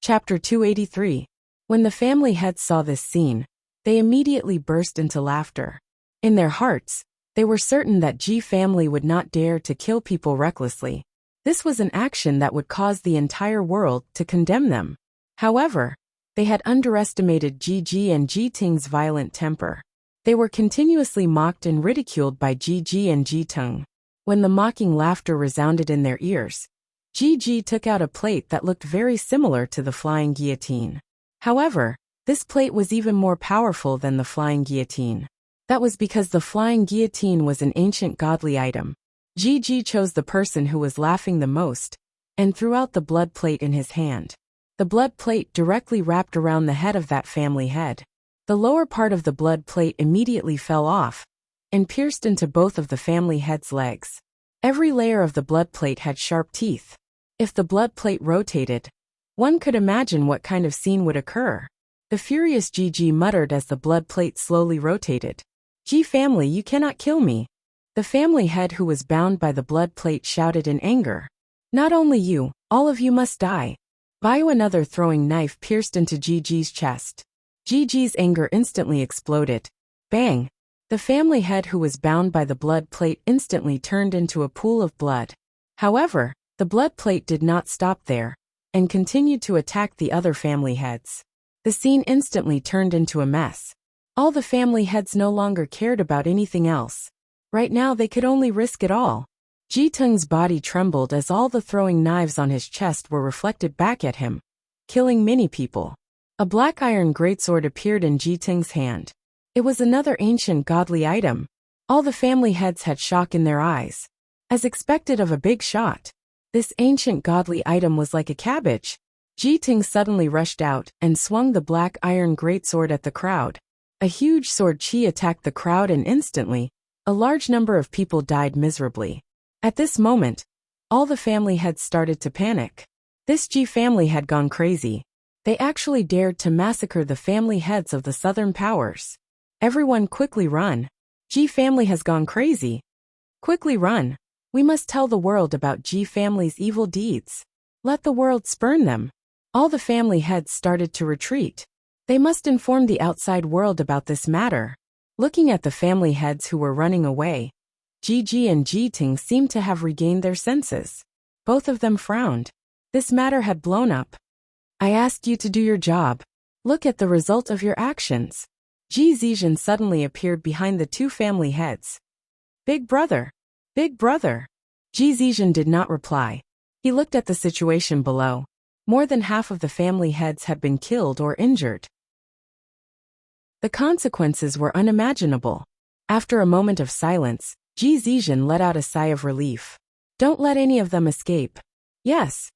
Chapter 283. When the family heads saw this scene, they immediately burst into laughter. In their hearts, they were certain that G family would not dare to kill people recklessly. This was an action that would cause the entire world to condemn them. However, they had underestimated Gigi and Ji-Ting's violent temper. They were continuously mocked and ridiculed by Gigi and Ji-Tung. When the mocking laughter resounded in their ears, Gigi took out a plate that looked very similar to the flying guillotine. However, this plate was even more powerful than the flying guillotine. That was because the flying guillotine was an ancient godly item. Gigi chose the person who was laughing the most, and threw out the blood plate in his hand. The blood plate directly wrapped around the head of that family head. The lower part of the blood plate immediately fell off, and pierced into both of the family head's legs. Every layer of the blood plate had sharp teeth. If the blood plate rotated, one could imagine what kind of scene would occur. The furious Gigi muttered as the blood plate slowly rotated. "G family, you cannot kill me." The family head who was bound by the blood plate shouted in anger. "Not only you, all of you must die." Via another throwing knife pierced into Gigi's chest. Gigi's anger instantly exploded. Bang! The family head who was bound by the blood plate instantly turned into a pool of blood. However, the blood plate did not stop there, and continued to attack the other family heads. The scene instantly turned into a mess. All the family heads no longer cared about anything else. Right now they could only risk it all. Ji-Tung's body trembled as all the throwing knives on his chest were reflected back at him, killing many people. A black iron greatsword appeared in Ji-Tung's hand. It was another ancient godly item. All the family heads had shock in their eyes. As expected of a big shot, this ancient godly item was like a cabbage. Ji-Tung suddenly rushed out and swung the black iron greatsword at the crowd. A huge sword chi attacked the crowd and instantly, a large number of people died miserably. At this moment, all the family heads started to panic. This G family had gone crazy. They actually dared to massacre the family heads of the southern powers. Everyone quickly run. G family has gone crazy. Quickly run. We must tell the world about G family's evil deeds. Let the world spurn them. All the family heads started to retreat. They must inform the outside world about this matter. Looking at the family heads who were running away, Gigi and Ji-Ting seemed to have regained their senses. Both of them frowned. This matter had blown up. "I asked you to do your job. Look at the result of your actions." Ji Zijian suddenly appeared behind the two family heads. "Big brother! Big brother!" Ji Zijian did not reply. He looked at the situation below. More than half of the family heads had been killed or injured. The consequences were unimaginable. After a moment of silence, Ji Zijian let out a sigh of relief. "Don't let any of them escape." "Yes.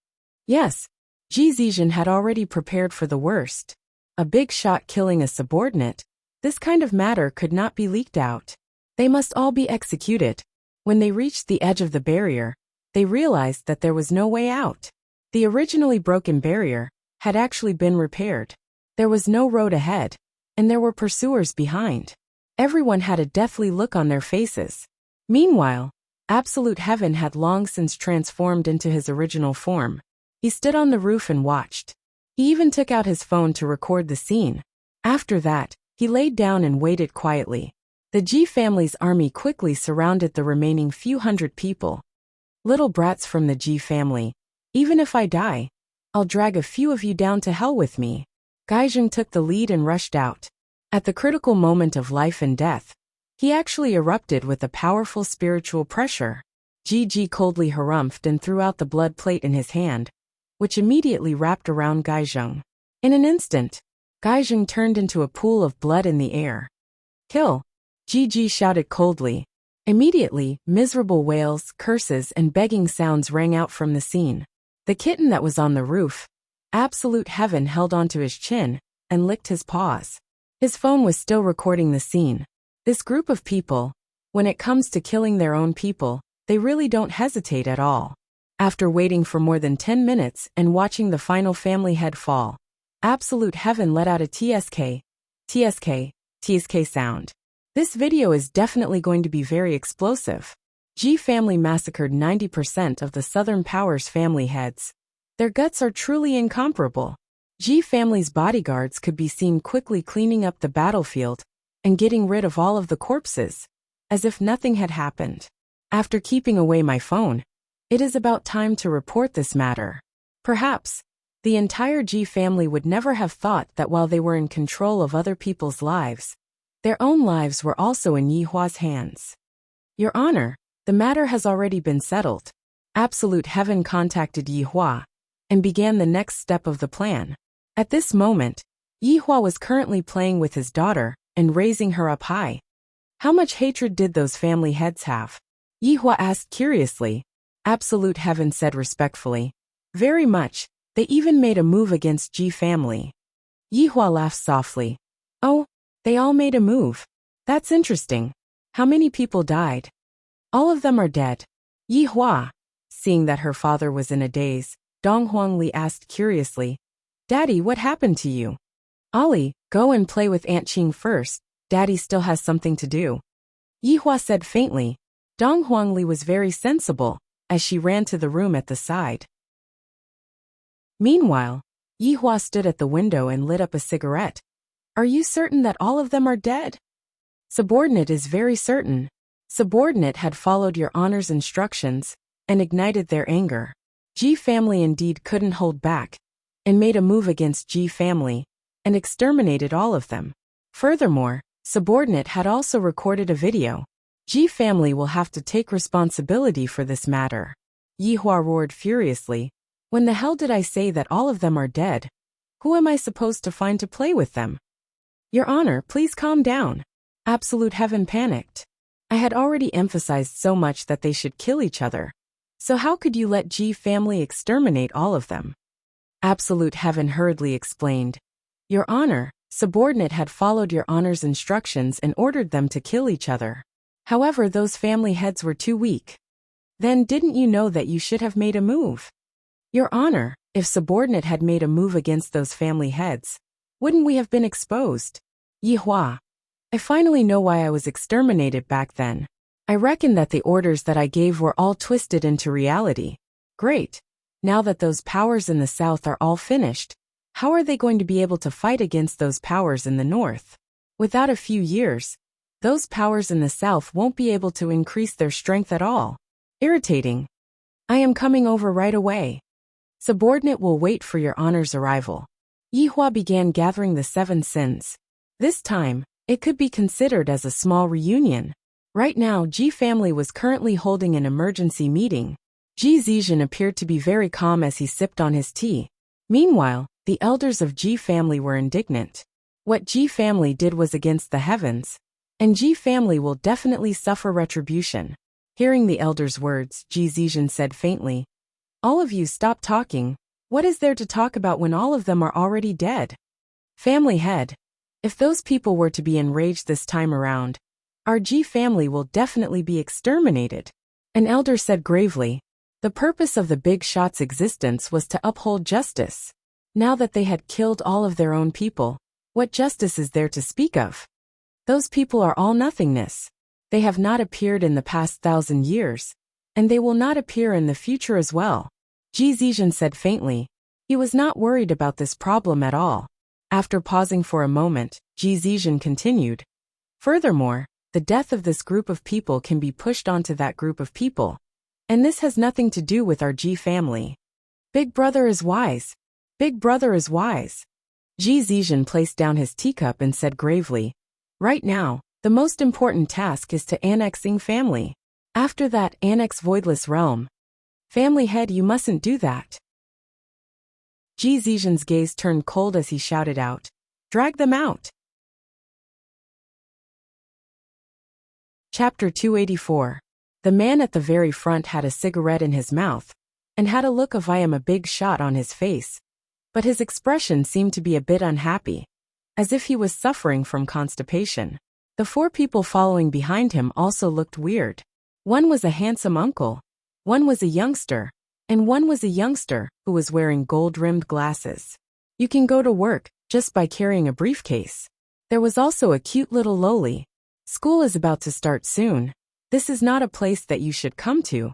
Yes." Ji Zijian had already prepared for the worst. A big shot killing a subordinate. This kind of matter could not be leaked out. They must all be executed. When they reached the edge of the barrier, they realized that there was no way out. The originally broken barrier had actually been repaired. There was no road ahead, and there were pursuers behind. Everyone had a deathly look on their faces. Meanwhile, Absolute Heaven had long since transformed into his original form. He stood on the roof and watched. He even took out his phone to record the scene. After that, he laid down and waited quietly. The G family's army quickly surrounded the remaining few hundred people. "Little brats from the G family, even if I die, I'll drag a few of you down to hell with me." Gaizheng took the lead and rushed out. At the critical moment of life and death, he actually erupted with a powerful spiritual pressure. Gigi coldly harumphed and threw out the blood plate in his hand, which immediately wrapped around Gaizheng. In an instant, Gaizheng turned into a pool of blood in the air. "Kill!" Gigi shouted coldly. Immediately, miserable wails, curses, and begging sounds rang out from the scene. The kitten that was on the roof, Absolute Heaven, held onto his chin and licked his paws. His phone was still recording the scene. This group of people, when it comes to killing their own people, they really don't hesitate at all. After waiting for more than 10 minutes and watching the final family head fall, Absolute Heaven let out a TSK, TSK, TSK sound. This video is definitely going to be very explosive. G family massacred 90% of the Southern Powers family heads. Their guts are truly incomparable. Ji family's bodyguards could be seen quickly cleaning up the battlefield and getting rid of all of the corpses, as if nothing had happened. After keeping away my phone, it is about time to report this matter. Perhaps, the entire Ji family would never have thought that while they were in control of other people's lives, their own lives were also in Yihua's hands. Your Honor, the matter has already been settled. Absolute Heaven contacted Yihua and began the next step of the plan. At this moment, Yihua was currently playing with his daughter and raising her up high. How much hatred did those family heads have? Yihua asked curiously. Absolute Heaven said respectfully. Very much. They even made a move against Ji family. Yihua laughed softly. Oh, they all made a move. That's interesting. How many people died? All of them are dead. Yihua, seeing that her father was in a daze, Dong Huangli asked curiously. Daddy, what happened to you? Ollie, go and play with Aunt Qing first. Daddy still has something to do. Yihua said faintly. Dong Huangli was very sensible, as she ran to the room at the side. Meanwhile, Yihua stood at the window and lit up a cigarette. Are you certain that all of them are dead? Subordinate is very certain. Subordinate had followed your Honor's instructions and ignited their anger. Ji family indeed couldn't hold back and made a move against Ji family and exterminated all of them. Furthermore, Subordinate had also recorded a video. Ji family will have to take responsibility for this matter. Yihua roared furiously. When the hell did I say that all of them are dead? Who am I supposed to find to play with them? Your Honor, please calm down. Absolute Heaven panicked. I had already emphasized so much that they should kill each other. So how could you let Ji family exterminate all of them? Absolute Heaven hurriedly explained. Your Honor, Subordinate had followed your Honor's instructions and ordered them to kill each other. However, those family heads were too weak. Then didn't you know that you should have made a move? Your Honor, if Subordinate had made a move against those family heads, wouldn't we have been exposed? Yihua, I finally know why I was exterminated back then. I reckon that the orders that I gave were all twisted into reality. Great. Now that those powers in the south are all finished, how are they going to be able to fight against those powers in the north? Without a few years, those powers in the south won't be able to increase their strength at all. Irritating. I am coming over right away. Subordinate will wait for your Honor's arrival. Yihua began gathering the 7 sins. This time, it could be considered as a small reunion. Right now, Ji family was currently holding an emergency meeting. Ji Zizhen appeared to be very calm as he sipped on his tea. Meanwhile, the elders of Ji family were indignant. What Ji family did was against the heavens, and Ji family will definitely suffer retribution. Hearing the elders' words, Ji Zizhen said faintly, all of you stop talking. What is there to talk about when all of them are already dead? Family head. If those people were to be enraged this time around, our Ji family will definitely be exterminated. An elder said gravely, the purpose of the big shot's existence was to uphold justice. Now that they had killed all of their own people, what justice is there to speak of? Those people are all nothingness. They have not appeared in the past 1,000 years, and they will not appear in the future as well. Ji Zizhen said faintly. He was not worried about this problem at all. After pausing for a moment, Ji Zizhen continued. Furthermore, the death of this group of people can be pushed onto that group of people. And this has nothing to do with our Ji family. Big brother is wise. Big brother is wise. Ji Zizhen placed down his teacup and said gravely, right now, the most important task is to annex Ying family. After that, annex Voidless Realm. Family head, you mustn't do that. Ji Zizhen's gaze turned cold as he shouted out, drag them out. Chapter 284. The man at the very front had a cigarette in his mouth and had a look of I am a big shot on his face, but his expression seemed to be a bit unhappy, as if he was suffering from constipation. The 4 people following behind him also looked weird. One was a handsome uncle, one was a youngster, and one was a youngster who was wearing gold-rimmed glasses. You can go to work just by carrying a briefcase. There was also a cute little loli. School is about to start soon. This is not a place that you should come to.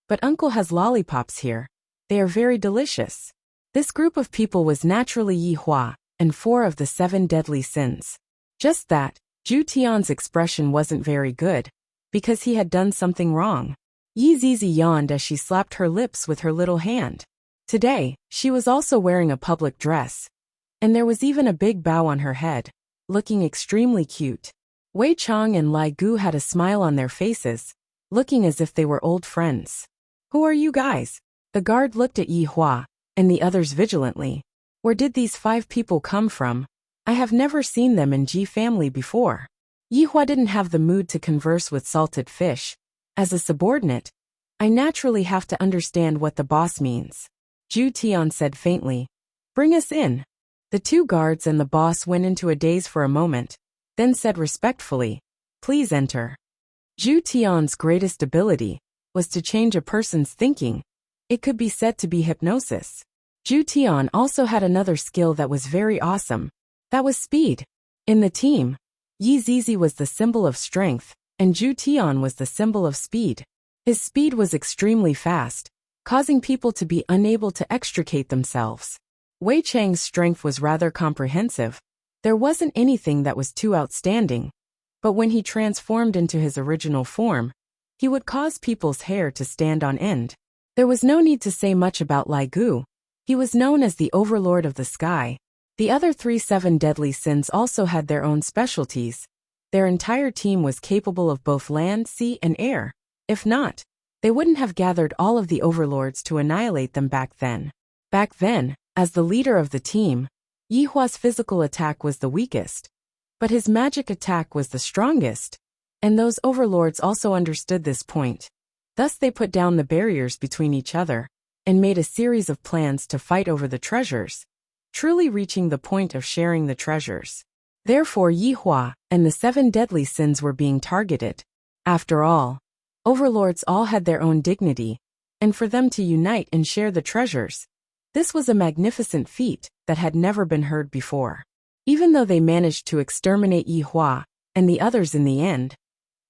But Uncle has lollipops here. They are very delicious. This group of people was naturally Yi Hua, and 4 of the 7 deadly sins. Just that, Zhu Tian's expression wasn't very good, because he had done something wrong. Yi Zizi yawned as she slapped her lips with her little hand. Today, she was also wearing a public dress. And there was even a big bow on her head, looking extremely cute. Wei Chang and Lai Gu had a smile on their faces, looking as if they were old friends. Who are you guys? The guard looked at Yi Hua, and the others vigilantly. Where did these 5 people come from? I have never seen them in Ji family before. Yi Hua didn't have the mood to converse with salted fish. As a subordinate, I naturally have to understand what the boss means. Zhu Tian said faintly. Bring us in. The 2 guards and the boss went into a daze for a moment, then said respectfully, please enter. Zhu Tian's greatest ability was to change a person's thinking. It could be said to be hypnosis. Zhu Tian also had another skill that was very awesome. That was speed. In the team, Yi Zizi was the symbol of strength, and Zhu Tian was the symbol of speed. His speed was extremely fast, causing people to be unable to extricate themselves. Wei Chang's strength was rather comprehensive. There wasn't anything that was too outstanding. But when he transformed into his original form, he would cause people's hair to stand on end. There was no need to say much about Lai Gu. He was known as the overlord of the sky. The other 3 7 deadly sins also had their own specialties. Their entire team was capable of both land, sea, and air. If not, they wouldn't have gathered all of the overlords to annihilate them back then. Back then, as the leader of the team, Yi Hua's physical attack was the weakest, but his magic attack was the strongest, and those overlords also understood this point. Thus they put down the barriers between each other, and made a series of plans to fight over the treasures, truly reaching the point of sharing the treasures. Therefore Yi Hua and the 7 deadly sins were being targeted. After all, overlords all had their own dignity, and for them to unite and share the treasures, this was a magnificent feat that had never been heard before. Even though they managed to exterminate Yi Hua and the others in the end,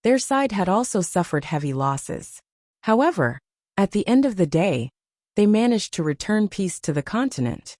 their side had also suffered heavy losses. However, at the end of the day, they managed to return peace to the continent.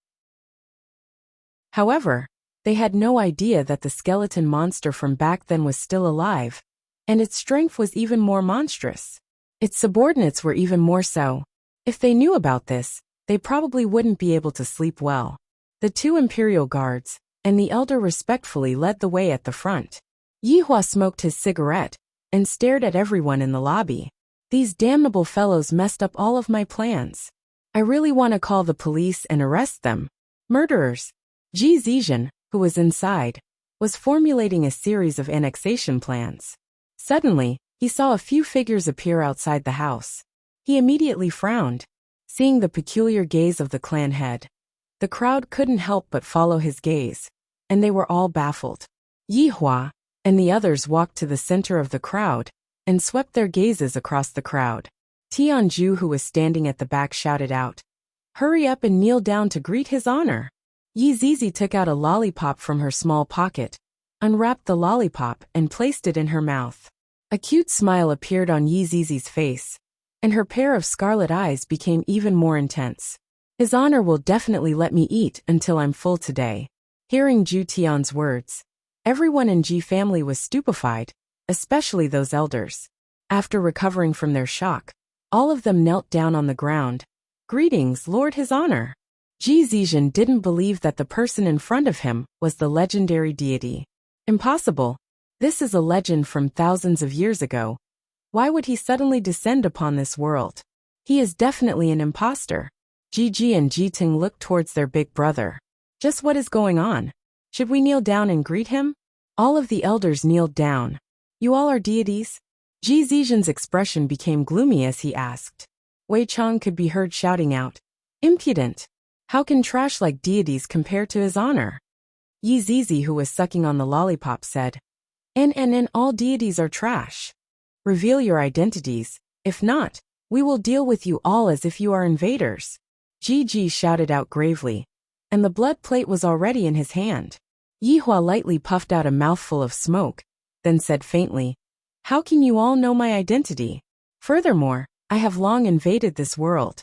However, they had no idea that the skeleton monster from back then was still alive, and its strength was even more monstrous. Its subordinates were even more so. If they knew about this, they probably wouldn't be able to sleep well. The 2 imperial guards and the elder respectfully led the way at the front. Yi Hua smoked his cigarette and stared at everyone in the lobby. These damnable fellows messed up all of my plans. I really want to call the police and arrest them. Murderers. Ji Zizhen, who was inside, was formulating a series of annexation plans. Suddenly, he saw a few figures appear outside the house. He immediately frowned, seeing the peculiar gaze of the clan head. The crowd couldn't help but follow his gaze, and they were all baffled. Yi Hua and the others walked to the center of the crowd and swept their gazes across the crowd. Tianju, who was standing at the back, shouted out, "Hurry up and kneel down to greet his honor." Yi Zizi took out a lollipop from her small pocket, unwrapped the lollipop and placed it in her mouth. A cute smile appeared on Yi Zizi's face, and her pair of scarlet eyes became even more intense. His honor will definitely let me eat until I'm full today. Hearing Zhu Tian's words, everyone in Ji family was stupefied, especially those elders. After recovering from their shock, all of them knelt down on the ground. "Greetings, Lord His Honor." Ji Zizhen didn't believe that the person in front of him was the legendary deity. Impossible. This is a legend from thousands of years ago. Why would he suddenly descend upon this world? He is definitely an imposter. Ji and Jiting looked towards their big brother. Just what is going on? Should we kneel down and greet him? All of the elders kneeled down. You all are deities? Ji Zizhen's expression became gloomy as he asked. Wei Chang could be heard shouting out, "Impudent! How can trash like deities compare to his honor?" Yi Zizi, who was sucking on the lollipop, said, "And all deities are trash. Reveal your identities. If not, we will deal with you all as if you are invaders." Ji shouted out gravely, and the blood plate was already in his hand. Yi Hua lightly puffed out a mouthful of smoke, then said faintly, "How can you all know my identity? Furthermore, I have long invaded this world."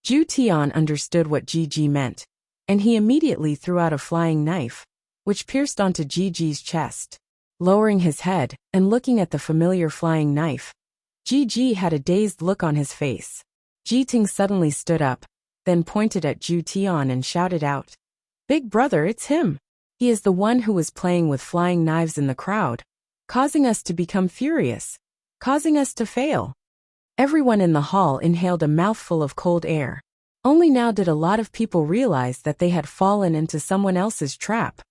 Zhu Tian understood what Ji meant, and he immediately threw out a flying knife, which pierced onto Ji's chest. Lowering his head and looking at the familiar flying knife, Ji had a dazed look on his face. Ji Ting suddenly stood up, then pointed at Zhu Tian and shouted out, "Big brother, it's him! He is the one who was playing with flying knives in the crowd, causing us to become furious, causing us to fail." Everyone in the hall inhaled a mouthful of cold air. Only now did a lot of people realize that they had fallen into someone else's trap.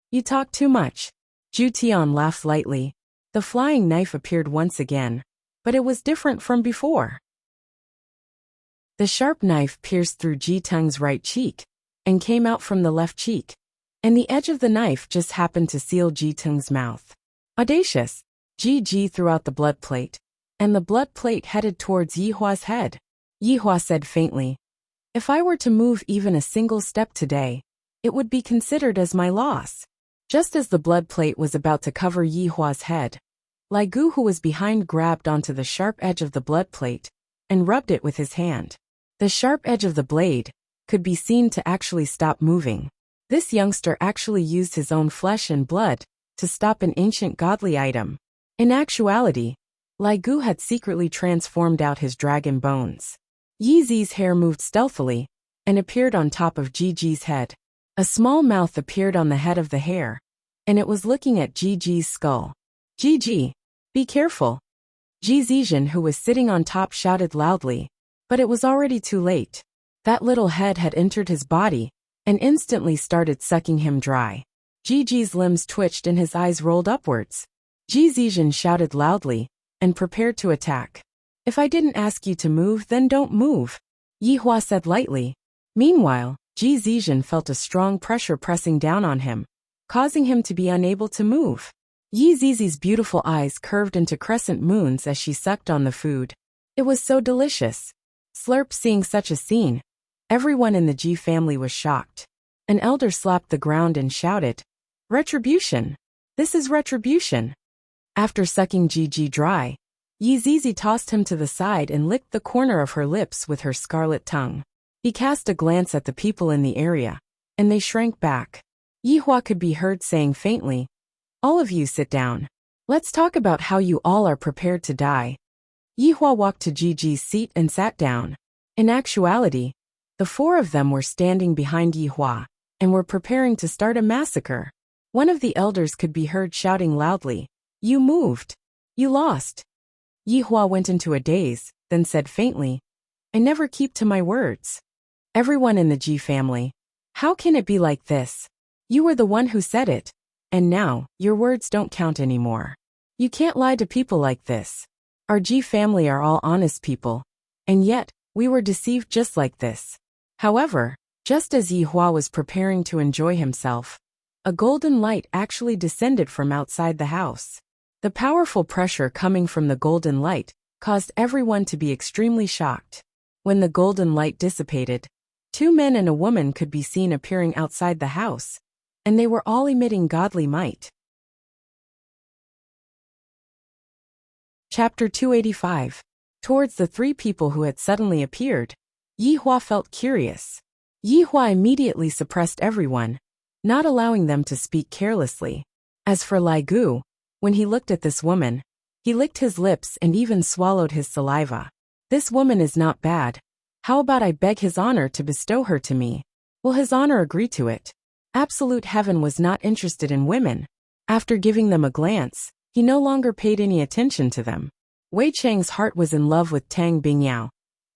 "You talk too much." Zhu Tian laughed lightly. The flying knife appeared once again, but it was different from before. The sharp knife pierced through Ji Teng's right cheek and came out from the left cheek, and the edge of the knife just happened to seal Ji Teng's mouth. Audacious! Ji threw out the blood plate, and the blood plate headed towards Yihua's head. Yihua said faintly, "If I were to move even a single step today, it would be considered as my loss." Just as the blood plate was about to cover Yihua's head, Lai Gu, who was behind, grabbed onto the sharp edge of the blood plate and rubbed it with his hand. The sharp edge of the blade could be seen to actually stop moving. This youngster actually used his own flesh and blood to stop an ancient godly item. In actuality, Lai Gu had secretly transformed out his dragon bones. Yizi's hair moved stealthily and appeared on top of Ji's head. A small mouth appeared on the head of the hair, and it was looking at Ji's skull. "Ji, be careful!" Ji Zizhen, who was sitting on top, shouted loudly, but it was already too late. That little head had entered his body and instantly started sucking him dry. Ji's limbs twitched and his eyes rolled upwards. Ji Zizhen shouted loudly and prepared to attack. "If I didn't ask you to move, then don't move," Yihua said lightly. Meanwhile, Ji Zizhen felt a strong pressure pressing down on him, causing him to be unable to move. Yi Zizi's beautiful eyes curved into crescent moons as she sucked on the food. It was so delicious. Slurp, seeing such a scene, everyone in the Ji family was shocked. An elder slapped the ground and shouted, "Retribution! This is retribution!" After sucking Ji dry, Yi Zizi tossed him to the side and licked the corner of her lips with her scarlet tongue. He cast a glance at the people in the area, and they shrank back. Yihua could be heard saying faintly, "All of you sit down. Let's talk about how you all are prepared to die." Yihua walked to Ji's seat and sat down. In actuality, the four of them were standing behind Yihua and were preparing to start a massacre. One of the elders could be heard shouting loudly, "You moved. You lost." Yihua went into a daze, then said faintly, "I never keep to my words." Everyone in the Ji family, "How can it be like this? You were the one who said it, and now your words don't count anymore. You can't lie to people like this. Our Ji family are all honest people, and yet we were deceived just like this." However, just as Yihua was preparing to enjoy himself, a golden light actually descended from outside the house. The powerful pressure coming from the golden light caused everyone to be extremely shocked. When the golden light dissipated, two men and a woman could be seen appearing outside the house, and they were all emitting godly might. Chapter 285. Towards the three people who had suddenly appeared, Yihua felt curious. Yihua immediately suppressed everyone, not allowing them to speak carelessly. As for Lai Gu, when he looked at this woman, he licked his lips and even swallowed his saliva. "This woman is not bad. How about I beg his honor to bestow her to me? Will his honor agree to it?" Absolute Heaven was not interested in women. After giving them a glance, he no longer paid any attention to them. Wei Chang's heart was in love with Tang Bingyao.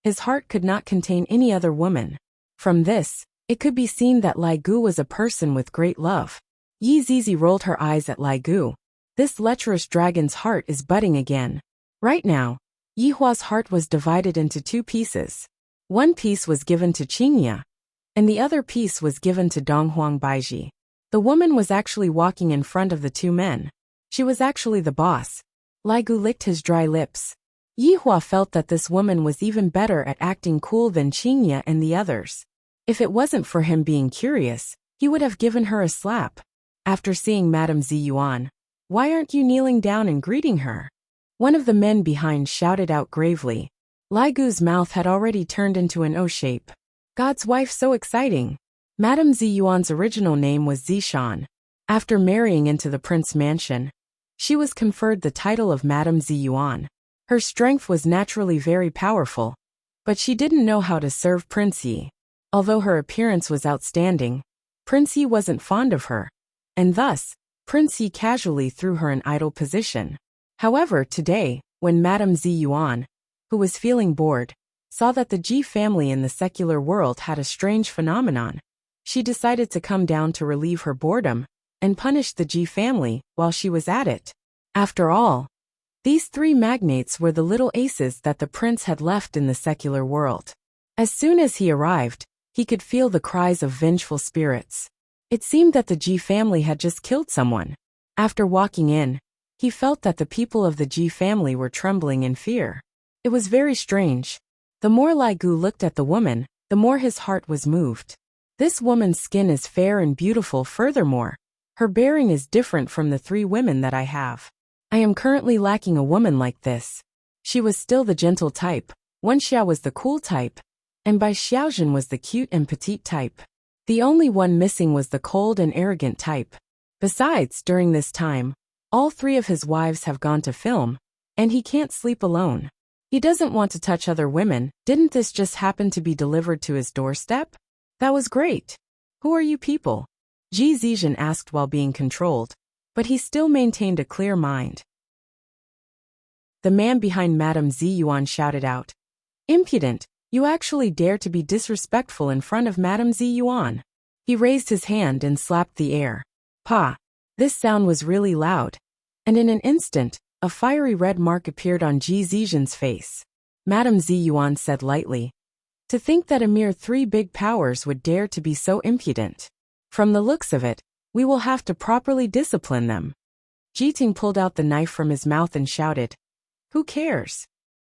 His heart could not contain any other woman. From this, it could be seen that Lai Gu was a person with great love. Yi Zizi rolled her eyes at Lai Gu. This lecherous dragon's heart is budding again. Right now, Yihua's heart was divided into two pieces. One piece was given to Qingya, and the other piece was given to Donghuang Baiji. The woman was actually walking in front of the two men. She was actually the boss. Lai Gu licked his dry lips. Yihua felt that this woman was even better at acting cool than Qingya and the others. If it wasn't for him being curious, he would have given her a slap. After seeing Madame Ziyuan, "Why aren't you kneeling down and greeting her?" One of the men behind shouted out gravely. Lai Gu's mouth had already turned into an O shape. God's wife, so exciting. Madame Ziyuan's original name was Zishan. After marrying into the prince mansion, she was conferred the title of Madame Ziyuan. Her strength was naturally very powerful, but she didn't know how to serve Prince Yi. Although her appearance was outstanding, Prince Yi wasn't fond of her, and thus, Prince Yi casually threw her an idle position. However, today, when Madame Ziyuan, who was feeling bored, saw that the Ji family in the secular world had a strange phenomenon, she decided to come down to relieve her boredom and punish the Ji family while she was at it. After all, these three magnates were the little aces that the prince had left in the secular world. As soon as he arrived, he could feel the cries of vengeful spirits. It seemed that the Ji family had just killed someone. After walking in, he felt that the people of the Ji family were trembling in fear. It was very strange. The more Lai Gu looked at the woman, the more his heart was moved. This woman's skin is fair and beautiful. Furthermore, her bearing is different from the three women that I have. I am currently lacking a woman like this. She was still the gentle type, Wen Xiao was the cool type, and Bai Xiaojun was the cute and petite type. The only one missing was the cold and arrogant type. Besides, during this time, all three of his wives have gone to film, and he can't sleep alone. He doesn't want to touch other women. Didn't this just happen to be delivered to his doorstep? That was great. Who are you people? Ji Zizhen asked while being controlled, but he still maintained a clear mind. The man behind Madame Ziyuan shouted out, "Impudent, you actually dare to be disrespectful in front of Madame Ziyuan." He raised his hand and slapped the air. Pa! This sound was really loud, and in an instant, a fiery red mark appeared on Ji Zizhen's face. Madame Ziyuan said lightly, "To think that a mere three big powers would dare to be so impudent. From the looks of it, we will have to properly discipline them." Jiting pulled out the knife from his mouth and shouted, "Who cares?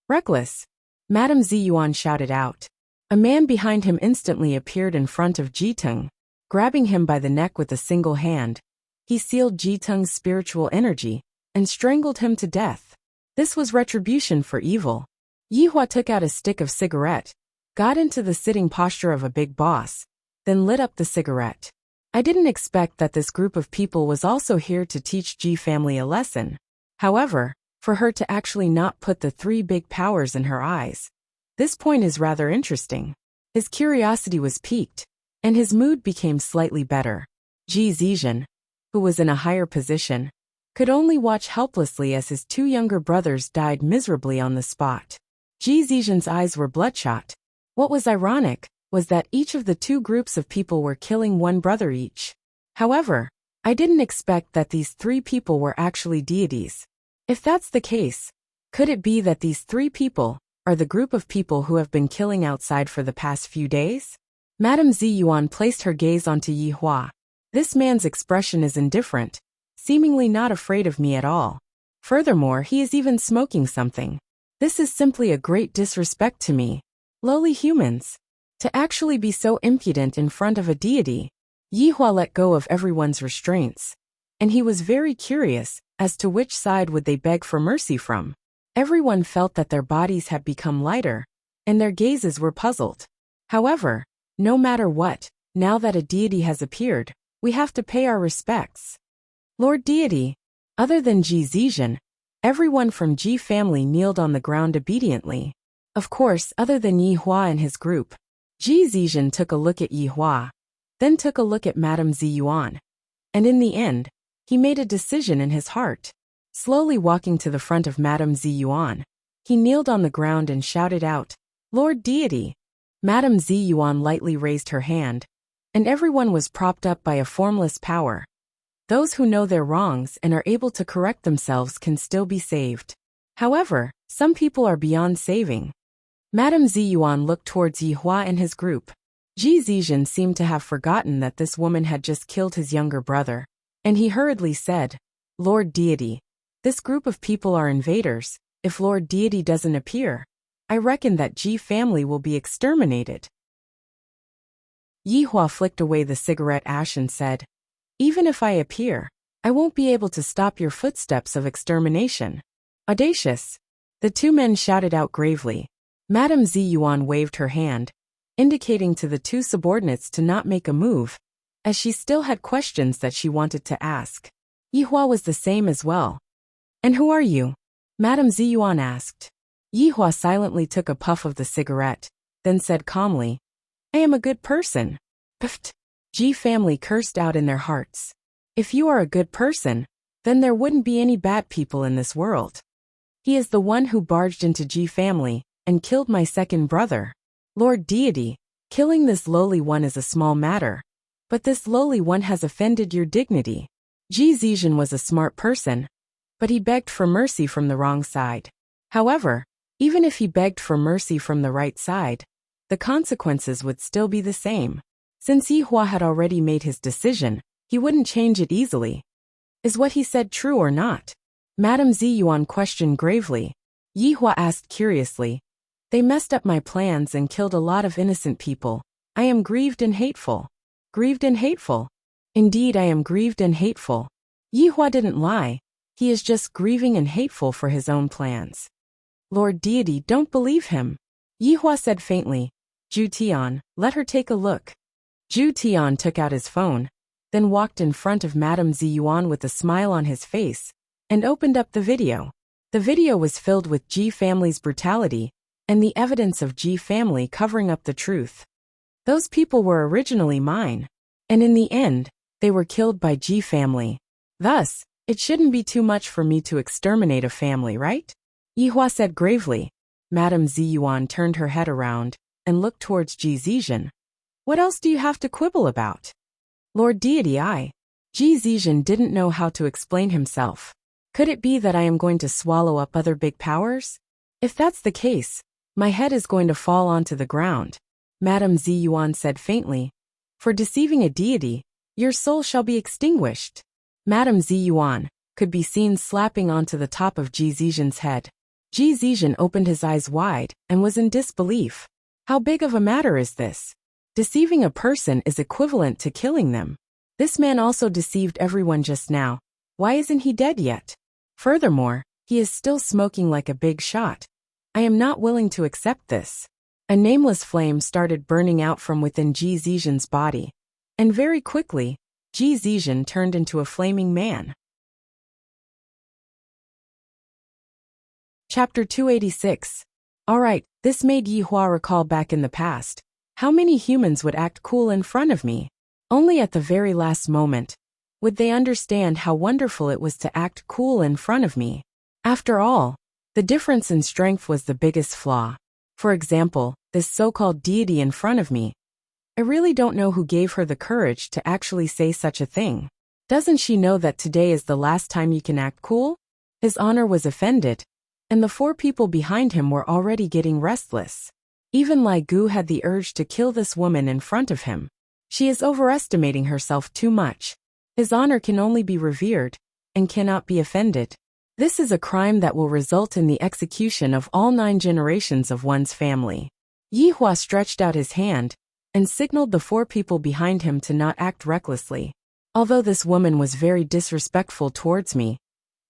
Reckless!" Madame Ziyuan shouted out. A man behind him instantly appeared in front of Jitung. Grabbing him by the neck with a single hand, he sealed Jitung's spiritual energy and strangled him to death. This was retribution for evil. Yihua took out a stick of cigarette, got into the sitting posture of a big boss, then lit up the cigarette. I didn't expect that this group of people was also here to teach Ji family a lesson. However, for her to actually not put the three big powers in her eyes, this point is rather interesting. His curiosity was piqued, and his mood became slightly better. Ji Zizhen, who was in a higher position, could only watch helplessly as his two younger brothers died miserably on the spot. Ji Zizhen's eyes were bloodshot. What was ironic was that each of the two groups of people were killing one brother each. However, I didn't expect that these three people were actually deities. If that's the case, could it be that these three people are the group of people who have been killing outside for the past few days? Madame Ziyuan placed her gaze onto Yi Hua. This man's expression is indifferent, seemingly not afraid of me at all. Furthermore, he is even smoking something. This is simply a great disrespect to me. Lowly humans. To actually be so impudent in front of a deity. Yi Hua let go of everyone's restraints, and he was very curious as to which side would they beg for mercy from. Everyone felt that their bodies had become lighter, and their gazes were puzzled. However, no matter what, now that a deity has appeared, we have to pay our respects. Lord Deity, other than Ji Zizhen, everyone from Ji family kneeled on the ground obediently. Of course, other than Yi Hua and his group. Ji Zizhen took a look at Yi Hua, then took a look at Madame Ziyuan, and in the end, he made a decision in his heart. Slowly walking to the front of Madame Ziyuan, he kneeled on the ground and shouted out, "Lord Deity." Madame Ziyuan lightly raised her hand, and everyone was propped up by a formless power. Those who know their wrongs and are able to correct themselves can still be saved. However, some people are beyond saving. Madame Ziyuan looked towards Yi Hua and his group. Ji Zizhen seemed to have forgotten that this woman had just killed his younger brother, and he hurriedly said, "Lord Deity, this group of people are invaders. If Lord Deity doesn't appear, I reckon that Ji family will be exterminated." Yi Hua flicked away the cigarette ash and said, "Even if I appear, I won't be able to stop your footsteps of extermination." Audacious. The two men shouted out gravely. Madame Ziyuan waved her hand, indicating to the two subordinates to not make a move, as she still had questions that she wanted to ask. Yihua was the same as well. And who are you? Madame Ziyuan asked. Yihua silently took a puff of the cigarette, then said calmly, I am a good person. Pft! Ji family cursed out in their hearts. If you are a good person, then there wouldn't be any bad people in this world. He is the one who barged into Ji family and killed my second brother. Lord Deity, killing this lowly one is a small matter. But this lowly one has offended your dignity. Ji Zizhen was a smart person, but he begged for mercy from the wrong side. However, even if he begged for mercy from the right side, the consequences would still be the same. Since Yihua had already made his decision, he wouldn't change it easily. Is what he said true or not? Madame Ziyuan questioned gravely. Yihua asked curiously. They messed up my plans and killed a lot of innocent people. I am grieved and hateful. Grieved and hateful. Indeed, I am grieved and hateful. Yihua didn't lie. He is just grieving and hateful for his own plans. Lord Deity, don't believe him. Yihua said faintly. Zhu Tian, let her take a look. Zhu Tian took out his phone, then walked in front of Madame Ziyuan with a smile on his face, and opened up the video. The video was filled with Ji family's brutality, and the evidence of Ji family covering up the truth. Those people were originally mine, and in the end, they were killed by Ji family. Thus, it shouldn't be too much for me to exterminate a family, right? Yihua said gravely. Madame Ziyuan turned her head around and looked towards Ji Zizhen. What else do you have to quibble about? Lord Deity, Ji Zizhen didn't know how to explain himself. Could it be that I am going to swallow up other big powers? If that's the case, my head is going to fall onto the ground. Madame Ziyuan said faintly. For deceiving a deity, your soul shall be extinguished. Madame Ziyuan could be seen slapping onto the top of Ji Zizhen's head. Ji Zizhen opened his eyes wide and was in disbelief. How big of a matter is this? Deceiving a person is equivalent to killing them. This man also deceived everyone just now. Why isn't he dead yet? Furthermore, he is still smoking like a big shot. I am not willing to accept this. A nameless flame started burning out from within Ji Zizhen's body, and very quickly, Ji Zizhen turned into a flaming man. Chapter 286. Alright, this made Yihua recall back in the past. How many humans would act cool in front of me? Only at the very last moment would they understand how wonderful it was to act cool in front of me. After all, the difference in strength was the biggest flaw. For example, this so-called deity in front of me. I really don't know who gave her the courage to actually say such a thing. Doesn't she know that today is the last time you can act cool? His honor was offended, and the four people behind him were already getting restless. Even Lai Gu had the urge to kill this woman in front of him. She is overestimating herself too much. His honor can only be revered, and cannot be offended. This is a crime that will result in the execution of all 9 generations of one's family. Yihua stretched out his hand, and signaled the 4 people behind him to not act recklessly. Although this woman was very disrespectful towards me,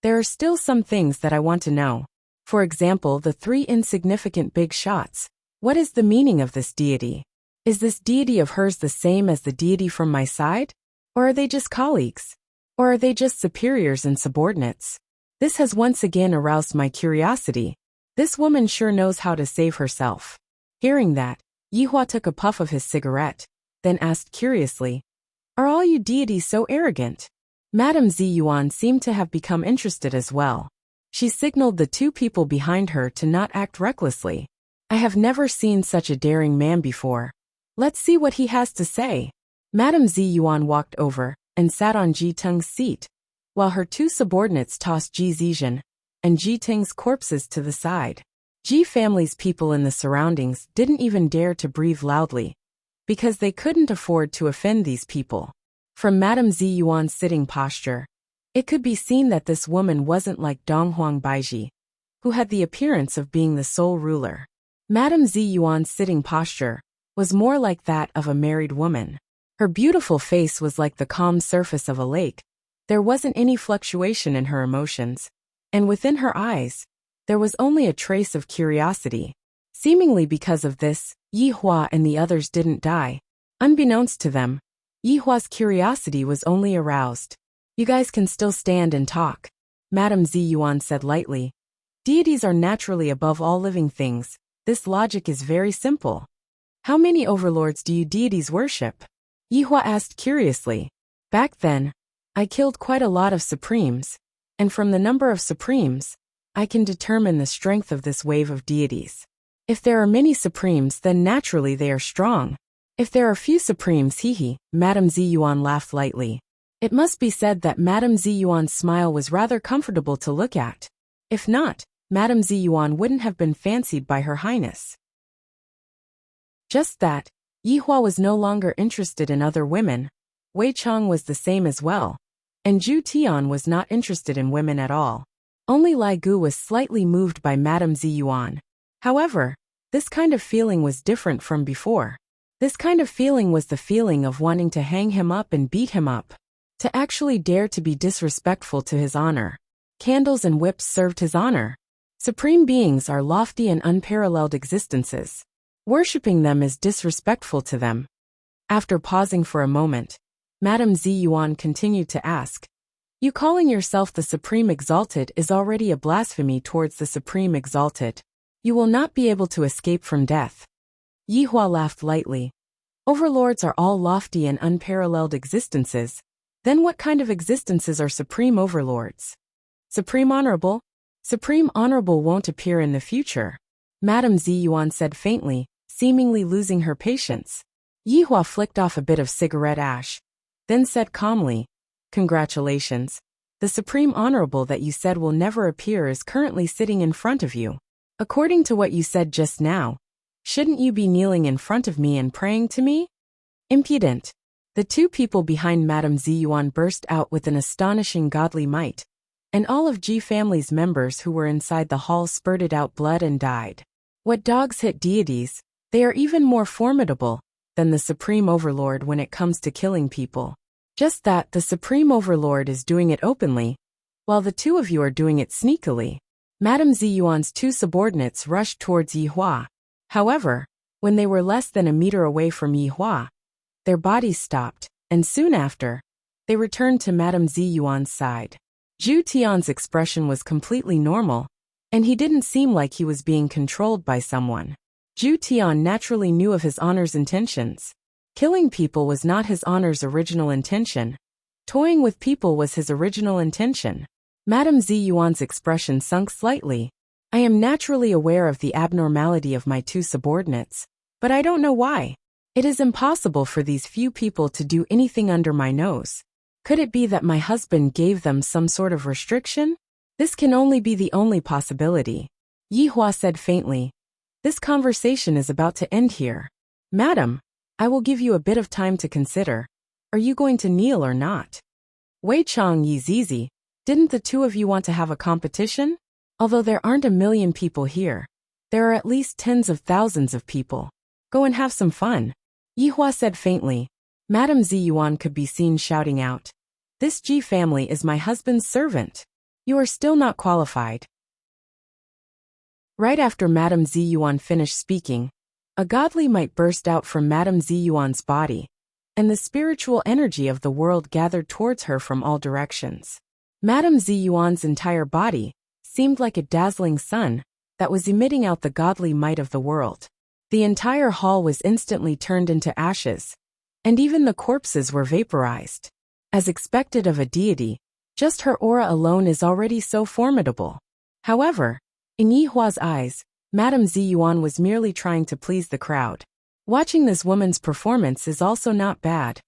there are still some things that I want to know. For example, the 3 insignificant big shots. What is the meaning of this deity? Is this deity of hers the same as the deity from my side? Or are they just colleagues? Or are they just superiors and subordinates? This has once again aroused my curiosity. This woman sure knows how to save herself. Hearing that, Yihua took a puff of his cigarette, then asked curiously, Are all you deities so arrogant? Madame Ziyuan seemed to have become interested as well. She signaled the 2 people behind her to not act recklessly. I have never seen such a daring man before. Let's see what he has to say. Madame Ziyuan walked over and sat on Ji Teng's seat, while her 2 subordinates tossed Ji Zizhen and Ji Teng's corpses to the side. Ji family's people in the surroundings didn't even dare to breathe loudly, because they couldn't afford to offend these people. From Madame Ziyuan's sitting posture, it could be seen that this woman wasn't like Donghuang Baiji, who had the appearance of being the sole ruler. Madame Ziyuan's sitting posture was more like that of a married woman. Her beautiful face was like the calm surface of a lake. There wasn't any fluctuation in her emotions, and within her eyes, there was only a trace of curiosity. Seemingly because of this, Yi Hua and the others didn't die. Unbeknownst to them, Yi Hua's curiosity was only aroused. You guys can still stand and talk, Madame Ziyuan said lightly. Deities are naturally above all living things. This logic is very simple. How many overlords do you deities worship? Yi Hua asked curiously. Back then, I killed quite a lot of supremes, and from the number of supremes, I can determine the strength of this wave of deities. If there are many supremes, then naturally they are strong. If there are few supremes, Madame Ziyuan laughed lightly. It must be said that Madame Ziyuan's smile was rather comfortable to look at. If not, Madame Ziyuan wouldn't have been fancied by Her Highness. Just that, Yi Hua was no longer interested in other women. Wei Chang was the same as well. And Zhu Tian was not interested in women at all. Only Lai Gu was slightly moved by Madame Ziyuan. However, this kind of feeling was different from before. This kind of feeling was the feeling of wanting to hang him up and beat him up. To actually dare to be disrespectful to his honor. Candles and whips served his honor. Supreme beings are lofty and unparalleled existences. Worshipping them is disrespectful to them. After pausing for a moment, Madame Ziyuan continued to ask, You calling yourself the Supreme Exalted is already a blasphemy towards the Supreme Exalted. You will not be able to escape from death. Yi Hua laughed lightly. Overlords are all lofty and unparalleled existences. Then what kind of existences are supreme overlords? Supreme Honorable? Supreme Honorable won't appear in the future, Madame Ziyuan said faintly, seemingly losing her patience. Yi Hua flicked off a bit of cigarette ash, then said calmly, Congratulations. The Supreme Honorable that you said will never appear is currently sitting in front of you. According to what you said just now, shouldn't you be kneeling in front of me and praying to me? Impudent. The two people behind Madame Ziyuan burst out with an astonishing godly might, and all of Ji family's members who were inside the hall spurted out blood and died. What dogs hit deities, they are even more formidable than the Supreme Overlord when it comes to killing people. Just that the Supreme Overlord is doing it openly, while the two of you are doing it sneakily. Madame Ziyuan's two subordinates rushed towards Yi Hua. However, when they were less than a meter away from Yi Hua, their bodies stopped, and soon after, they returned to Madame Ziyuan's side. Zhu Tian's expression was completely normal, and he didn't seem like he was being controlled by someone. Zhu Tian naturally knew of his honor's intentions. Killing people was not his honor's original intention. Toying with people was his original intention. Madame Ziyuan's expression sunk slightly. I am naturally aware of the abnormality of my two subordinates, but I don't know why. It is impossible for these few people to do anything under my nose. Could it be that my husband gave them some sort of restriction? This can only be the only possibility. Yi Hua said faintly. This conversation is about to end here. Madam, I will give you a bit of time to consider. Are you going to kneel or not? Wei Chang Yi Zizi, didn't the two of you want to have a competition? Although there aren't a million people here, there are at least tens of thousands of people. Go and have some fun. Yi Hua said faintly. Madame Ziyuan could be seen shouting out. This Ji family is my husband's servant. You are still not qualified. Right after Madame Ziyuan finished speaking, a godly might burst out from Madame Ziyuan's body, and the spiritual energy of the world gathered towards her from all directions. Madame Ziyuan's entire body seemed like a dazzling sun that was emitting out the godly might of the world. The entire hall was instantly turned into ashes, and even the corpses were vaporized. As expected of a deity, just her aura alone is already so formidable. However, in Yi Hua's eyes, Madame Ziyuan was merely trying to please the crowd. Watching this woman's performance is also not bad.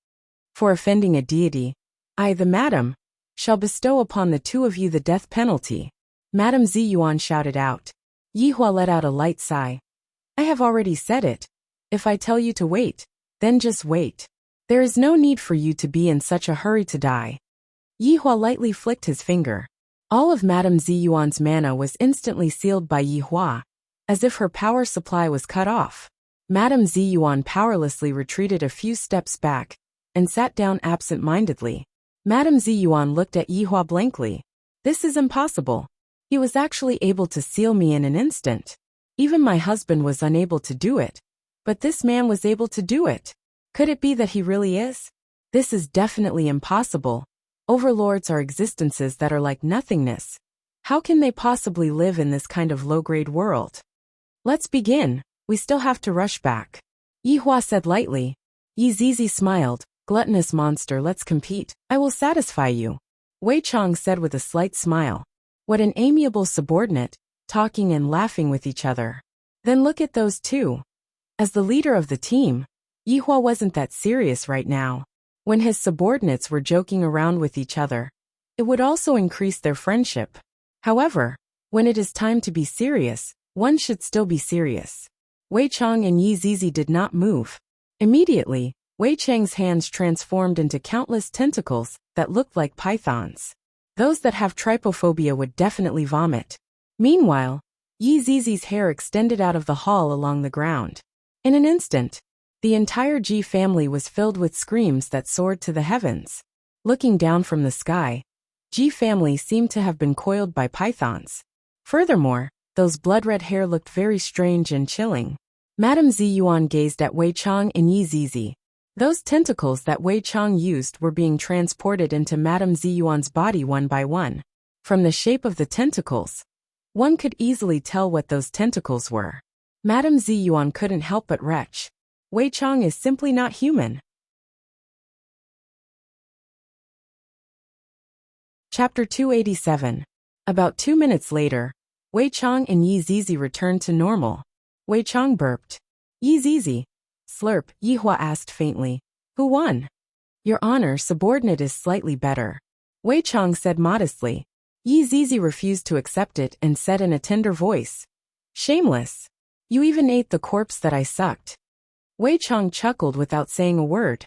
For offending a deity, I, the madam, shall bestow upon the two of you the death penalty. Madame Ziyuan shouted out. Yi Hua let out a light sigh. I have already said it. If I tell you to wait, then just wait. There is no need for you to be in such a hurry to die. Yi Hua lightly flicked his finger. All of Madame Ziyuan's mana was instantly sealed by Yi Hua, as if her power supply was cut off. Madame Ziyuan powerlessly retreated a few steps back, and sat down absent-mindedly. Madame Ziyuan looked at Yi Hua blankly. This is impossible. He was actually able to seal me in an instant. Even my husband was unable to do it. But this man was able to do it. Could it be that he really is? This is definitely impossible. Overlords are existences that are like nothingness. How can they possibly live in this kind of low-grade world? Let's begin. We still have to rush back. Yihua said lightly. Yi Zizi smiled. Gluttonous monster, let's compete. I will satisfy you. Wei Chang said with a slight smile. What an amiable subordinate, talking and laughing with each other. Then look at those two. As the leader of the team, Yihua wasn't that serious right now. When his subordinates were joking around with each other, it would also increase their friendship. However, when it is time to be serious, one should still be serious. Wei Chang and Yi Zizi did not move. Immediately, Wei Chang's hands transformed into countless tentacles that looked like pythons. Those that have trypophobia would definitely vomit. Meanwhile, Yi Zizi's hair extended out of the hall along the ground. In an instant, the entire Ji family was filled with screams that soared to the heavens. Looking down from the sky, Ji family seemed to have been coiled by pythons. Furthermore, those blood-red hair looked very strange and chilling. Madame Ziyuan gazed at Wei Chang and Yi Zizi. Those tentacles that Wei Chang used were being transported into Madame Ziyuan's body one by one. From the shape of the tentacles, one could easily tell what those tentacles were. Madame Ziyuan couldn't help but retch. Wei Chang is simply not human. Chapter 287. About 2 minutes later, Wei Chang and Yi Zizi returned to normal. Wei Chang burped. Yi Zizi. Slurp, Yihua asked faintly. Who won? Your Honor, subordinate is slightly better. Wei Chang said modestly. Yi Zizi refused to accept it and said in a tender voice. Shameless. You even ate the corpse that I sucked. Wei Chang chuckled without saying a word.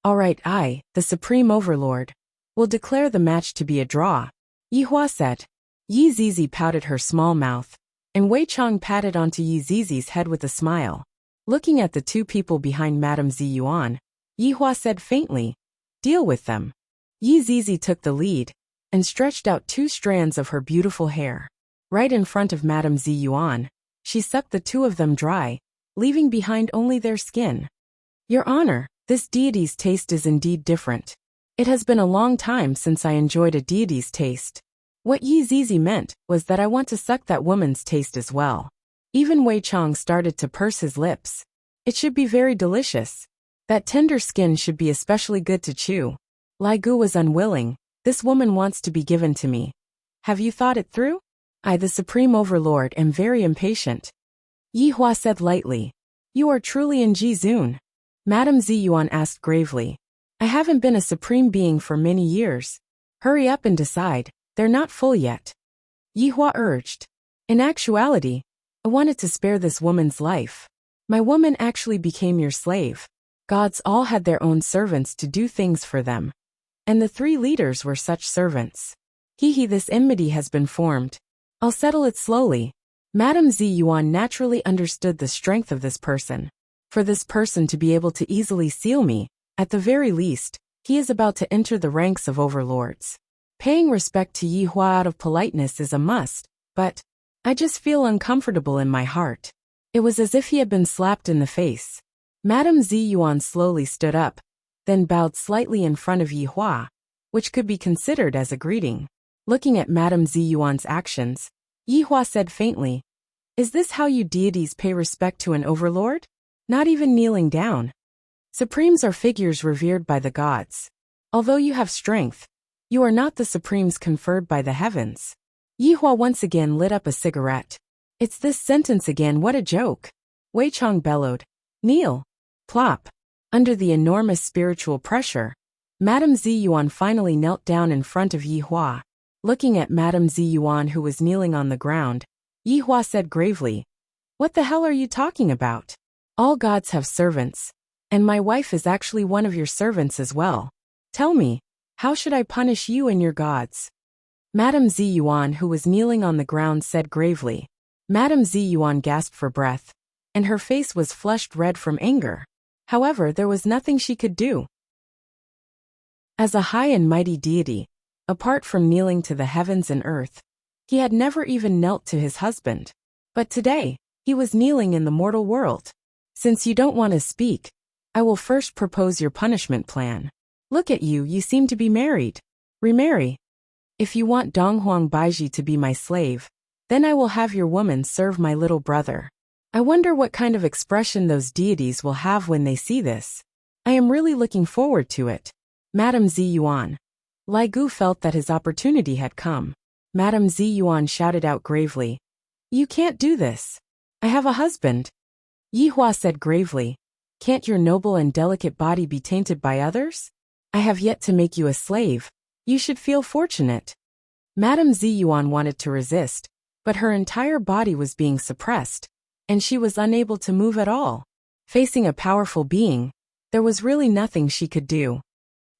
All right, I, the Supreme Overlord, will declare the match to be a draw. Yihua said. Yi Zizi pouted her small mouth, and Wei Chang patted onto Yi Zizi's head with a smile. Looking at the two people behind Madame Ziyuan, Yihua said faintly, Deal with them. Yi Zizi took the lead, and stretched out 2 strands of her beautiful hair. Right in front of Madame Ziyuan, she sucked the 2 of them dry, leaving behind only their skin. Your Honor, this deity's taste is indeed different. It has been a long time since I enjoyed a deity's taste. What Yi Zizi meant was that I want to suck that woman's taste as well. Even Wei Chang started to purse his lips. It should be very delicious. That tender skin should be especially good to chew. Lai Gu was unwilling. This woman wants to be given to me. Have you thought it through? I, the Supreme Overlord, am very impatient. Yihua said lightly. You are truly in Jizun. Madame Ziyuan asked gravely. I haven't been a supreme being for many years. Hurry up and decide, they're not full yet. Yihua urged. In actuality, I wanted to spare this woman's life. My woman actually became your slave. Gods all had their own servants to do things for them. And the 3 leaders were such servants. This enmity has been formed. I'll settle it slowly. Madame Ziyuan naturally understood the strength of this person. For this person to be able to easily seal me, at the very least, he is about to enter the ranks of overlords. Paying respect to Yihua out of politeness is a must, but I just feel uncomfortable in my heart. It was as if he had been slapped in the face. Madame Ziyuan slowly stood up, then bowed slightly in front of Yihua, which could be considered as a greeting. Looking at Madame Ziyuan's actions, Yihua said faintly, Is this how you deities pay respect to an overlord? Not even kneeling down. Supremes are figures revered by the gods. Although you have strength, you are not the supremes conferred by the heavens. Yihua once again lit up a cigarette. It's this sentence again, what a joke. Wei Chang bellowed. Kneel. Plop. Under the enormous spiritual pressure, Madame Ziyuan finally knelt down in front of Yihua. Looking at Madame Ziyuan who was kneeling on the ground, Yihua said gravely, What the hell are you talking about? All gods have servants, and my wife is actually one of your servants as well. Tell me, how should I punish you and your gods? Madame Ziyuan who was kneeling on the ground said gravely. Madame Ziyuan gasped for breath, and her face was flushed red from anger. However, there was nothing she could do. As a high and mighty deity, apart from kneeling to the heavens and earth, he had never even knelt to his husband. But today, He was kneeling in the mortal world. Since you don't want to speak, I will first propose your punishment plan. Look at you, you seem to be married. Remarry. If you want Donghuang Baiji to be my slave, then I will have your woman serve my little brother. I wonder what kind of expression those deities will have when they see this. I am really looking forward to it. Madame Ziyuan. Lai Gu felt that his opportunity had come. Madame Ziyuan shouted out gravely. You can't do this. I have a husband. Yihua said gravely. Can't your noble and delicate body be tainted by others? I have yet to make you a slave. You should feel fortunate. Madame Ziyuan wanted to resist, but her entire body was being suppressed, and she was unable to move at all. Facing a powerful being, there was really nothing she could do.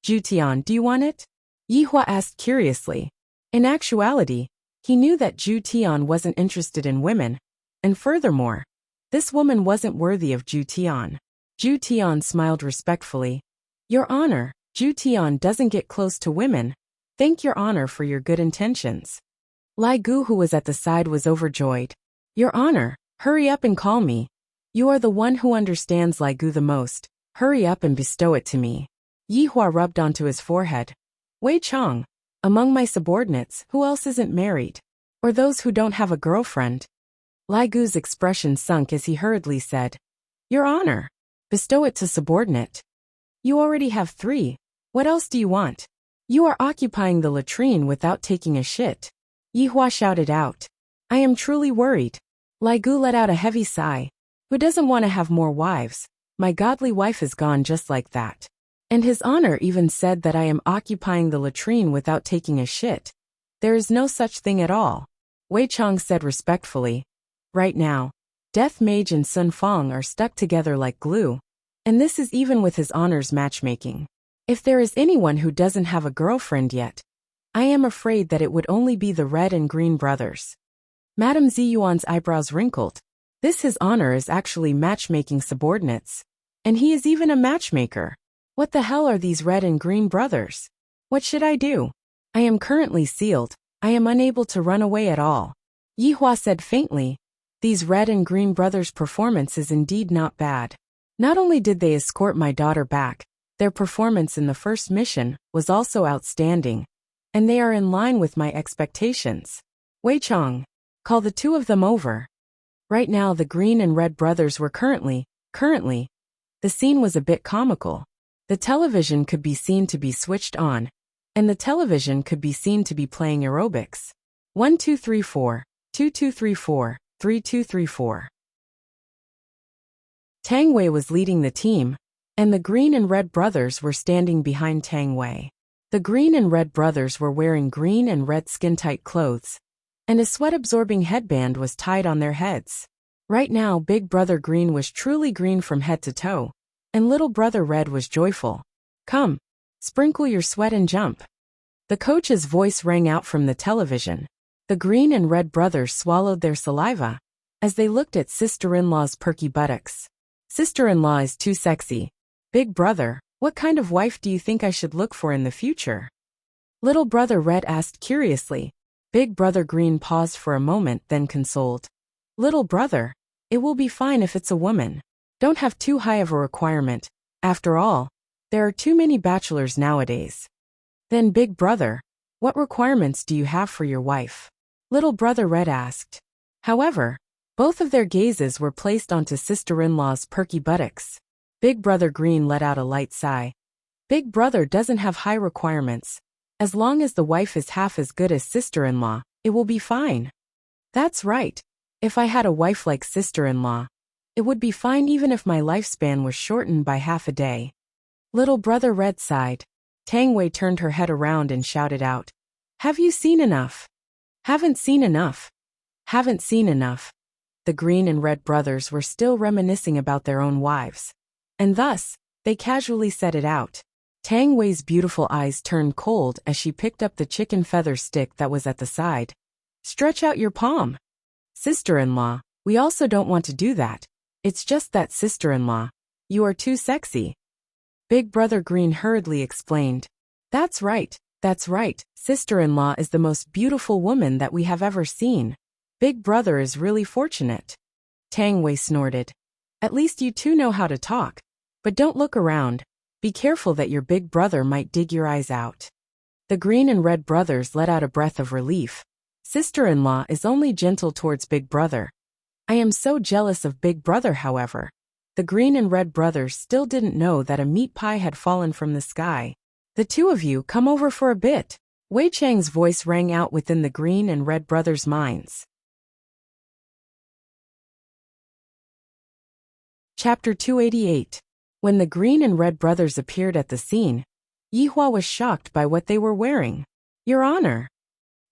Jutian, do you want it? Yihua asked curiously. In actuality, he knew that Zhu Tian wasn't interested in women, and furthermore, this woman wasn't worthy of Zhu Tian. Zhu Tian smiled respectfully. Your Honor, Zhu Tian doesn't get close to women. Thank your Honor for your good intentions. Lai Gu, who was at the side, was overjoyed. Your Honor, hurry up and call me. You are the one who understands Lai Gu the most. Hurry up and bestow it to me. Yihua rubbed onto his forehead. Wei Chong, among my subordinates, who else isn't married? Or those who don't have a girlfriend? Lai Gu's expression sunk as he hurriedly said, Your Honor, bestow it to subordinate. You already have 3. What else do you want? You are occupying the latrine without taking a shit. Yihua shouted out. I am truly worried. Lai Gu let out a heavy sigh. Who doesn't want to have more wives? My godly wife is gone just like that. And His Honor even said that I am occupying the latrine without taking a shit. There is no such thing at all. Wei Chong said respectfully. Right now, Death Mage and Sun Fong are stuck together like glue. And this is even with His Honor's matchmaking. If there is anyone who doesn't have a girlfriend yet, I am afraid that it would only be the Red and Green brothers. Madame Ziyuan's eyebrows wrinkled. This His Honor is actually matchmaking subordinates. And he is even a matchmaker. What the hell are these Red and Green brothers? What should I do? I am currently sealed. I am unable to run away at all. Yihua said faintly. These Red and Green brothers' performance is indeed not bad. Not only did they escort my daughter back, their performance in the first mission was also outstanding. And they are in line with my expectations. Wei Chong, call the 2 of them over. Right now the Green and Red brothers were currently, the scene was a bit comical. The television could be seen to be switched on, and the television could be seen to be playing aerobics. 1 2 3 4, 2 2 3 4, 3 2 3 4. Tang Wei was leading the team, and the Green and Red brothers were standing behind Tang Wei. The Green and Red brothers were wearing green and red skin-tight clothes, and a sweat-absorbing headband was tied on their heads. Right now Big Brother Green was truly green from head to toe, and Little Brother Red was joyful. Come, sprinkle your sweat and jump. The coach's voice rang out from the television. The Green and Red brothers swallowed their saliva as they looked at sister-in-law's perky buttocks. Sister-in-law is too sexy. Big Brother, what kind of wife do you think I should look for in the future? Little Brother Red asked curiously. Big Brother Green paused for a moment, then consoled. Little brother, it will be fine if it's a woman. Don't have too high of a requirement. After all, there are too many bachelors nowadays. Then Big Brother, what requirements do you have for your wife? Little Brother Red asked. However, both of their gazes were placed onto sister-in-law's perky buttocks. Big Brother Green let out a light sigh. Big Brother doesn't have high requirements. As long as the wife is half as good as sister-in-law, it will be fine. That's right. If I had a wife like sister-in-law, it would be fine even if my lifespan was shortened by half a day. Little Brother Red sighed. Tang Wei turned her head around and shouted out. Have you seen enough? Haven't seen enough. Haven't seen enough. The Green and Red brothers were still reminiscing about their own wives. And thus, they casually said it out. Tang Wei's beautiful eyes turned cold as she picked up the chicken feather stick that was at the side. Stretch out your palm. Sister-in-law, we also don't want to do that. It's just that sister-in-law, you are too sexy. Big Brother Green hurriedly explained. That's right, sister-in-law is the most beautiful woman that we have ever seen. Big Brother is really fortunate. Tang Wei snorted. At least you two know how to talk. But don't look around. Be careful that your big brother might dig your eyes out. The green and red brothers let out a breath of relief. Sister-in-law is only gentle towards big brother. I am so jealous of big brother, however. The green and red brothers still didn't know that a meat pie had fallen from the sky. The two of you come over for a bit. Wei Chang's voice rang out within the green and red brothers' minds. Chapter 288. When the green and red brothers appeared at the scene, Yihua was shocked by what they were wearing. Your Honor!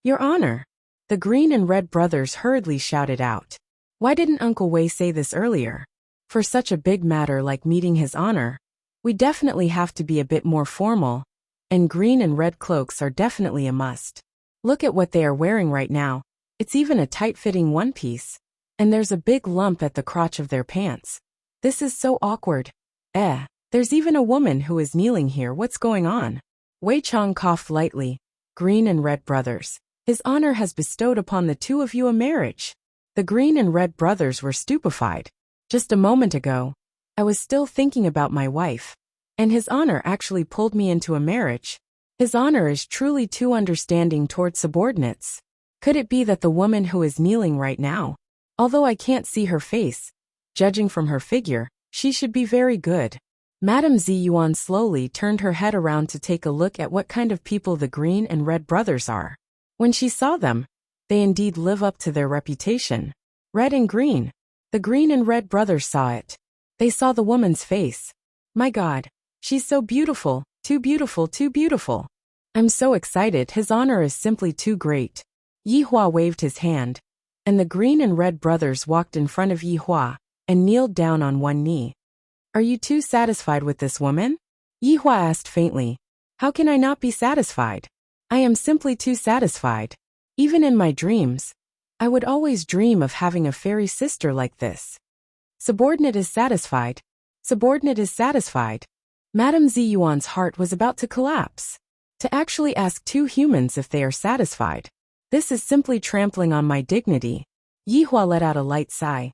Your Honor! The green and red brothers hurriedly shouted out. Why didn't Uncle Wei say this earlier? For such a big matter like meeting His Honor, we definitely have to be a bit more formal, and green and red cloaks are definitely a must. Look at what they are wearing right now. It's even a tight-fitting one-piece. And there's a big lump at the crotch of their pants. This is so awkward. There's even a woman who is kneeling here. What's going on? Wei Chang coughed lightly. Green and red brothers. His Honor has bestowed upon the two of you a marriage. The green and red brothers were stupefied. Just a moment ago, I was still thinking about my wife. And His Honor actually pulled me into a marriage. His Honor is truly too understanding towards subordinates. Could it be that the woman who is kneeling right now, although I can't see her face, judging from her figure, she should be very good. Madame Ziyuan slowly turned her head around to take a look at what kind of people the green and red brothers are. When she saw them, they indeed live up to their reputation. Red and green. The green and red brothers saw it. They saw the woman's face. My God, she's so beautiful, too beautiful, too beautiful. I'm so excited. His Honor is simply too great. Yihua waved his hand, and the green and red brothers walked in front of Yihua and kneeled down on one knee. Are you too satisfied with this woman? Yihua asked faintly. How can I not be satisfied? I am simply too satisfied. Even in my dreams, I would always dream of having a fairy sister like this. Subordinate is satisfied. Subordinate is satisfied. Madame Ziyuan's heart was about to collapse. To actually ask two humans if they are satisfied. This is simply trampling on my dignity. Yihua let out a light sigh.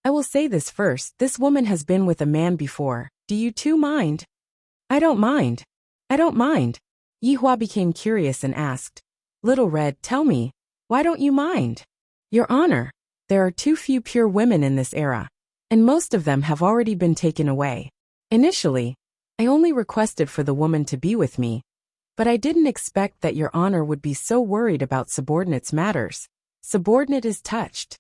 I will say this first, this woman has been with a man before. Do you two mind? I don't mind. I don't mind. Yihua became curious and asked. Little Red, tell me, why don't you mind? Your Honor, there are too few pure women in this era, and most of them have already been taken away. Initially, I only requested for the woman to be with me, but I didn't expect that Your Honor would be so worried about subordinates' matters. Subordinate is touched.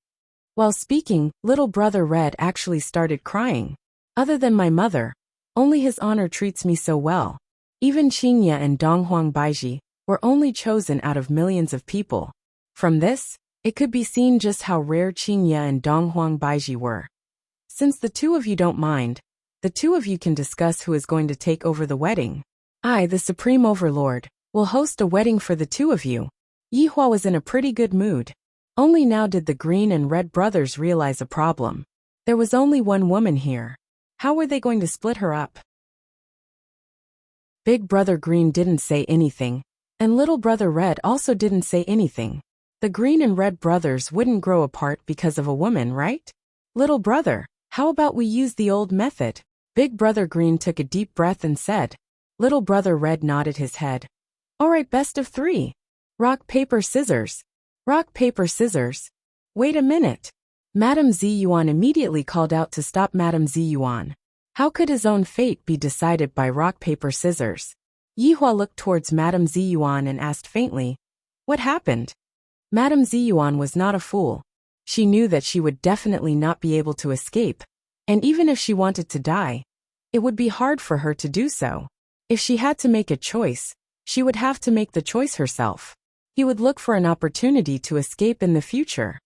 While speaking, little brother Red actually started crying. Other than my mother, only His Honor treats me so well. Even Qingye and Donghuang Baiji were only chosen out of millions of people. From this, it could be seen just how rare Qingye and Donghuang Baiji were. Since the two of you don't mind, the two of you can discuss who is going to take over the wedding. I, the Supreme Overlord, will host a wedding for the two of you. Yihua was in a pretty good mood. Only now did the green and red brothers realize a problem. There was only one woman here. How were they going to split her up? Big brother Green didn't say anything, and little brother Red also didn't say anything. The green and red brothers wouldn't grow apart because of a woman, right? Little brother, how about we use the old method? Big brother Green took a deep breath and said. Little brother Red nodded his head. All right, best of three. Rock, paper, scissors. Rock, paper, scissors. Wait a minute. Madame Ziyuan immediately called out to stop Madame Ziyuan. How could his own fate be decided by rock, paper, scissors? Yihua looked towards Madame Ziyuan and asked faintly, what happened? Madame Ziyuan was not a fool. She knew that she would definitely not be able to escape, and even if she wanted to die, it would be hard for her to do so. If she had to make a choice, she would have to make the choice herself. He would look for an opportunity to escape in the future.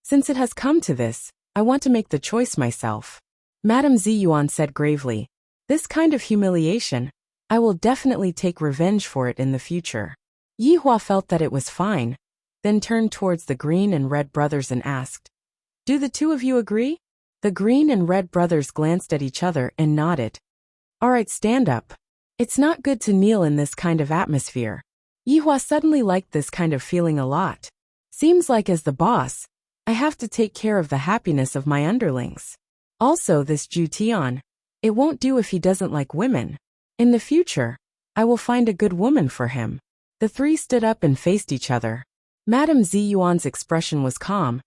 Since it has come to this, I want to make the choice myself. Madame Ziyuan said gravely. This kind of humiliation, I will definitely take revenge for it in the future. Yihua felt that it was fine, then turned towards the green and red brothers and asked, do the two of you agree? The green and red brothers glanced at each other and nodded. All right, stand up. It's not good to kneel in this kind of atmosphere. Yihua suddenly liked this kind of feeling a lot. Seems like as the boss, I have to take care of the happiness of my underlings. Also this Ju Tian. It won't do if he doesn't like women. In the future, I will find a good woman for him. The three stood up and faced each other. Madame Ziyuan's expression was calm.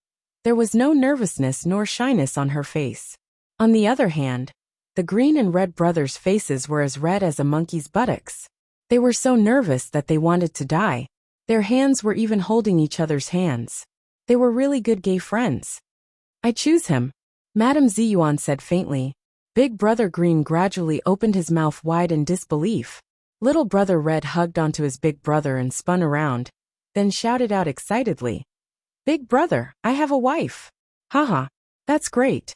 There was no nervousness nor shyness on her face. On the other hand, the green and red brothers' faces were as red as a monkey's buttocks. They were so nervous that they wanted to die. Their hands were even holding each other's hands. They were really good gay friends. I choose him, Madame Ziyuan said faintly. Big Brother Green gradually opened his mouth wide in disbelief. Little Brother Red hugged onto his big brother and spun around, then shouted out excitedly, "Big brother, I have a wife. Haha, that's great."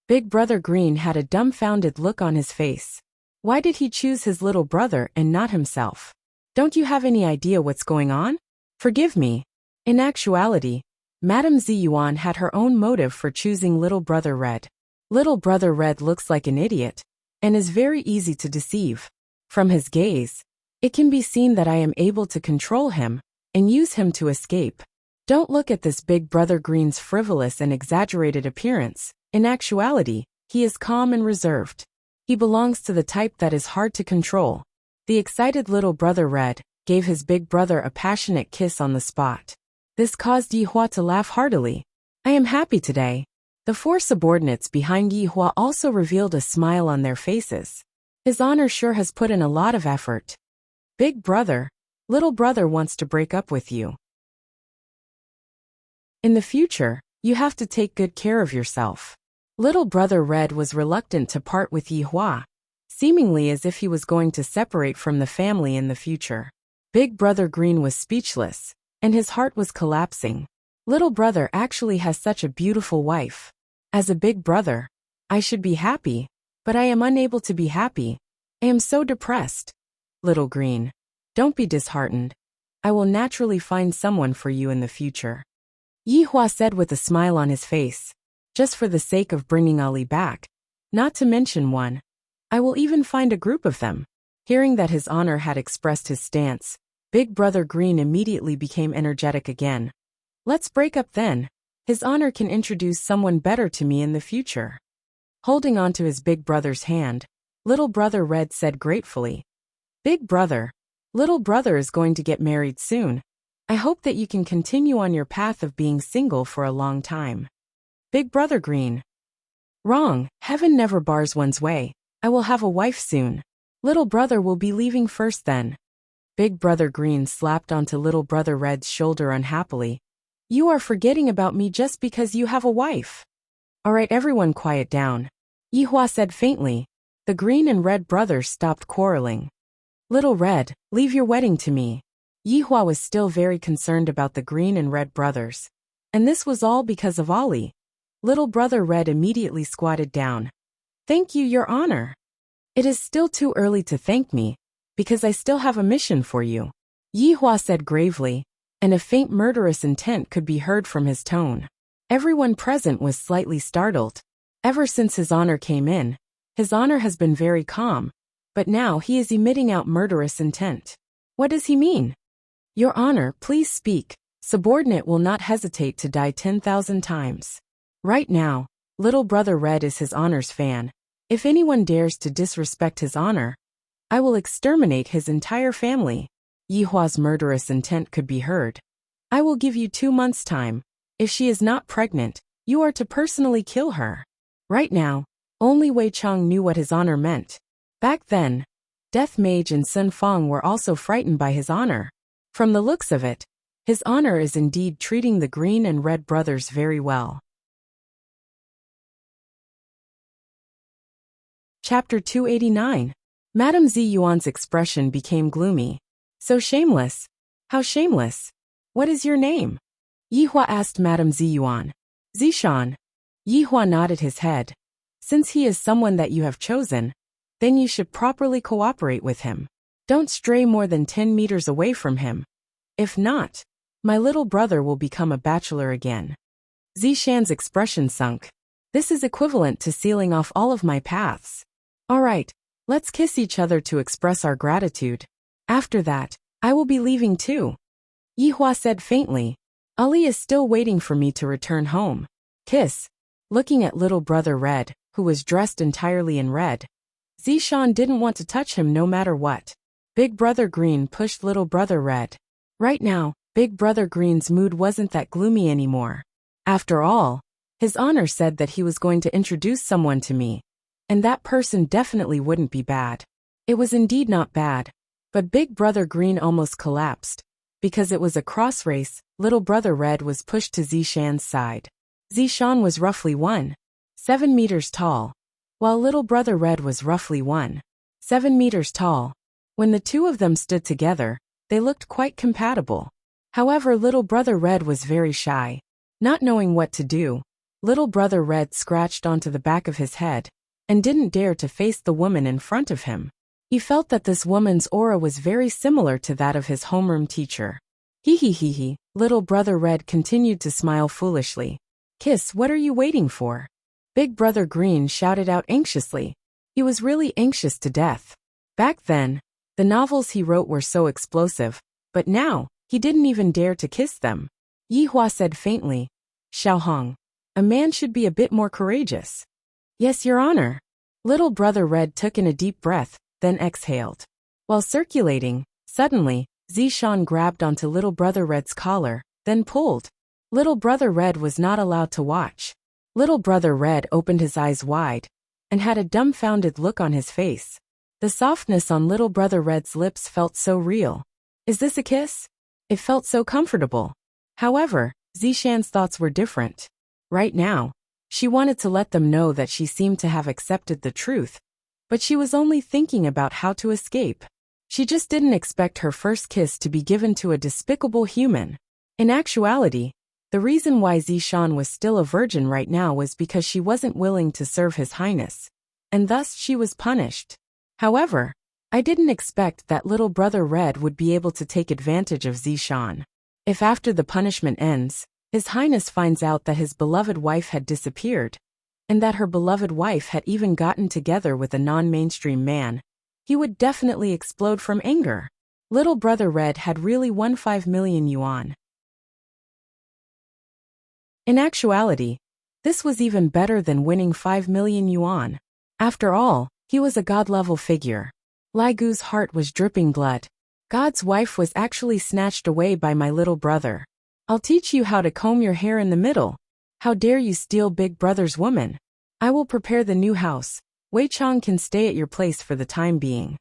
Big Brother Green had a dumbfounded look on his face. Why did he choose his little brother and not himself? Don't you have any idea what's going on? Forgive me. In actuality, Madame Ziyuan had her own motive for choosing Little Brother Red. Little Brother Red looks like an idiot and is very easy to deceive. From his gaze, it can be seen that I am able to control him and use him to escape. Don't look at this Big Brother Green's frivolous and exaggerated appearance. In actuality, he is calm and reserved. He belongs to the type that is hard to control. The excited Little Brother Red gave his big brother a passionate kiss on the spot. This caused Yi Hua to laugh heartily. I am happy today. The four subordinates behind Yi Hua also revealed a smile on their faces. His honor sure has put in a lot of effort. Big brother, little brother wants to break up with you. In the future, you have to take good care of yourself. Little Brother Red was reluctant to part with Yi Hua, seemingly as if he was going to separate from the family in the future. Big Brother Green was speechless, and his heart was collapsing. Little brother actually has such a beautiful wife. As a big brother, I should be happy, but I am unable to be happy. I am so depressed. Little Green, don't be disheartened. I will naturally find someone for you in the future. Yi Hua said with a smile on his face. Just for the sake of bringing Ali back, not to mention one, I will even find a group of them. Hearing that his honor had expressed his stance, Big Brother Green immediately became energetic again. Let's break up then. His honor can introduce someone better to me in the future. Holding on to his big brother's hand, Little Brother Red said gratefully, Big brother, little brother is going to get married soon. I hope that you can continue on your path of being single for a long time. Big Brother Green. Wrong, heaven never bars one's way. I will have a wife soon. Little brother will be leaving first then. Big Brother Green slapped onto Little Brother Red's shoulder unhappily. You are forgetting about me just because you have a wife. Alright, everyone quiet down. Yi Hua said faintly. The green and red brothers stopped quarreling. Little Red, leave your wedding to me. Yi Hua was still very concerned about the green and red brothers. And this was all because of Ali. Little Brother Red immediately squatted down. Thank you, Your Honor. It is still too early to thank me, because I still have a mission for you. Yi Hua said gravely, and a faint murderous intent could be heard from his tone. Everyone present was slightly startled. Ever since his honor came in, his honor has been very calm, but now he is emitting out murderous intent. What does he mean? Your Honor, please speak. Subordinate will not hesitate to die 10,000 times. Right now, Little Brother Red is his honor's fan. If anyone dares to disrespect his honor, I will exterminate his entire family. Yi Hua's murderous intent could be heard. I will give you 2 months' time. If she is not pregnant, you are to personally kill her. Right now, only Wei Chang knew what his honor meant. Back then, Death Mage and Sun Fong were also frightened by his honor. From the looks of it, his honor is indeed treating the green and red brothers very well. Chapter 289. Madame Ziyuan's expression became gloomy. So shameless. How shameless. What is your name? Yi Hua asked Madame Ziyuan. Zishan. Yi Hua nodded his head. Since he is someone that you have chosen, then you should properly cooperate with him. Don't stray more than 10 meters away from him. If not, my little brother will become a bachelor again. Zishan's expression sunk. This is equivalent to sealing off all of my paths. Alright, let's kiss each other to express our gratitude. After that, I will be leaving too. Yi Hua said faintly. Ali is still waiting for me to return home. Kiss. Looking at little brother Red, who was dressed entirely in red, Zishan didn't want to touch him no matter what. Big brother Green pushed little brother Red. Right now, Big brother Green's mood wasn't that gloomy anymore. After all, his honor said that he was going to introduce someone to me, and that person definitely wouldn't be bad. It was indeed not bad, but Big brother Green almost collapsed. Because it was a cross race, little brother Red was pushed to Zishan's side. Zishan was roughly 1.7 meters tall, while little brother Red was roughly 1.7 meters tall. When the two of them stood together, they looked quite compatible. However, little brother Red was very shy. Not knowing what to do, little brother Red scratched onto the back of his head and didn't dare to face the woman in front of him. He felt that this woman's aura was very similar to that of his homeroom teacher. Hee. Little brother Red continued to smile foolishly. Kiss, what are you waiting for? Big brother Green shouted out anxiously. He was really anxious to death. Back then, the novels he wrote were so explosive, but now, he didn't even dare to kiss them. Yihua said faintly, Xiaohong, a man should be a bit more courageous. Yes, Your Honor. Little brother Red took in a deep breath, then exhaled. While circulating, suddenly, Zishan grabbed onto little brother Red's collar, then pulled. Little brother Red was not allowed to watch. Little brother Red opened his eyes wide and had a dumbfounded look on his face. The softness on little brother Red's lips felt so real. Is this a kiss? It felt so comfortable. However, Zishan's thoughts were different. Right now, she wanted to let them know that she seemed to have accepted the truth, but she was only thinking about how to escape. She just didn't expect her first kiss to be given to a despicable human. In actuality, the reason why Zishan was still a virgin right now was because she wasn't willing to serve His Highness, and thus she was punished. However, I didn't expect that little brother Red would be able to take advantage of Zishan. If after the punishment ends, His Highness finds out that his beloved wife had disappeared, and that her beloved wife had even gotten together with a non-mainstream man, he would definitely explode from anger. Little brother Red had really won 5 million yuan. In actuality, this was even better than winning 5 million yuan. After all, he was a god-level figure. Lai Gu's heart was dripping blood. God's wife was actually snatched away by my little brother. I'll teach you how to comb your hair in the middle. How dare you steal big brother's woman? I will prepare the new house. Wei Chang can stay at your place for the time being.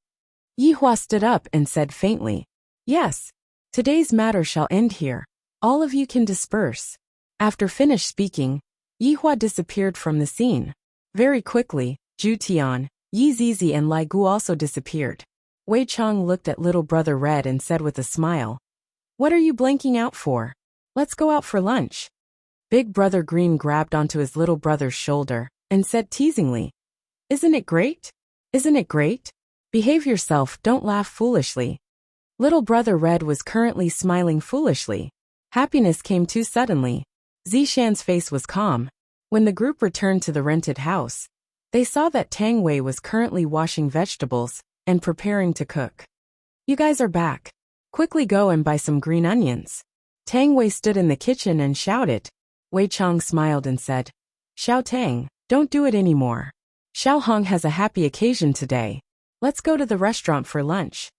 Yihua stood up and said faintly, Yes. Today's matter shall end here. All of you can disperse. After finished speaking, Yihua disappeared from the scene. Very quickly, Zhu Tian, Yi Zizi and Lai Gu also disappeared. Wei Chang looked at little brother Red and said with a smile, What are you blanking out for? Let's go out for lunch. Big brother Green grabbed onto his little brother's shoulder and said teasingly, Isn't it great? Isn't it great? Behave yourself, don't laugh foolishly. Little brother Red was currently smiling foolishly. Happiness came too suddenly. Zishan's face was calm. When the group returned to the rented house, they saw that Tang Wei was currently washing vegetables and preparing to cook. You guys are back. Quickly go and buy some green onions. Tang Wei stood in the kitchen and shouted. Wei Chang smiled and said, Xiao Tang, don't do it anymore. Xiao Hong has a happy occasion today. Let's go to the restaurant for lunch.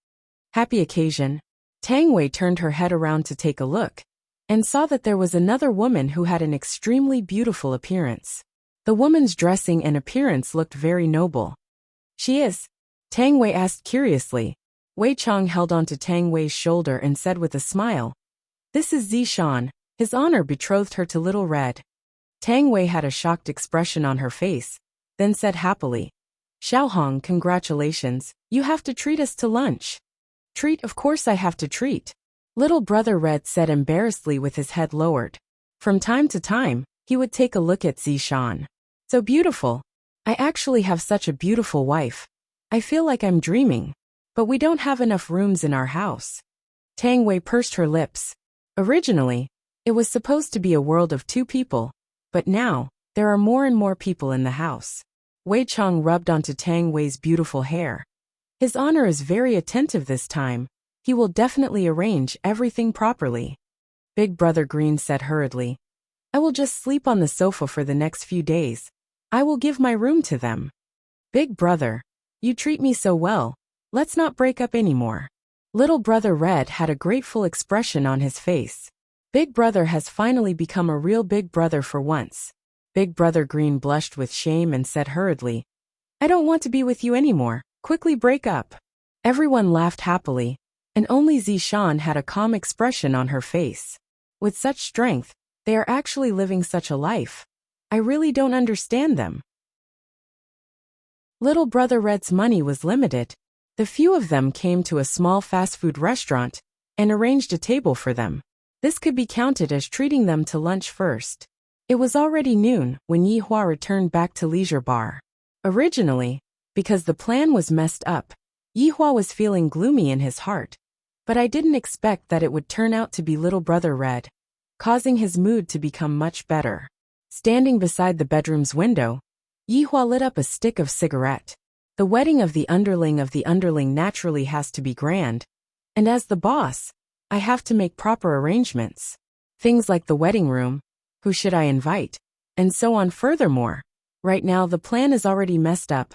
Happy occasion? Tang Wei turned her head around to take a look and saw that there was another woman who had an extremely beautiful appearance. The woman's dressing and appearance looked very noble. She is? Tang Wei asked curiously. Wei Chang held onto Tang Wei's shoulder and said with a smile, This is Zishan. His honor betrothed her to Little Red. Tang Wei had a shocked expression on her face, then said happily, Xiaohong, congratulations, you have to treat us to lunch. Treat, of course I have to treat. Little brother Red said embarrassedly with his head lowered. From time to time, he would take a look at Zishan. So beautiful. I actually have such a beautiful wife. I feel like I'm dreaming. But we don't have enough rooms in our house. Tang Wei pursed her lips. Originally, it was supposed to be a world of 2 people, but now, there are more and more people in the house. Wei Chang rubbed onto Tang Wei's beautiful hair. His honor is very attentive this time. He will definitely arrange everything properly. Big Brother Green said hurriedly. I will just sleep on the sofa for the next few days. I will give my room to them. Big Brother, you treat me so well. Let's not break up anymore. Little Brother Red had a grateful expression on his face. Big Brother has finally become a real big brother for once. Big Brother Green blushed with shame and said hurriedly, I don't want to be with you anymore. Quickly break up. Everyone laughed happily, and only Zishan had a calm expression on her face. With such strength, they are actually living such a life. I really don't understand them. Little Brother Red's money was limited. The few of them came to a small fast food restaurant and arranged a table for them. This could be counted as treating them to lunch first. It was already noon when Yi Hua returned back to Leisure Bar. Originally, because the plan was messed up, Yi Hua was feeling gloomy in his heart. But I didn't expect that it would turn out to be Little Brother Red, causing his mood to become much better. Standing beside the bedroom's window, Yi Hua lit up a stick of cigarette. The wedding of the underling naturally has to be grand, and as the boss, I have to make proper arrangements. Things like the wedding room, who should I invite, and so on. Furthermore, right now the plan is already messed up.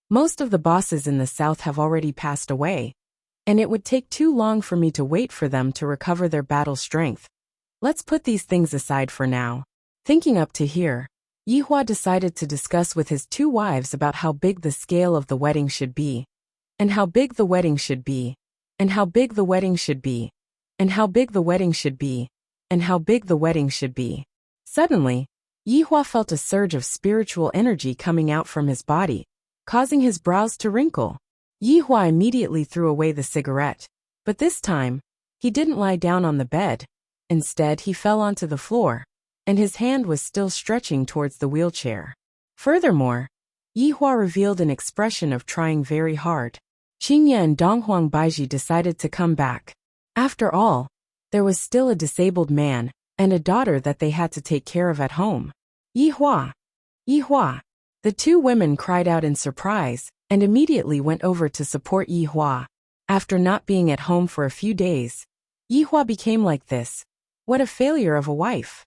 Most of the bosses in the south have already passed away, and it would take too long for me to wait for them to recover their battle strength. Let's put these things aside for now. Thinking up to here, Yi Hua decided to discuss with his two wives about how big the scale of the wedding should be, and how big the wedding should be, and how big the wedding should be, and how big the wedding should be, and how big the wedding should be. Suddenly, Yi Hua felt a surge of spiritual energy coming out from his body, causing his brows to wrinkle. Yi Hua immediately threw away the cigarette, but this time, he didn't lie down on the bed. Instead, he fell onto the floor, and his hand was still stretching towards the wheelchair. Furthermore, Yi Hua revealed an expression of trying very hard. Qingye and Donghuang Baiji decided to come back. After all, there was still a disabled man and a daughter that they had to take care of at home. Yi Hua! Yi Hua! The two women cried out in surprise and immediately went over to support Yi Hua. After not being at home for a few days, Yi Hua became like this. What a failure of a wife.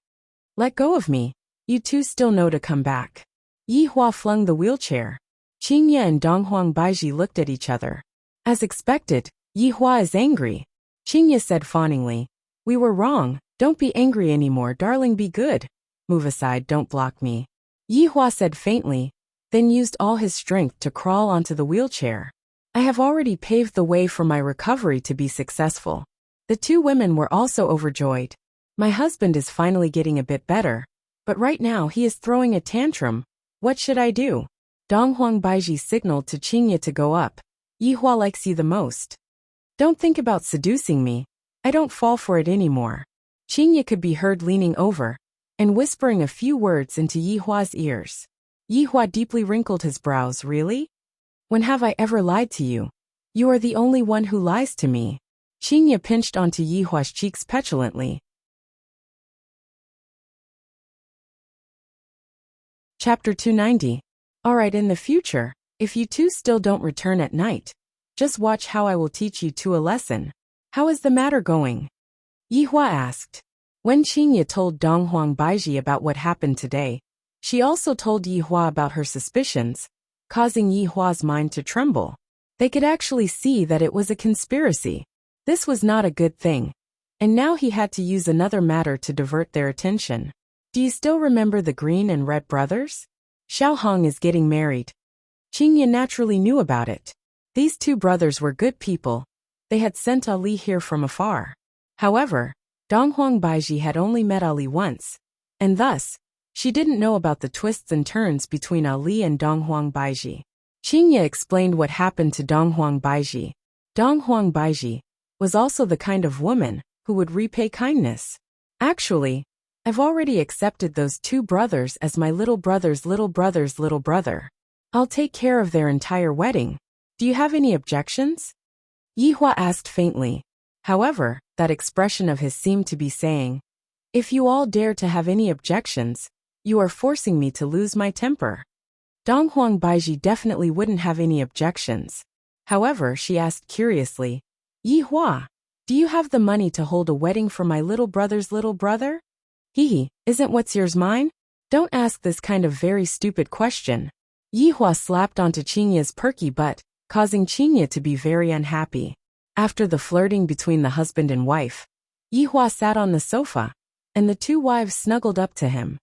Let go of me. You two still know to come back. Yi Hua flung the wheelchair. Qingye and Donghuang Baiji looked at each other. As expected, Yi Hua is angry. Qingye said fawningly, we were wrong. Don't be angry anymore, darling, be good. Move aside, don't block me. Yi Hua said faintly, then used all his strength to crawl onto the wheelchair. I have already paved the way for my recovery to be successful. The two women were also overjoyed. My husband is finally getting a bit better, but right now he is throwing a tantrum. What should I do? Donghuang Baiji signaled to Qingye to go up. Yi Hua likes you the most. Don't think about seducing me. I don't fall for it anymore. Qingye could be heard leaning over and whispering a few words into Yi Hua's ears. Yi Hua deeply wrinkled his brows. Really? When have I ever lied to you? You are the only one who lies to me. Qingye pinched onto Yi Hua's cheeks petulantly. Chapter 290. Alright, in the future, if you two still don't return at night, just watch how I will teach you two a lesson. How is the matter going? Yi Hua asked. When Qingye told Donghuang Baiji about what happened today, she also told Yi Hua about her suspicions, causing Yi Hua's mind to tremble. They could actually see that it was a conspiracy. This was not a good thing, and now he had to use another matter to divert their attention. Do you still remember the Green and Red brothers? Xiao Hong is getting married. Qingye naturally knew about it. These two brothers were good people. They had sent Ali here from afar. However, Donghuang Baiji had only met Ali once, and thus, she didn't know about the twists and turns between Ali and Donghuang Baiji. Qingye explained what happened to Donghuang Baiji. Donghuang Baiji was also the kind of woman who would repay kindness. Actually, I've already accepted those two brothers as my little brother's little brother's little brother. I'll take care of their entire wedding. Do you have any objections? Yi Hua asked faintly. However, that expression of his seemed to be saying, if you all dare to have any objections, you are forcing me to lose my temper. Donghuang Baiji definitely wouldn't have any objections. However, she asked curiously, Yi Hua, Do you have the money to hold a wedding for my little brother's little brother? Hee, isn't what's yours mine? Don't ask this kind of very stupid question. Yihua slapped onto Qingya's perky butt, causing Qingya to be very unhappy. After the flirting between the husband and wife, Yihua sat on the sofa, and the two wives snuggled up to him.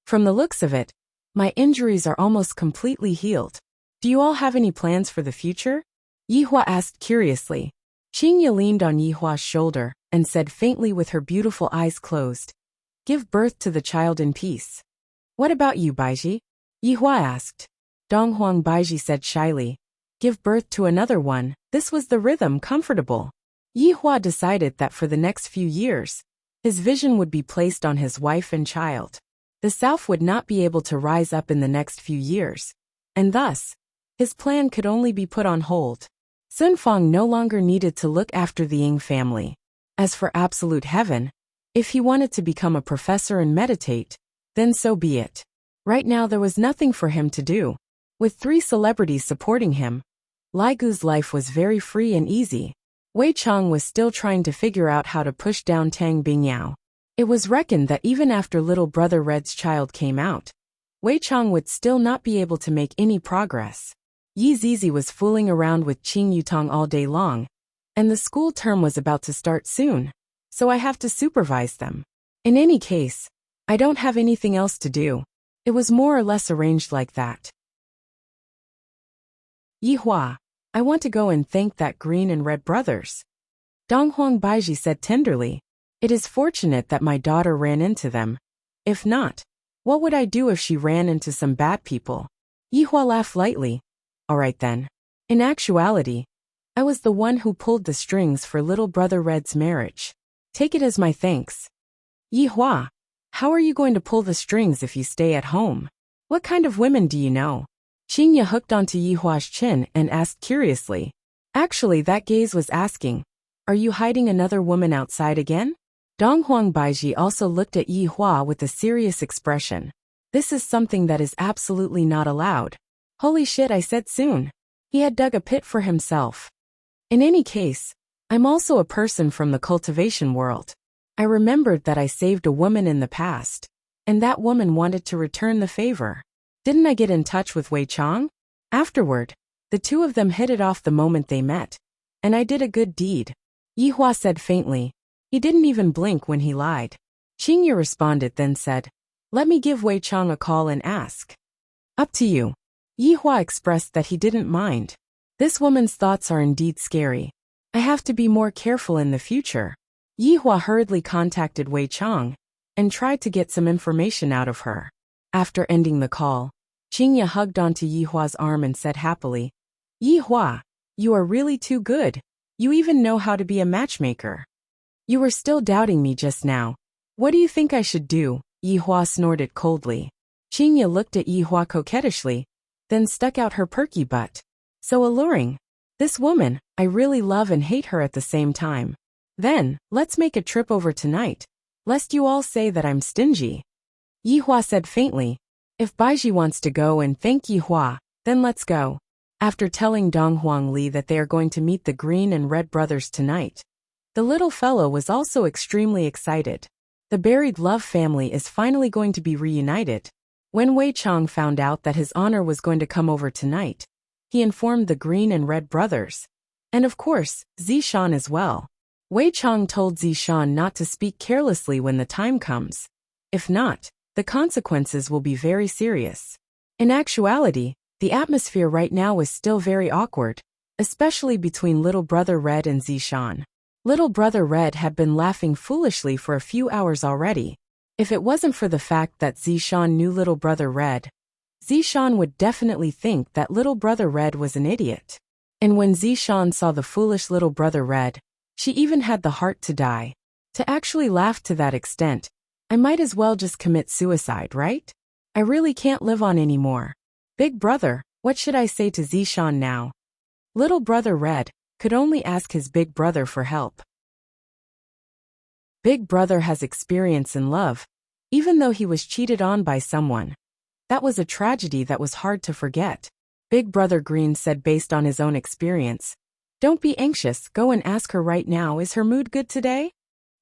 From the looks of it, my injuries are almost completely healed. Do you all have any plans for the future? Yihua asked curiously. Qingya leaned on Yihua's shoulder and said faintly with her beautiful eyes closed, "Give birth to the child in peace." What about you, Baiji? Yihua asked. Donghuang Baiji said shyly, "Give birth to another one." This was the rhythm comfortable. Yihua decided that for the next few years, his vision would be placed on his wife and child. The South would not be able to rise up in the next few years, and thus, his plan could only be put on hold. Sun Fang no longer needed to look after the Ying family. As for absolute heaven, if he wanted to become a professor and meditate, then so be it. Right now there was nothing for him to do. With 3 celebrities supporting him, Lai Gu's life was very free and easy. Wei Chang was still trying to figure out how to push down Tang Bingyao. It was reckoned that even after little brother Red's child came out, Wei Chang would still not be able to make any progress. Yi Zizi was fooling around with Qing Yutong all day long, and the school term was about to start soon, so I have to supervise them. In any case, I don't have anything else to do. It was more or less arranged like that. Yihua, I want to go and thank that green and red brothers. Donghuang Baiji said tenderly. It is fortunate that my daughter ran into them. If not, what would I do if she ran into some bad people? Yihua laughed lightly. All right then. In actuality, I was the one who pulled the strings for little brother Red's marriage. Take it as my thanks. Yihua, how are you going to pull the strings if you stay at home? What kind of women do you know? Qingya hooked onto Yihua's chin and asked curiously. Actually, that gaze was asking, are you hiding another woman outside again? Donghuang Baiji also looked at Yihua with a serious expression. This is something that is absolutely not allowed. Holy shit, I said soon. He had dug a pit for himself. In any case, I'm also a person from the cultivation world. I remembered that I saved a woman in the past, and that woman wanted to return the favor. Didn't I get in touch with Wei Chang? Afterward, the two of them hit it off the moment they met, and I did a good deed. Yihua said faintly. He didn't even blink when he lied. Qingya responded then said, let me give Wei Chang a call and ask. Up to you. Yihua expressed that he didn't mind. This woman's thoughts are indeed scary. I have to be more careful in the future. Yihua hurriedly contacted Wei Chang and tried to get some information out of her. After ending the call, Qingya hugged onto Yihua's arm and said happily, Yihua, you are really too good. You even know how to be a matchmaker. You were still doubting me just now. What do you think I should do? Yihua snorted coldly. Qingya looked at Yihua coquettishly, then stuck out her perky butt. So alluring. This woman, I really love and hate her at the same time. Then, let's make a trip over tonight, lest you all say that I'm stingy. Yihua said faintly, if Baiji wants to go and thank Yihua, then let's go. After telling Donghuang Li that they are going to meet the green and red brothers tonight, the little fellow was also extremely excited. The buried love family is finally going to be reunited. When Wei Chang found out that his honor was going to come over tonight, he informed the green and red brothers. And of course, Zishan as well. Wei Chang told Zishan not to speak carelessly when the time comes. If not, the consequences will be very serious. In actuality, the atmosphere right now was still very awkward, especially between little brother Red and Zishan. Little brother Red had been laughing foolishly for a few hours already. If it wasn't for the fact that Zishan knew little brother Red, Zishan would definitely think that little brother Red was an idiot. And when Zishan saw the foolish little brother Red, she even had the heart to die. To actually laugh to that extent, I might as well just commit suicide, right? I really can't live on anymore. Big brother, what should I say to Zishan now? Little brother Red could only ask his big brother for help. Big brother has experience in love, even though he was cheated on by someone. That was a tragedy that was hard to forget. Big brother Green said based on his own experience. Don't be anxious, go and ask her right now, is her mood good today?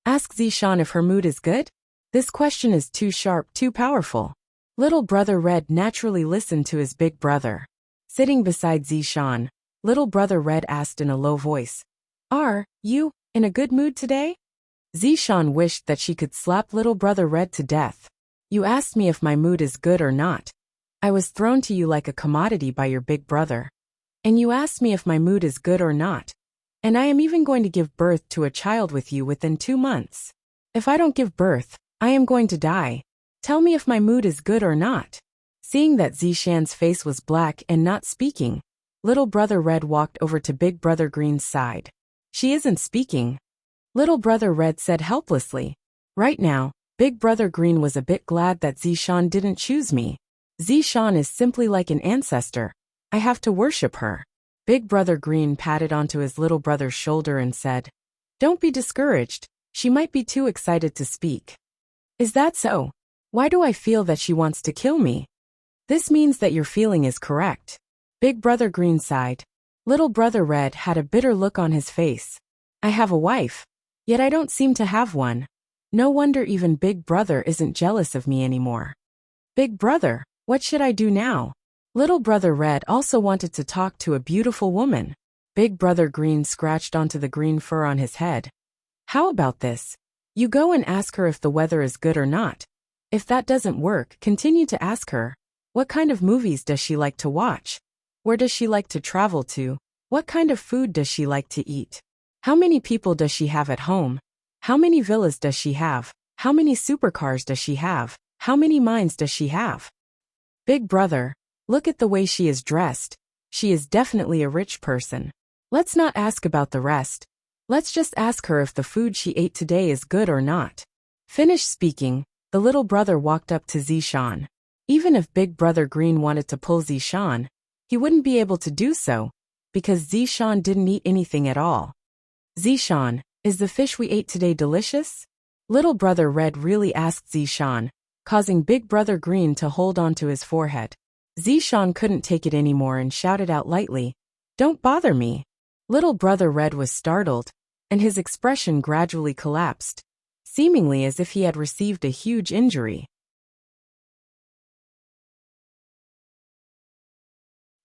Ask Zishan if her mood is good? This question is too sharp, too powerful. Little brother Red naturally listened to his big brother. Sitting beside Zishan, little brother Red asked in a low voice, "Are you in a good mood today?" Zishan wished that she could slap little brother Red to death. "You asked me if my mood is good or not. I was thrown to you like a commodity by your big brother. And you asked me if my mood is good or not. And I am even going to give birth to a child with you within 2 months. If I don't give birth, I am going to die. Tell me if my mood is good or not." Seeing that Zishan's face was black and not speaking, little brother Red walked over to big brother Green's side. "She isn't speaking," little brother Red said helplessly. Right now, big brother Green was a bit glad that Zishan didn't choose me. Zishan is simply like an ancestor. I have to worship her. Big brother Green patted onto his little brother's shoulder and said, "Don't be discouraged. She might be too excited to speak." "Is that so? Why do I feel that she wants to kill me?" "This means that your feeling is correct." Big brother Green sighed. Little brother Red had a bitter look on his face. "I have a wife, yet I don't seem to have one. No wonder even big brother isn't jealous of me anymore." "Big brother, what should I do now?" Little brother Red also wanted to talk to a beautiful woman. Big brother Green scratched onto the green fur on his head. "How about this? You go and ask her if the weather is good or not. If that doesn't work, continue to ask her. What kind of movies does she like to watch? Where does she like to travel to? What kind of food does she like to eat? How many people does she have at home? How many villas does she have? How many supercars does she have? How many mines does she have? Big brother, look at the way she is dressed. She is definitely a rich person. Let's not ask about the rest. Let's just ask her if the food she ate today is good or not." Finished speaking, the little brother walked up to Zishan. Even if big brother Green wanted to pull Zishan, he wouldn't be able to do so, because Zishan didn't eat anything at all. "Zishan, is the fish we ate today delicious?" Little brother Red really asked Zishan, causing big brother Green to hold on to his forehead. Zishan couldn't take it anymore and shouted out lightly, "Don't bother me." Little brother Red was startled, and his expression gradually collapsed, seemingly as if he had received a huge injury.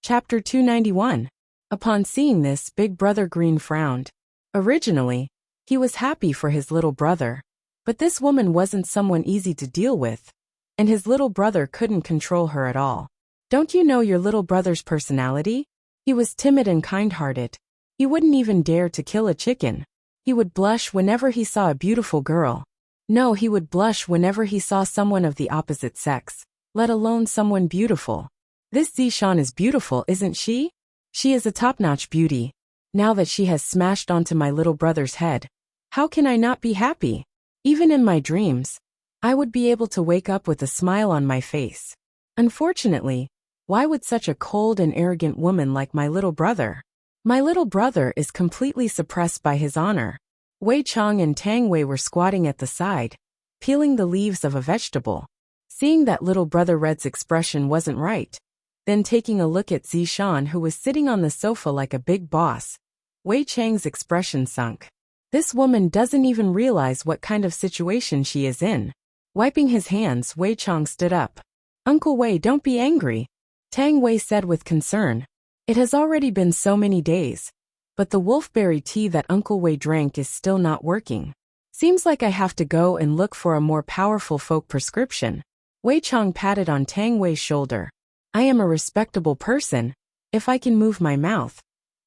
Chapter 291. Upon seeing this, big brother Green frowned. Originally, he was happy for his little brother, but this woman wasn't someone easy to deal with, and his little brother couldn't control her at all. Don't you know your little brother's personality? He was timid and kind-hearted. He wouldn't even dare to kill a chicken. He would blush whenever he saw a beautiful girl. No, he would blush whenever he saw someone of the opposite sex, let alone someone beautiful. This Zishan is beautiful, isn't she? She is a top-notch beauty. Now that she has smashed onto my little brother's head, how can I not be happy? Even in my dreams, I would be able to wake up with a smile on my face. Unfortunately, why would such a cold and arrogant woman like my little brother? My little brother is completely suppressed by his honor. Wei Chang and Tang Wei were squatting at the side, peeling the leaves of a vegetable. Seeing that little brother Red's expression wasn't right, then taking a look at Zishan, who was sitting on the sofa like a big boss, Wei Chang's expression sunk. This woman doesn't even realize what kind of situation she is in. Wiping his hands, Wei Chang stood up. "Uncle Wei, don't be angry," Tang Wei said with concern. "It has already been so many days, but the wolfberry tea that Uncle Wei drank is still not working. Seems like I have to go and look for a more powerful folk prescription." Wei Chang patted on Tang Wei's shoulder. "I am a respectable person. If I can move my mouth,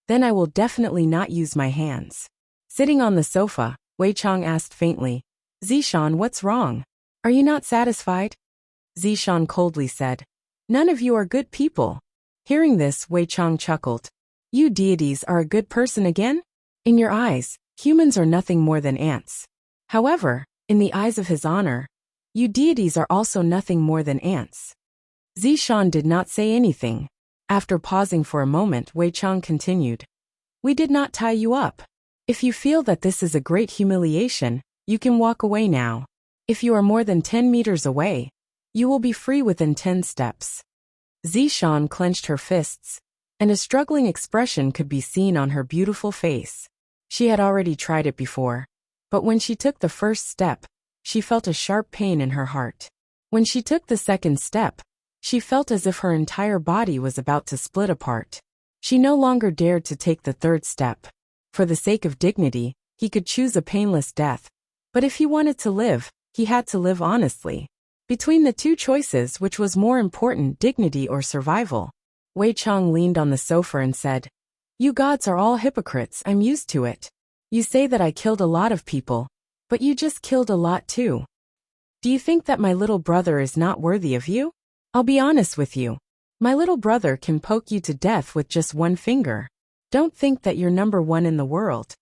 then I will definitely not use my hands." Sitting on the sofa, Wei Chang asked faintly, "Zishan, what's wrong? Are you not satisfied?" Zishan coldly said, "None of you are good people." Hearing this, Wei Chang chuckled. "You deities are a good person again? In your eyes, humans are nothing more than ants. However, in the eyes of his honor, you deities are also nothing more than ants." Zishan did not say anything. After pausing for a moment, Wei Chang continued, "We did not tie you up. If you feel that this is a great humiliation, you can walk away now. If you are more than 10 meters away, you will be free within 10 steps. Zishan clenched her fists, and a struggling expression could be seen on her beautiful face. She had already tried it before, but when she took the first step, she felt a sharp pain in her heart. When she took the second step, she felt as if her entire body was about to split apart. She no longer dared to take the third step. For the sake of dignity, he could choose a painless death. But if he wanted to live, he had to live honestly. Between the two choices, which was more important, dignity or survival? Wei Chang leaned on the sofa and said, "You gods are all hypocrites, I'm used to it. You say that I killed a lot of people, but you just killed a lot too. Do you think that my little brother is not worthy of you? I'll be honest with you. My little brother can poke you to death with just one finger. Don't think that you're number one in the world.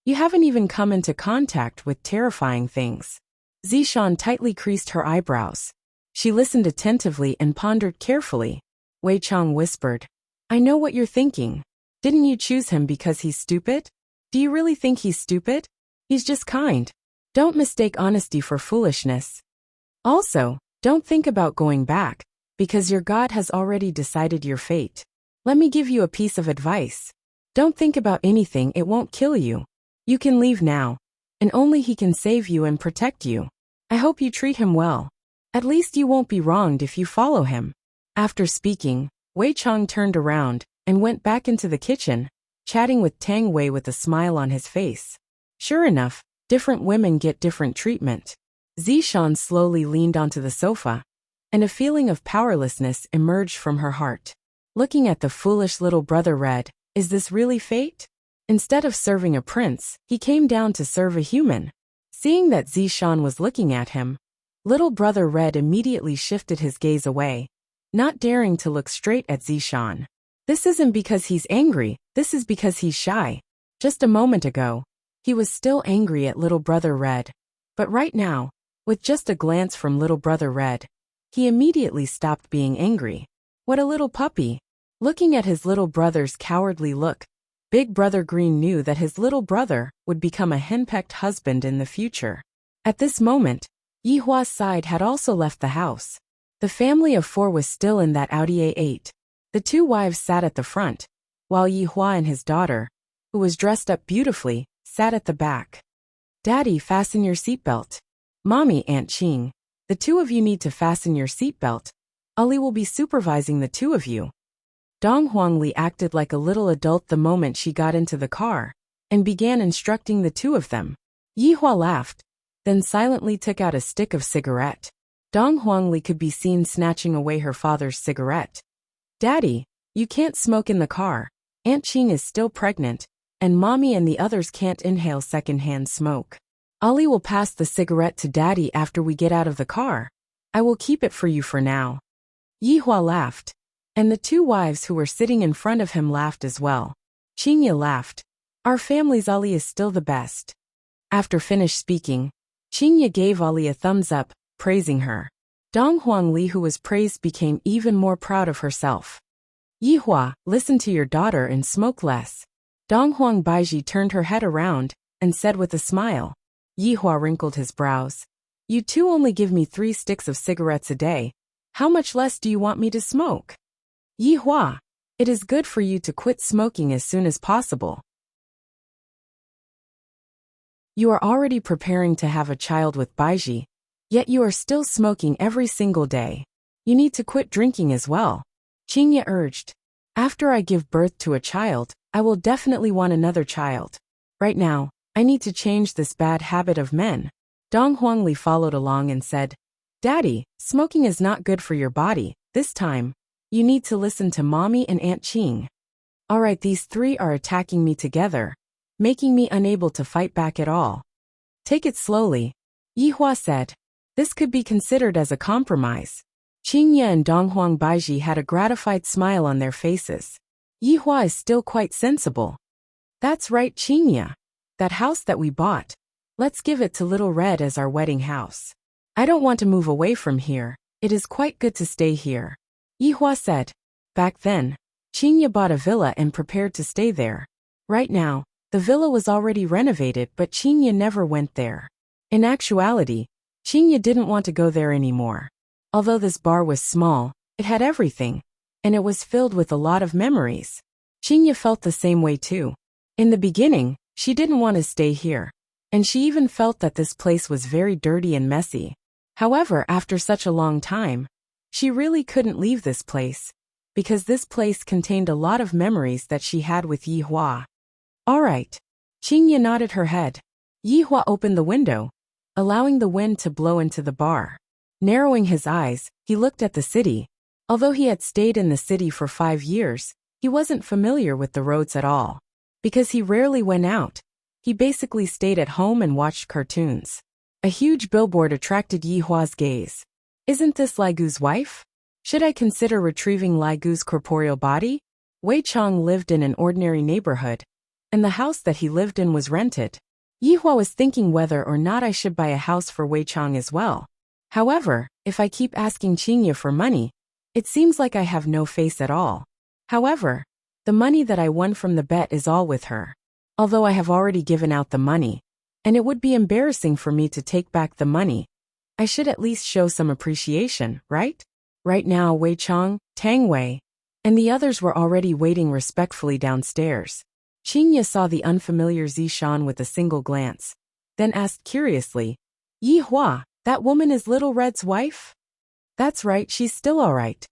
You haven't even come into contact with terrifying things." Zishan tightly creased her eyebrows. She listened attentively and pondered carefully. Wei Chang whispered, "I know what you're thinking. Didn't you choose him because he's stupid? Do you really think he's stupid? He's just kind. Don't mistake honesty for foolishness. Also, don't think about going back, because your God has already decided your fate. Let me give you a piece of advice. Don't think about anything, it won't kill you. You can leave now, and only he can save you and protect you. I hope you treat him well. At least you won't be wronged if you follow him." After speaking, Wei Chang turned around and went back into the kitchen, chatting with Tang Wei with a smile on his face. Sure enough, different women get different treatment. Zishan slowly leaned onto the sofa, and a feeling of powerlessness emerged from her heart. Looking at the foolish little brother Red, is this really fate? Instead of serving a prince, he came down to serve a human. Seeing that Zishan was looking at him, little brother Red immediately shifted his gaze away, not daring to look straight at Zishan. This isn't because he's angry, this is because he's shy. Just a moment ago, he was still angry at little brother Red. But right now, with just a glance from little brother Red, he immediately stopped being angry. What a little puppy. Looking at his little brother's cowardly look, Big Brother Green knew that his little brother would become a henpecked husband in the future. At this moment, Yihua's side had also left the house. The family of 4 was still in that Audi A8. The 2 wives sat at the front, while Yihua and his daughter, who was dressed up beautifully, sat at the back. "Daddy, fasten your seatbelt." "Mommy, Aunt Qing, the 2 of you need to fasten your seatbelt. Ali will be supervising the 2 of you." Dong Huangli acted like a little adult the moment she got into the car, and began instructing the 2 of them. Yihua laughed, then silently took out a stick of cigarette. Dong Huangli could be seen snatching away her father's cigarette. "Daddy, you can't smoke in the car. Aunt Qing is still pregnant, and Mommy and the others can't inhale secondhand smoke. Ali will pass the cigarette to Daddy after we get out of the car. I will keep it for you for now." Yihua laughed, and the 2 wives who were sitting in front of him laughed as well. Qingya laughed. "Our family's Ali is still the best." After finished speaking, Qingya gave Ali a thumbs up, praising her. Dong Huangli, who was praised, became even more proud of herself. "Yihua, listen to your daughter and smoke less." Dong Huang Baiji turned her head around and said with a smile. Yihua wrinkled his brows. "You 2 only give me 3 sticks of cigarettes a day. How much less do you want me to smoke?" "Yihua, it is good for you to quit smoking as soon as possible. You are already preparing to have a child with Baiji, yet you are still smoking every single day. You need to quit drinking as well," Qingya urged. "After I give birth to a child, I will definitely want another child. Right now, I need to change this bad habit of men." Dong Huangli followed along and said, "Daddy, smoking is not good for your body. This time, you need to listen to Mommy and Aunt Qing. Alright, these 3 are attacking me together, making me unable to fight back at all. Take it slowly," Yihua said. This could be considered as a compromise. Qingya and Donghuang Baiji had a gratified smile on their faces. Yihua is still quite sensible. "That's right, Qingya. That house that we bought, let's give it to Little Red as our wedding house. I don't want to move away from here. It is quite good to stay here," Yihua said. Back then, Qingya bought a villa and prepared to stay there. Right now, the villa was already renovated, but Qingya never went there. In actuality, Qingya didn't want to go there anymore. Although this bar was small, it had everything, and it was filled with a lot of memories. Qinya felt the same way too. In the beginning, she didn't want to stay here, and she even felt that this place was very dirty and messy. However, after such a long time, she really couldn't leave this place, because this place contained a lot of memories that she had with Yi Hua. All right. Qinya nodded her head. Yi Hua opened the window, allowing the wind to blow into the bar. Narrowing his eyes, he looked at the city. Although he had stayed in the city for 5 years, he wasn't familiar with the roads at all. Because he rarely went out, he basically stayed at home and watched cartoons. A huge billboard attracted Yi Hua's gaze. Isn't this Lai Gu's wife? Should I consider retrieving Lai Gu's corporeal body? Wei Chong lived in an ordinary neighborhood, and the house that he lived in was rented. Yi Hua was thinking whether or not I should buy a house for Wei Chong as well. However, if I keep asking Qinya for money, it seems like I have no face at all. However, the money that I won from the bet is all with her. Although I have already given out the money, and it would be embarrassing for me to take back the money, I should at least show some appreciation, right? Right now Wei Chong, Tang Wei, and the others were already waiting respectfully downstairs. Qinya saw the unfamiliar Zishan with a single glance, then asked curiously, Yi Hua, that woman is Little Red's wife? That's right, she's still all right.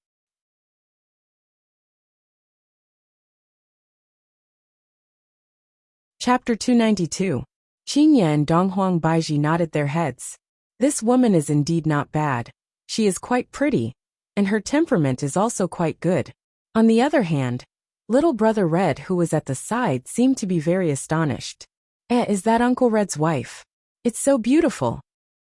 Chapter 292. Qinya and Donghuang Baiji nodded their heads. This woman is indeed not bad. She is quite pretty, and her temperament is also quite good. On the other hand, little brother Red, who was at the side, seemed to be very astonished. Is that Uncle Red's wife? It's so beautiful.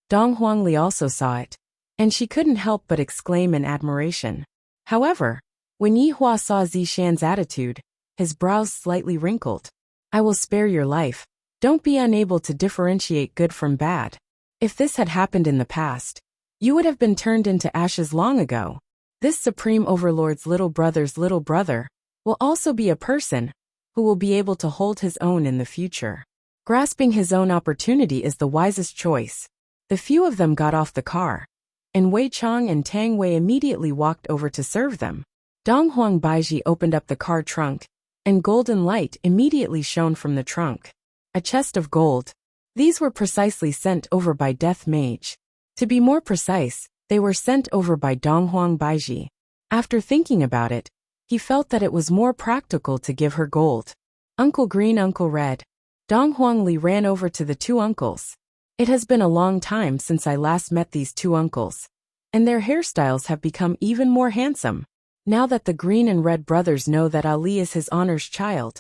Dong Huangli also saw it, and she couldn't help but exclaim in admiration. However, when Yi Hua saw Zishan's attitude, his brows slightly wrinkled. I will spare your life. Don't be unable to differentiate good from bad. If this had happened in the past, you would have been turned into ashes long ago. This Supreme Overlord's little brother's little brother will also be a person who will be able to hold his own in the future. Grasping his own opportunity is the wisest choice. The few of them got off the car, and Wei Chong and Tang Wei immediately walked over to serve them. Donghuang Baiji opened up the car trunk, and golden light immediately shone from the trunk. A chest of gold. These were precisely sent over by Death Mage. To be more precise, they were sent over by Donghuang Baiji. After thinking about it, he felt that it was more practical to give her gold. Uncle Green, Uncle Red. Donghuang Li ran over to the two uncles. It has been a long time since I last met these two uncles, and their hairstyles have become even more handsome. Now that the Green and Red brothers know that Ali is his honor's child,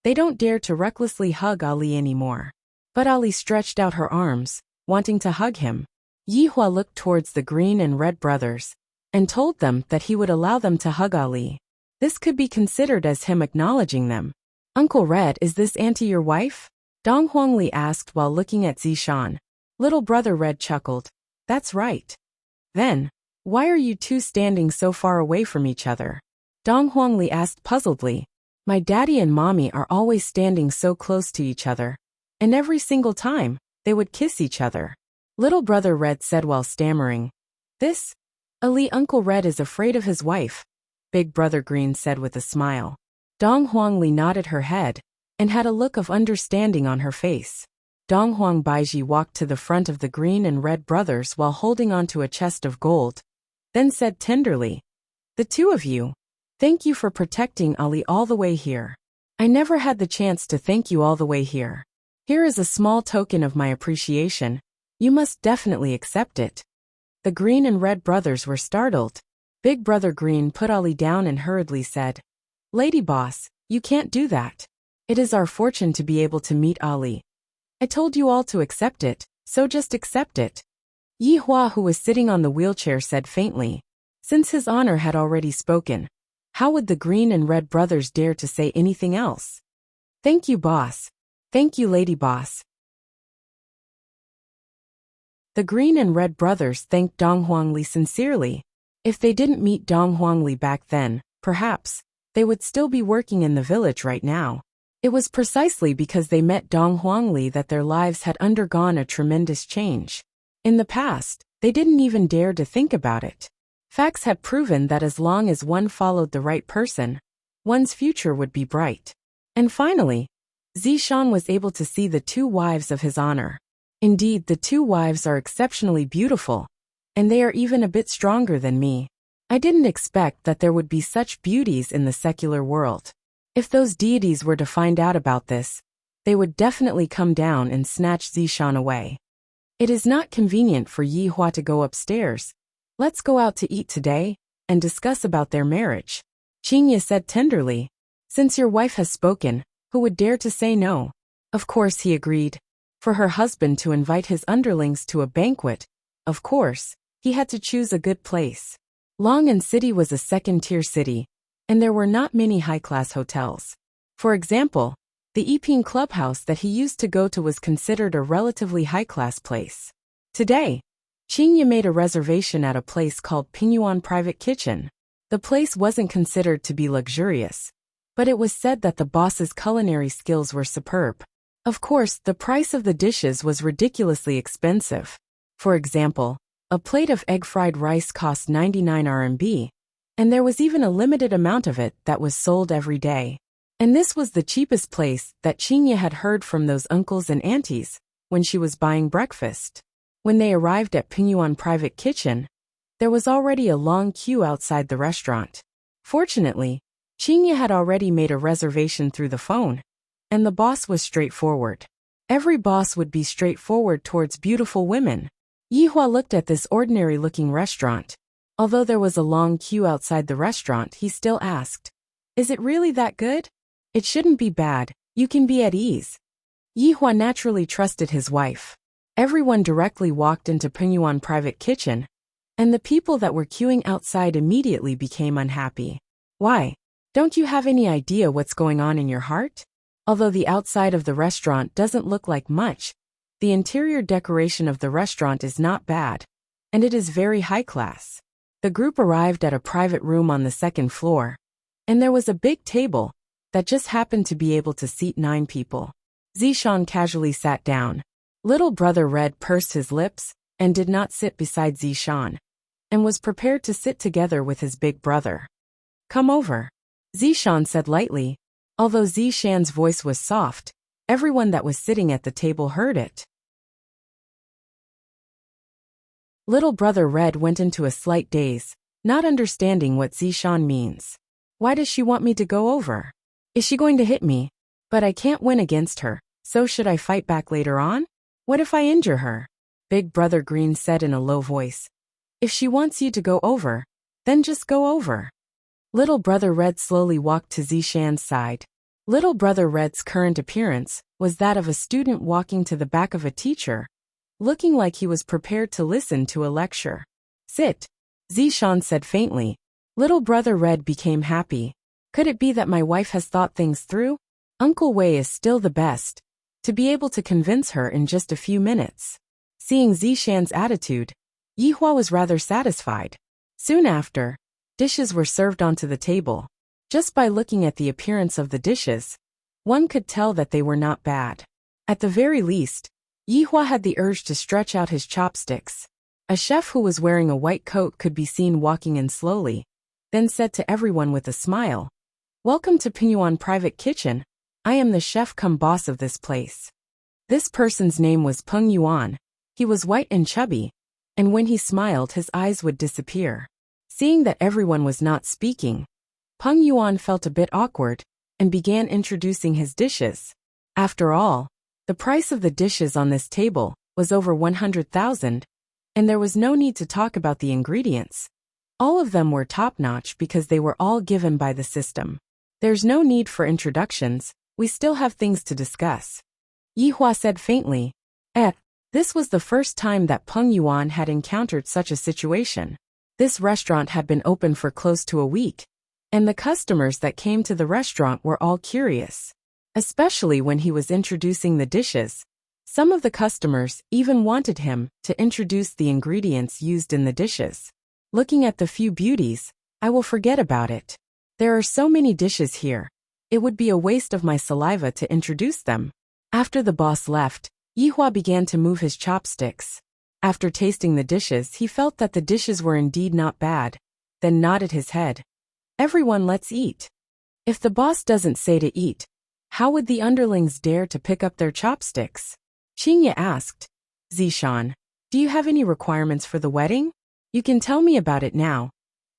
they don't dare to recklessly hug Ali anymore. But Ali stretched out her arms, wanting to hug him. Yi Hua looked towards the Green and Red brothers, and told them that he would allow them to hug Ali. This could be considered as him acknowledging them. Uncle Red, is this auntie your wife? Dong Huangli asked while looking at Zishan. Little brother Red chuckled. That's right. Then, why are you two standing so far away from each other? Dong Huangli asked puzzledly. My daddy and mommy are always standing so close to each other, and every single time, they would kiss each other. Little brother Red said while stammering. This? Ali, Uncle Red is afraid of his wife, Big brother Green said with a smile. Dong Huangli nodded her head, and had a look of understanding on her face. Donghuang Baiji walked to the front of the Green and Red brothers while holding onto a chest of gold, then said tenderly, the two of you, thank you for protecting Ali all the way here. I never had the chance to thank you all the way here. Here is a small token of my appreciation. You must definitely accept it. The Green and Red brothers were startled. Big brother Green put Ali down and hurriedly said, Lady boss, you can't do that. It is our fortune to be able to meet Ali. I told you all to accept it, so just accept it. Yi Hua, who was sitting on the wheelchair, said faintly. Since his honor had already spoken, how would the Green and Red brothers dare to say anything else? Thank you, boss. Thank you, lady boss. The Green and Red brothers thanked Dong Huangli sincerely. If they didn't meet Dong Huangli back then, perhaps they would still be working in the village right now. It was precisely because they met Dong Huangli that their lives had undergone a tremendous change. In the past, they didn't even dare to think about it. Facts had proven that as long as one followed the right person, one's future would be bright. And finally, Zishan was able to see the two wives of his honor. Indeed, the two wives are exceptionally beautiful, and they are even a bit stronger than me. I didn't expect that there would be such beauties in the secular world. If those deities were to find out about this, they would definitely come down and snatch Zishan away. It is not convenient for Yi Hua to go upstairs. Let's go out to eat today and discuss about their marriage. Qingye said tenderly. Since your wife has spoken, who would dare to say no? Of course he agreed. For her husband to invite his underlings to a banquet, of course, he had to choose a good place. Long'an City was a second-tier city, and there were not many high-class hotels. For example, the Yiping clubhouse that he used to go to was considered a relatively high-class place. Today, Qingye made a reservation at a place called Pingyuan Private Kitchen. The place wasn't considered to be luxurious, but it was said that the boss's culinary skills were superb. Of course, the price of the dishes was ridiculously expensive. For example, a plate of egg-fried rice cost 99 RMB, and there was even a limited amount of it that was sold every day. And this was the cheapest place that Qingye had heard from those uncles and aunties when she was buying breakfast. When they arrived at Pingyuan Private Kitchen, there was already a long queue outside the restaurant. Fortunately, Qingye had already made a reservation through the phone, and the boss was straightforward. Every boss would be straightforward towards beautiful women. Yi Hua looked at this ordinary-looking restaurant. Although there was a long queue outside the restaurant, he still asked, "Is it really that good?" "It shouldn't be bad, you can be at ease." Yi Hua naturally trusted his wife. Everyone directly walked into Pingyuan Private Kitchen, and the people that were queuing outside immediately became unhappy. Why? Don't you have any idea what's going on in your heart? Although the outside of the restaurant doesn't look like much, the interior decoration of the restaurant is not bad, and it is very high class. The group arrived at a private room on the second floor, and there was a big table that just happened to be able to seat 9 people. Zishan casually sat down. Little brother Red pursed his lips and did not sit beside Zishan, and was prepared to sit together with his big brother. "Come over," Zishan said lightly. Although Zishan's voice was soft, everyone that was sitting at the table heard it. Little brother Red went into a slight daze, not understanding what Zishan means. Why does she want me to go over? Is she going to hit me? But I can't win against her, so should I fight back later on? What if I injure her? Big brother Green said in a low voice. If she wants you to go over, then just go over. Little brother Red slowly walked to Zishan's side. Little brother Red's current appearance was that of a student walking to the back of a teacher, looking like he was prepared to listen to a lecture. "Sit," Zishan said faintly. Little brother Red became happy. Could it be that my wife has thought things through? Uncle Wei is still the best. To be able to convince her in just a few minutes. Seeing Zishan's attitude, Yi Hua was rather satisfied. Soon after, dishes were served onto the table. Just by looking at the appearance of the dishes, one could tell that they were not bad. At the very least, Yi Hua had the urge to stretch out his chopsticks. A chef who was wearing a white coat could be seen walking in slowly, then said to everyone with a smile, "Welcome to Pingyuan Private Kitchen. I am the chef cum boss of this place." This person's name was Peng Yuan. He was white and chubby, and when he smiled his eyes would disappear. Seeing that everyone was not speaking, Peng Yuan felt a bit awkward, and began introducing his dishes. After all, the price of the dishes on this table was over 100,000, and there was no need to talk about the ingredients. All of them were top-notch because they were all given by the system. There's no need for introductions, we still have things to discuss. Yi Hua said faintly. This was the first time that Peng Yuan had encountered such a situation. This restaurant had been open for close to a week, and the customers that came to the restaurant were all curious. Especially when he was introducing the dishes. Some of the customers even wanted him to introduce the ingredients used in the dishes. Looking at the few beauties, I will forget about it. There are so many dishes here. It would be a waste of my saliva to introduce them. After the boss left, Yi Hua began to move his chopsticks. After tasting the dishes, he felt that the dishes were indeed not bad, then nodded his head. Everyone, let's eat. If the boss doesn't say to eat, how would the underlings dare to pick up their chopsticks? Qingye asked. Zishan, do you have any requirements for the wedding? You can tell me about it now.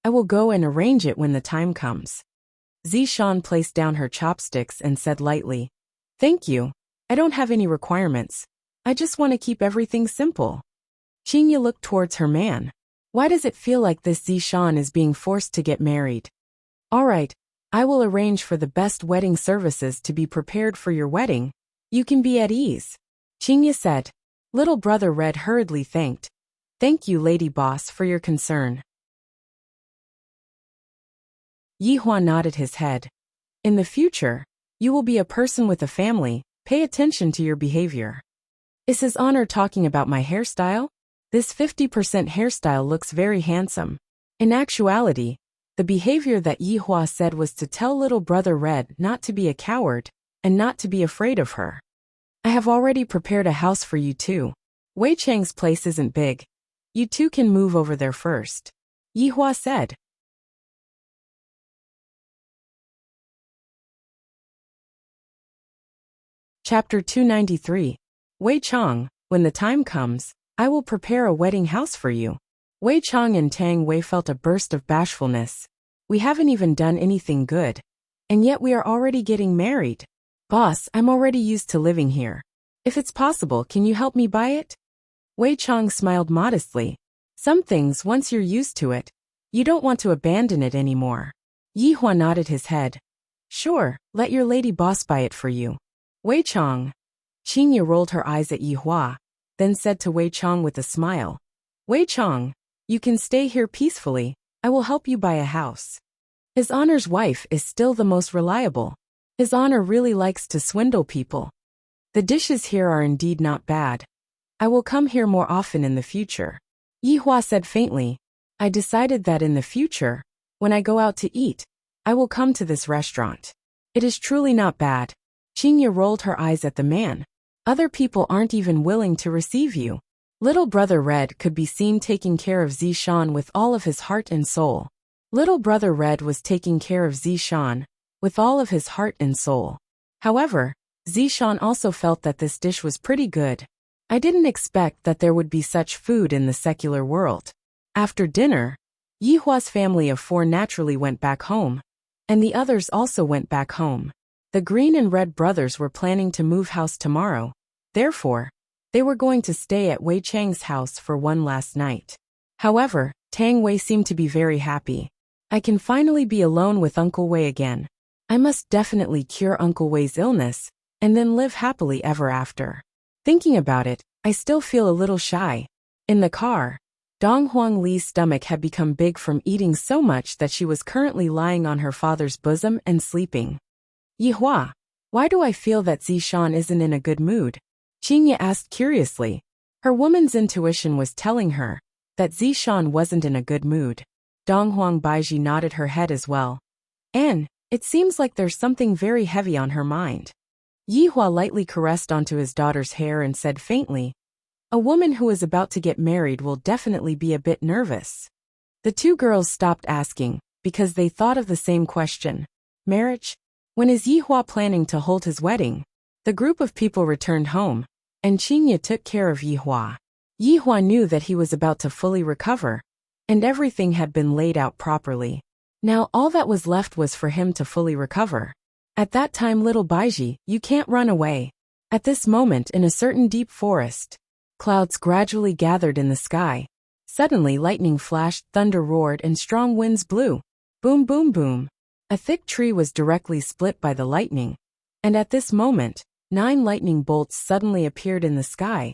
I will go and arrange it when the time comes. Zishan placed down her chopsticks and said lightly, Thank you. I don't have any requirements. I just want to keep everything simple. Qingye looked towards her man. Why does it feel like this Zishan is being forced to get married? All right, I will arrange for the best wedding services to be prepared for your wedding. You can be at ease. Qingye said. Little brother Red hurriedly thanked. Thank you, lady boss, for your concern. Yihua nodded his head. In the future, you will be a person with a family. Pay attention to your behavior. Is His Honor talking about my hairstyle? This 50% hairstyle looks very handsome. In actuality, the behavior that Yihua said was to tell little brother Red not to be a coward and not to be afraid of her. I have already prepared a house for you two. Wei Chang's place isn't big. You two can move over there first. Yihua said. Chapter 293. Wei Chang, when the time comes, I will prepare a wedding house for you. Wei Chang and Tang Wei felt a burst of bashfulness. We haven't even done anything good. And yet we are already getting married. Boss, I'm already used to living here. If it's possible, can you help me buy it? Wei Chang smiled modestly. Some things, once you're used to it, you don't want to abandon it anymore. Yihua nodded his head. Sure, let your lady boss buy it for you. Wei Chang. Qingye rolled her eyes at Yihua, then said to Wei Chang with a smile. Wei Chang, you can stay here peacefully. I will help you buy a house. His Honor's wife is still the most reliable. His Honor really likes to swindle people. The dishes here are indeed not bad. I will come here more often in the future. Yihua said faintly. I decided that in the future, when I go out to eat, I will come to this restaurant. It is truly not bad. Qingye rolled her eyes at the man. Other people aren't even willing to receive you. Little brother Red could be seen taking care of Zishan with all of his heart and soul. Little brother Red was taking care of Zishan with all of his heart and soul. However, Zishan also felt that this dish was pretty good. I didn't expect that there would be such food in the secular world. After dinner, Yihua's family of 4 naturally went back home, and the others also went back home. The Green and Red brothers were planning to move house tomorrow. Therefore, they were going to stay at Wei Chang's house for one last night. However, Tang Wei seemed to be very happy. I can finally be alone with Uncle Wei again. I must definitely cure Uncle Wei's illness, and then live happily ever after. Thinking about it, I still feel a little shy. In the car, Dong Huang Li's stomach had become big from eating so much that she was currently lying on her father's bosom and sleeping. Yihua, why do I feel that Zishan isn't in a good mood? Qingye asked curiously. Her woman's intuition was telling her that Zishan wasn't in a good mood. Donghuang Baiji nodded her head as well. And it seems like there's something very heavy on her mind. Yihua lightly caressed onto his daughter's hair and said faintly, a woman who is about to get married will definitely be a bit nervous. The 2 girls stopped asking because they thought of the same question. Marriage? When is Yihua planning to hold his wedding? The group of people returned home, and Qingye took care of Yihua. Yihua knew that he was about to fully recover, and everything had been laid out properly. Now all that was left was for him to fully recover. At that time, little Baiji, you can't run away. At this moment, in a certain deep forest, clouds gradually gathered in the sky. Suddenly lightning flashed, thunder roared, and strong winds blew. Boom, boom, boom. A thick tree was directly split by the lightning, and at this moment, 9 lightning bolts suddenly appeared in the sky,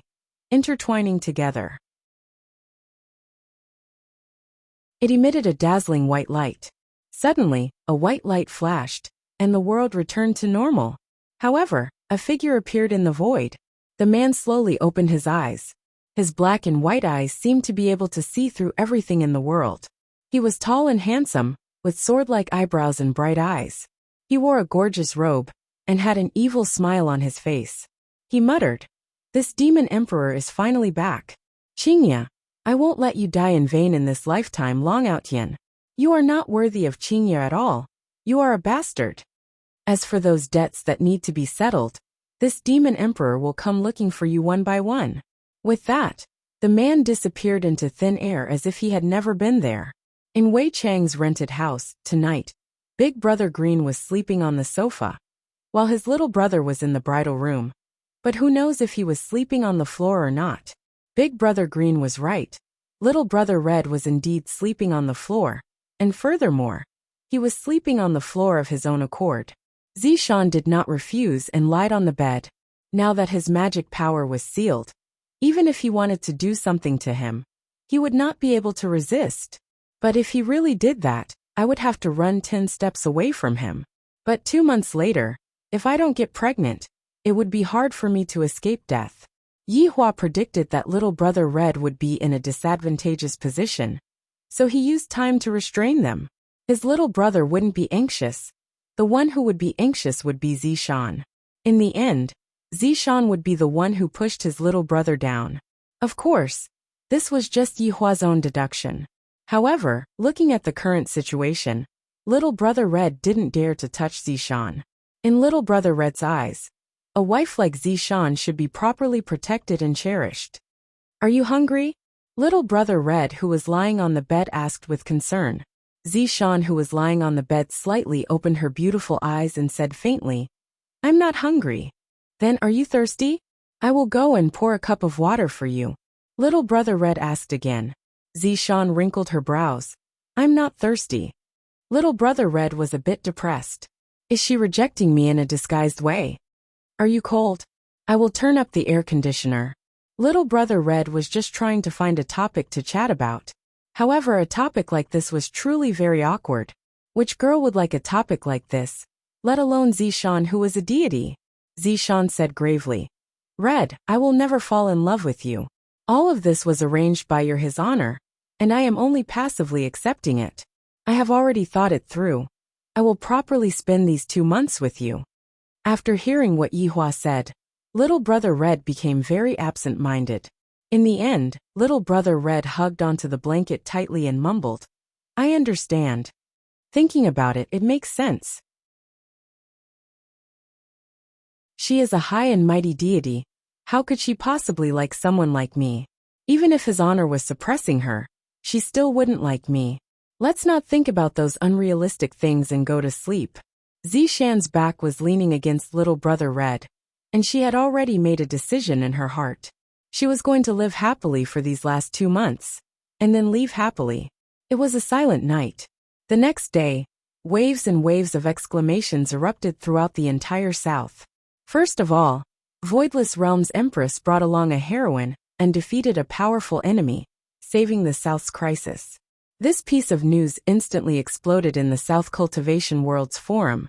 intertwining together. It emitted a dazzling white light. Suddenly, a white light flashed, and the world returned to normal. However, a figure appeared in the void. The man slowly opened his eyes. His black and white eyes seemed to be able to see through everything in the world. He was tall and handsome, with sword-like eyebrows and bright eyes. He wore a gorgeous robe, and had an evil smile on his face. He muttered, this demon emperor is finally back. Qingye, I won't let you die in vain in this lifetime, Long Outyan. You are not worthy of Qingye at all. You are a bastard. As for those debts that need to be settled, this demon emperor will come looking for you one by one." With that, the man disappeared into thin air as if he had never been there. In Wei Chang's rented house, tonight, Big Brother Green was sleeping on the sofa, while his little brother was in the bridal room. But who knows if he was sleeping on the floor or not? Big Brother Green was right. Little Brother Red was indeed sleeping on the floor, and furthermore, he was sleeping on the floor of his own accord. Zishan did not refuse and lied on the bed. Now that his magic power was sealed, even if he wanted to do something to him, he would not be able to resist. But if he really did that, I would have to run 10 steps away from him. But 2 months later, if I don't get pregnant, it would be hard for me to escape death. Yi Hua predicted that Little Brother Red would be in a disadvantageous position, so he used time to restrain them. His little brother wouldn't be anxious. The one who would be anxious would be Zishan. In the end, Zishan would be the one who pushed his little brother down. Of course, this was just Yi Hua's own deduction. However, looking at the current situation, Little Brother Red didn't dare to touch Zishan. In Little Brother Red's eyes, a wife like Zishan should be properly protected and cherished. "Are you hungry?" Little Brother Red, who was lying on the bed, asked with concern. Zishan, who was lying on the bed, slightly opened her beautiful eyes and said faintly, "I'm not hungry." "Then are you thirsty? I will go and pour a cup of water for you." Little Brother Red asked again. Zishan wrinkled her brows. "I'm not thirsty." Little Brother Red was a bit depressed. Is she rejecting me in a disguised way? "Are you cold? I will turn up the air conditioner." Little Brother Red was just trying to find a topic to chat about. However, a topic like this was truly very awkward. Which girl would like a topic like this? Let alone Zishan, who was a deity. Zishan said gravely, "Red, I will never fall in love with you. All of this was arranged by your His Honor, and I am only passively accepting it. I have already thought it through. I will properly spend these 2 months with you." After hearing what Yi Hua said, Little Brother Red became very absent-minded. In the end, Little Brother Red hugged onto the blanket tightly and mumbled, "I understand. Thinking about it, it makes sense. She is a high and mighty deity. How could she possibly like someone like me? Even if His Honor was suppressing her, she still wouldn't like me. Let's not think about those unrealistic things and go to sleep." Zishan's back was leaning against Little Brother Red, and she had already made a decision in her heart. She was going to live happily for these last 2 months, and then leave happily. It was a silent night. The next day, waves and waves of exclamations erupted throughout the entire South. First of all, Voidless Realm's Empress brought along a heroine and defeated a powerful enemy, saving the South's crisis. This piece of news instantly exploded in the South Cultivation World's forum,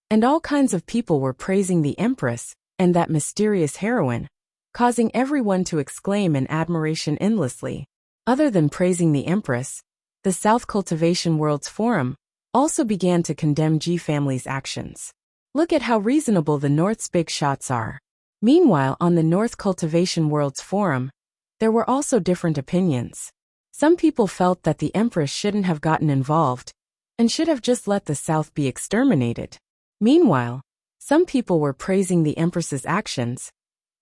and all kinds of people were praising the Empress and that mysterious heroine, causing everyone to exclaim in admiration endlessly. Other than praising the Empress, the South Cultivation World's forum also began to condemn G family's actions. Look at how reasonable the North's big shots are. Meanwhile, on the North Cultivation World's forum, there were also different opinions. Some people felt that the Empress shouldn't have gotten involved and should have just let the South be exterminated. Meanwhile, some people were praising the Empress's actions,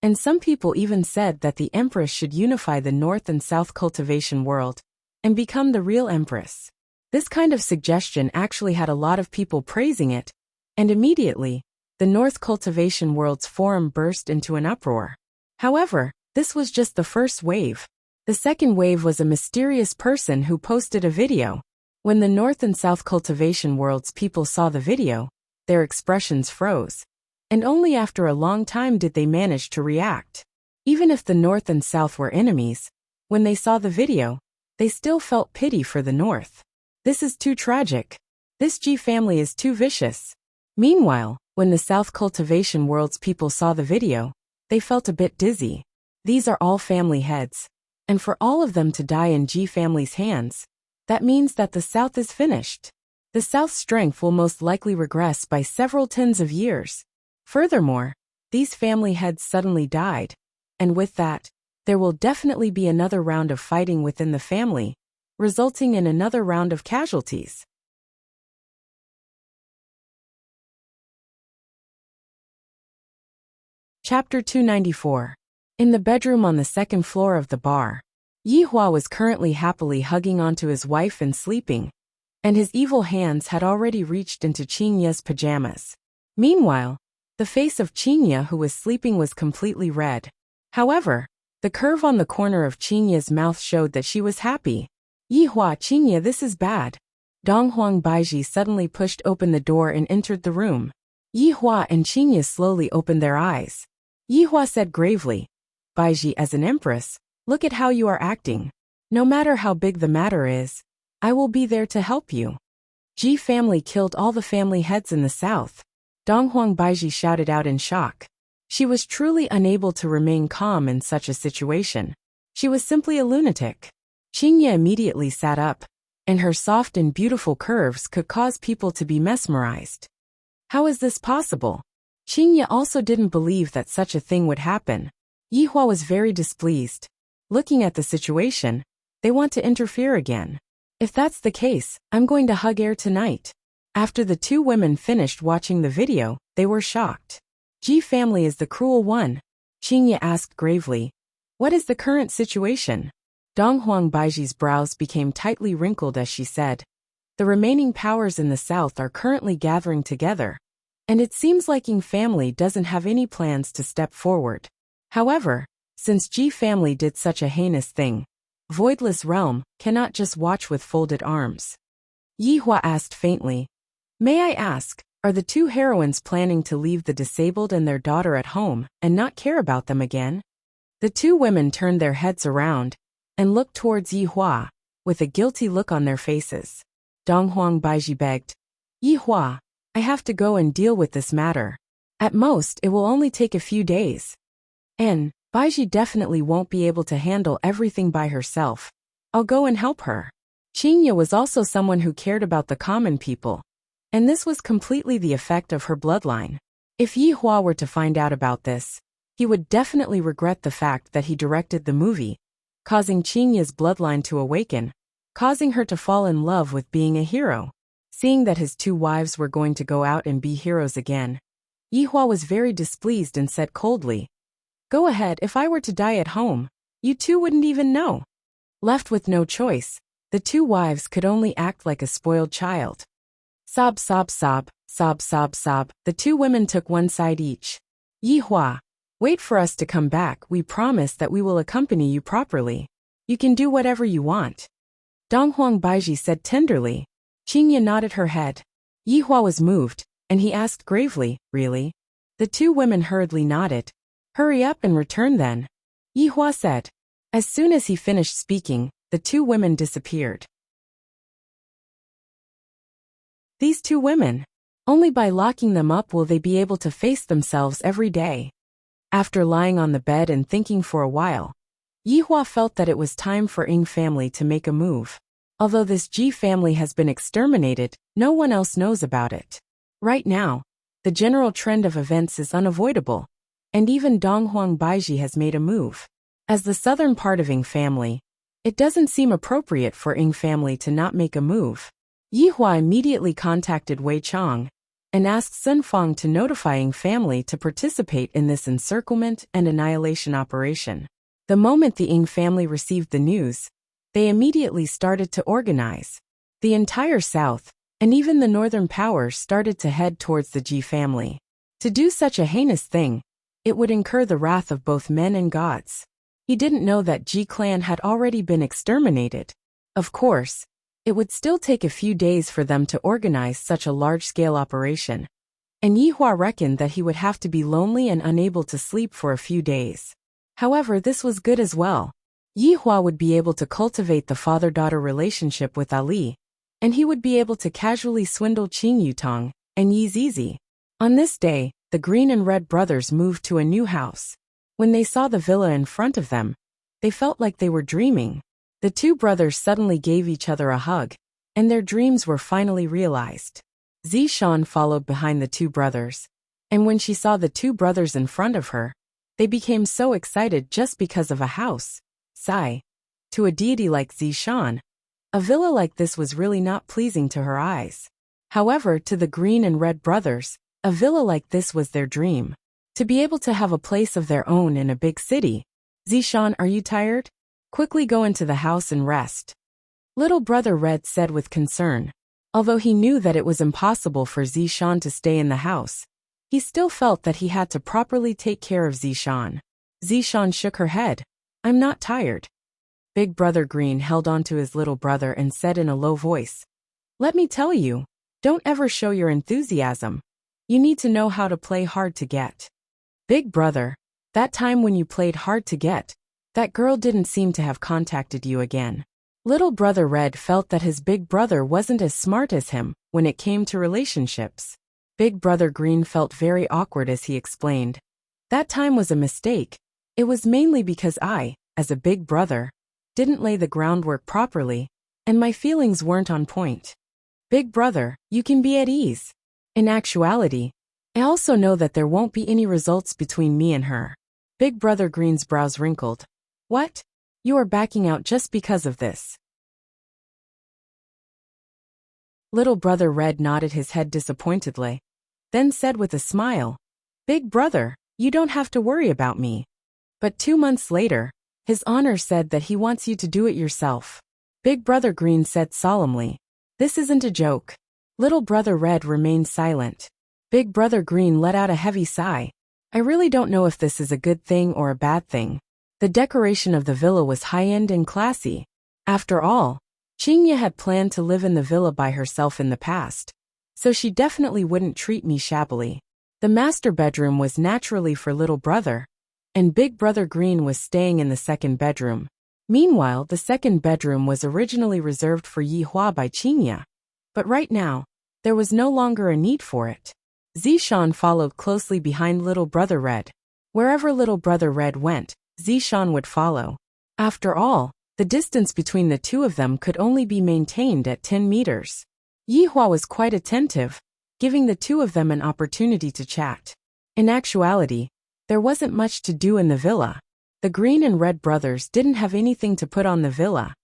and some people even said that the Empress should unify the North and South Cultivation World and become the real Empress. This kind of suggestion actually had a lot of people praising it, and immediately, the North Cultivation World's forum burst into an uproar. However, this was just the first wave. The second wave was a mysterious person who posted a video. When the North and South Cultivation World's people saw the video, their expressions froze, and only after a long time did they manage to react. Even if the North and South were enemies, when they saw the video, they still felt pity for the North. This is too tragic. This G family is too vicious. Meanwhile, when the South Cultivation World's people saw the video, they felt a bit dizzy. These are all family heads, and for all of them to die in G family's hands, that means that the South is finished. The South's strength will most likely regress by several tens of years. Furthermore, these family heads suddenly died, and with that, there will definitely be another round of fighting within the family, resulting in another round of casualties. Chapter 294. In the bedroom on the second floor of the bar, Yihua was currently happily hugging onto his wife and sleeping, and his evil hands had already reached into Qingya's pajamas. Meanwhile, the face of Qingya who was sleeping was completely red. However, the curve on the corner of Qingya's mouth showed that she was happy. Yihua, Qingya, this is bad. Donghuang Baiji suddenly pushed open the door and entered the room. Yihua and Qingya slowly opened their eyes. Yihua said gravely, Baiji, as an empress, look at how you are acting. No matter how big the matter is, I will be there to help you. Ji family killed all the family heads in the south. Donghuang Baiji shouted out in shock. She was truly unable to remain calm in such a situation. She was simply a lunatic. Qingya immediately sat up, and her soft and beautiful curves could cause people to be mesmerized. How is this possible? Qingya also didn't believe that such a thing would happen. Yihua was very displeased. Looking at the situation, they want to interfere again. If that's the case, I'm going to hug air tonight. After the two women finished watching the video, they were shocked. Ji family is the cruel one. Qingya asked gravely. What is the current situation? Donghuang Baiji's brows became tightly wrinkled as she said. The remaining powers in the south are currently gathering together, and it seems like Ying family doesn't have any plans to step forward. However, since Ji family did such a heinous thing, Voidless Realm cannot just watch with folded arms. Yihua asked faintly, May I ask, are the two heroines planning to leave the disabled and their daughter at home and not care about them again? The two women turned their heads around and looked towards Yihua, with a guilty look on their faces. Donghuang Baiji begged, Yihua, I have to go and deal with this matter. At most, it will only take a few days. And Baiji definitely won't be able to handle everything by herself. I'll go and help her. Qingya was also someone who cared about the common people, and this was completely the effect of her bloodline. If Yihua were to find out about this, he would definitely regret the fact that he directed the movie, causing Qingya's bloodline to awaken, causing her to fall in love with being a hero. Seeing that his two wives were going to go out and be heroes again, Yihua was very displeased and said coldly, Go ahead, if I were to die at home, you two wouldn't even know. Left with no choice, the two wives could only act like a spoiled child. Sob, sob, sob, sob, sob, sob. The two women took one side each. Yihua, wait for us to come back. We promise that we will accompany you properly. You can do whatever you want. Donghuang Baiji said tenderly. Qingya nodded her head. Yihua was moved, and he asked gravely, Really? The two women hurriedly nodded. Hurry up and return then. Yihua said. As soon as he finished speaking, the two women disappeared. These two women. Only by locking them up will they be able to face themselves every day. After lying on the bed and thinking for a while, Yihua felt that it was time for Ying family to make a move. Although this Ji family has been exterminated, no one else knows about it. Right now, the general trend of events is unavoidable, and even Donghuang Baiji has made a move. As the southern part of Ying family, it doesn't seem appropriate for Ying family to not make a move. Yihua immediately contacted Wei Chang and asked Sun Fang to notify Ying family to participate in this encirclement and annihilation operation. The moment the Ying family received the news, they immediately started to organize. The entire south, and even the northern powers started to head towards the Ji family. To do such a heinous thing, it would incur the wrath of both men and gods. He didn't know that Ji clan had already been exterminated. Of course, it would still take a few days for them to organize such a large-scale operation, and Yihua reckoned that he would have to be lonely and unable to sleep for a few days. However, this was good as well. Yihua would be able to cultivate the father-daughter relationship with Ali, and he would be able to casually swindle Qing Yutong and Yi Zizi. On this day, the Green and Red brothers moved to a new house. When they saw the villa in front of them, they felt like they were dreaming. The two brothers suddenly gave each other a hug, and their dreams were finally realized. Zishan followed behind the two brothers, and when she saw the two brothers in front of her, they became so excited just because of a house. Sigh. To a deity like Zishan, A villa like this was really not pleasing to her eyes. However, to the Green and Red brothers, a villa like this was their dream. To be able to have a place of their own in a big city. Zishan, are you tired? Quickly go into the house and rest. Little brother Red said with concern. Although he knew that it was impossible for Zishan to stay in the house, he still felt that he had to properly take care of Zishan. Zishan shook her head. I'm not tired. Big brother Green held on to his little brother and said in a low voice, let me tell you, don't ever show your enthusiasm. You need to know how to play hard to get. Big brother, that time when you played hard to get, that girl didn't seem to have contacted you again. Little brother Red felt that his big brother wasn't as smart as him when it came to relationships. Big brother Green felt very awkward as he explained. That time was a mistake. It was mainly because I, as a big brother, didn't lay the groundwork properly, and my feelings weren't on point. Big brother, you can be at ease. In actuality, I also know that there won't be any results between me and her. Big brother Green's brows wrinkled. What? You are backing out just because of this? Little brother Red nodded his head disappointedly, then said with a smile, Big brother, you don't have to worry about me. But 2 months later, His Honor said that he wants you to do it yourself. Big brother Green said solemnly, this isn't a joke. Little brother Red remained silent. Big brother Green let out a heavy sigh. I really don't know if this is a good thing or a bad thing. The decoration of the villa was high-end and classy. After all, Qingya had planned to live in the villa by herself in the past, so she definitely wouldn't treat me shabbily. The master bedroom was naturally for little brother, and Big brother Green was staying in the second bedroom. Meanwhile, the second bedroom was originally reserved for Yi Hua by Qingya, but right now, there was no longer a need for it. Zishan followed closely behind little brother Red. Wherever little brother Red went, Zishan would follow. After all, the distance between the two of them could only be maintained at 10 meters. Yi Hua was quite attentive, giving the two of them an opportunity to chat. In actuality, there wasn't much to do in the villa. The Green and Red brothers didn't have anything to put on the villa,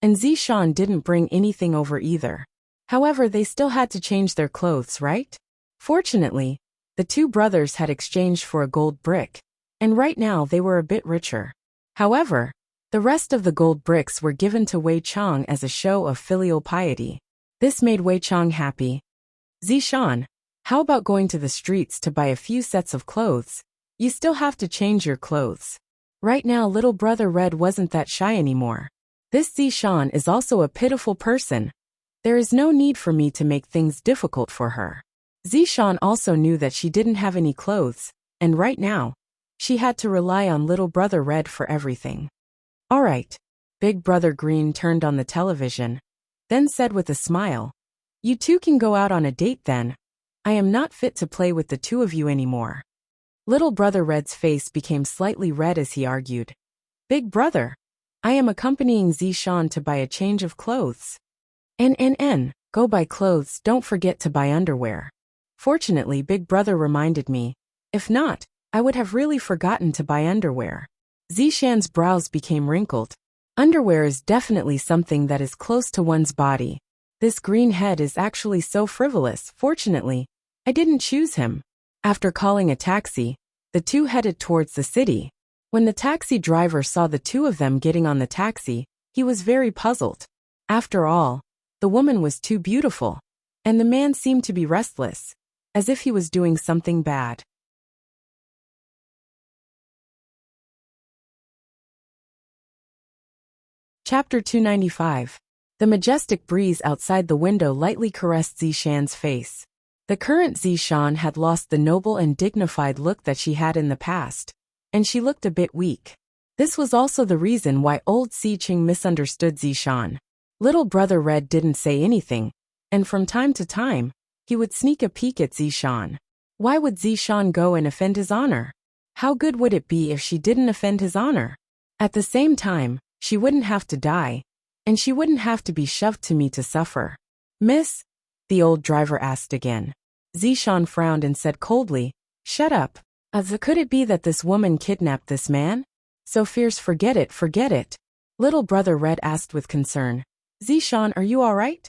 and Zishan didn't bring anything over either. However, they still had to change their clothes, right? Fortunately, the two brothers had exchanged for a gold brick, and right now they were a bit richer. However, the rest of the gold bricks were given to Wei Chang as a show of filial piety. This made Wei Chang happy. Zishan, how about going to the streets to buy a few sets of clothes? You still have to change your clothes. Right now little brother Red wasn't that shy anymore. This Zishan is also a pitiful person. There is no need for me to make things difficult for her. Zishan also knew that she didn't have any clothes, and right now, she had to rely on little brother Red for everything. All right. Big brother Green turned on the television, then said with a smile, you two can go out on a date then. I am not fit to play with the two of you anymore. Little brother Red's face became slightly red as he argued. Big brother, I am accompanying Zishan to buy a change of clothes. Go buy clothes, don't forget to buy underwear. Fortunately, Big brother reminded me. If not, I would have really forgotten to buy underwear. Zishan's brows became wrinkled. Underwear is definitely something that is close to one's body. This green head is actually so frivolous. Fortunately, I didn't choose him. After calling a taxi, the two headed towards the city. When the taxi driver saw the two of them getting on the taxi, he was very puzzled. After all, the woman was too beautiful, and the man seemed to be restless, as if he was doing something bad. Chapter 295. The majestic breeze outside the window lightly caressed Zishan's face. The current Zishan had lost the noble and dignified look that she had in the past, and she looked a bit weak. This was also the reason why old Ziqing misunderstood Zishan. Little brother Red didn't say anything, and from time to time, he would sneak a peek at Zishan. Why would Zishan go and offend his honor? How good would it be if she didn't offend his honor? At the same time, she wouldn't have to die, and she wouldn't have to be shoved to me to suffer. Miss? The old driver asked again. Zishan frowned and said coldly, shut up. Could it be that this woman kidnapped this man? So fierce, forget it. Little brother Red asked with concern. Zishan, are you all right?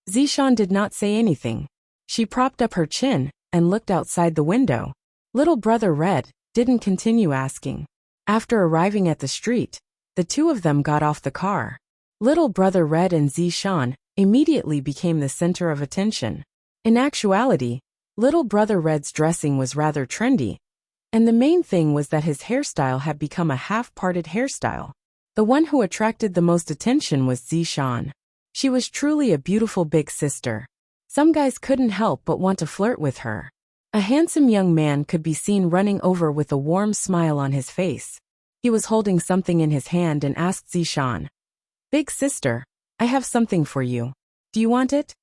Zishan did not say anything. She propped up her chin and looked outside the window. Little Brother Red didn't continue asking. After arriving at the street, the two of them got off the car. Little Brother Red and Zishan immediately became the center of attention. In actuality, Little Brother Red's dressing was rather trendy, and the main thing was that his hairstyle had become a half-parted hairstyle. The one who attracted the most attention was Zishan. She was truly a beautiful big sister. Some guys couldn't help but want to flirt with her. A handsome young man could be seen running over with a warm smile on his face. He was holding something in his hand and asked Zishan, "Big sister, I have something for you. Do you want it?"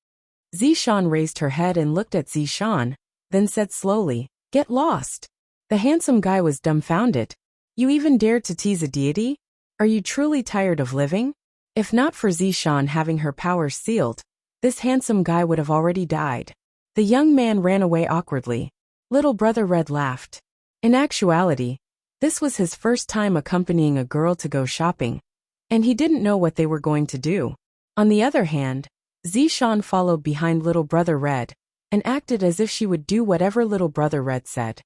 Zishan raised her head and looked at Zishan, then said slowly, "Get lost." The handsome guy was dumbfounded. "You even dared to tease a deity? Are you truly tired of living?" If not for Zishan having her powers sealed, this handsome guy would have already died. The young man ran away awkwardly. Little Brother Red laughed. In actuality, this was his first time accompanying a girl to go shopping, and he didn't know what they were going to do. On the other hand, Zishan followed behind Little Brother Red and acted as if she would do whatever Little Brother Red said.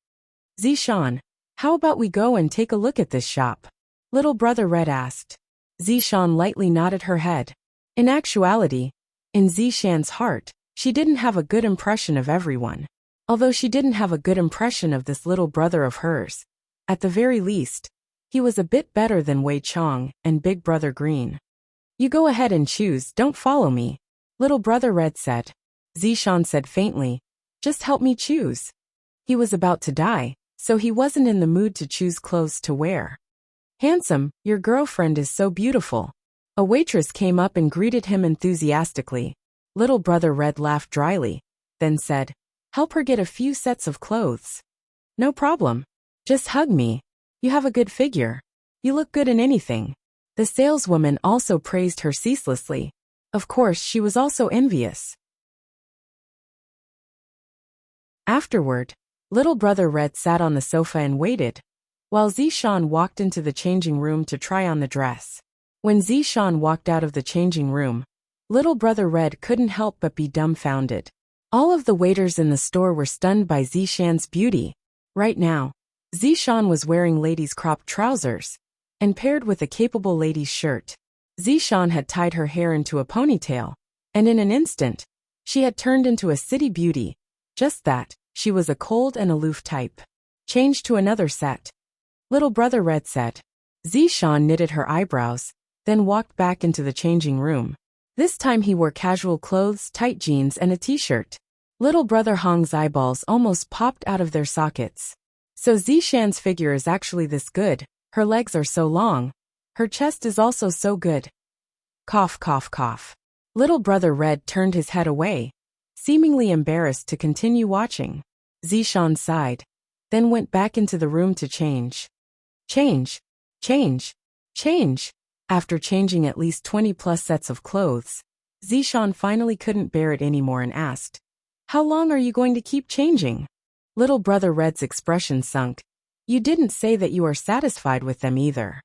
"Zishan, how about we go and take a look at this shop?" Little Brother Red asked. Zishan lightly nodded her head. In actuality, in Zishan's heart, she didn't have a good impression of everyone. Although she didn't have a good impression of this little brother of hers, at the very least, he was a bit better than Wei Chong and Big Brother Green. "You go ahead and choose, don't follow me," Little Brother Red said. Zishan said faintly, "Just help me choose." He was about to die, so he wasn't in the mood to choose clothes to wear. "Handsome, your girlfriend is so beautiful." A waitress came up and greeted him enthusiastically. Little Brother Red laughed dryly, then said, "Help her get a few sets of clothes." "No problem. Just hug me. You have a good figure. You look good in anything." The saleswoman also praised her ceaselessly. Of course, she was also envious. Afterward, Little Brother Red sat on the sofa and waited, while Zishan walked into the changing room to try on the dress. When Zishan walked out of the changing room, Little Brother Red couldn't help but be dumbfounded. All of the waiters in the store were stunned by Zishan's beauty. Right now, Zishan was wearing ladies' cropped trousers, and paired with a capable lady's shirt. Zishan had tied her hair into a ponytail, and in an instant, she had turned into a city beauty. Just that, she was a cold and aloof type. "Change to another set," Little Brother Red said. Zishan knitted her eyebrows, then walked back into the changing room. This time he wore casual clothes, tight jeans, and a t-shirt. Little Brother Hong's eyeballs almost popped out of their sockets. So Zishan's figure is actually this good, her legs are so long, her chest is also so good. Cough, cough, cough. Little Brother Red turned his head away, seemingly embarrassed to continue watching. Zishan sighed, then went back into the room to change. Change, change, change. After changing at least 20 plus sets of clothes, Zishan finally couldn't bear it anymore and asked, "How long are you going to keep changing?" Little Brother Red's expression sunk. "You didn't say that you are satisfied with them either."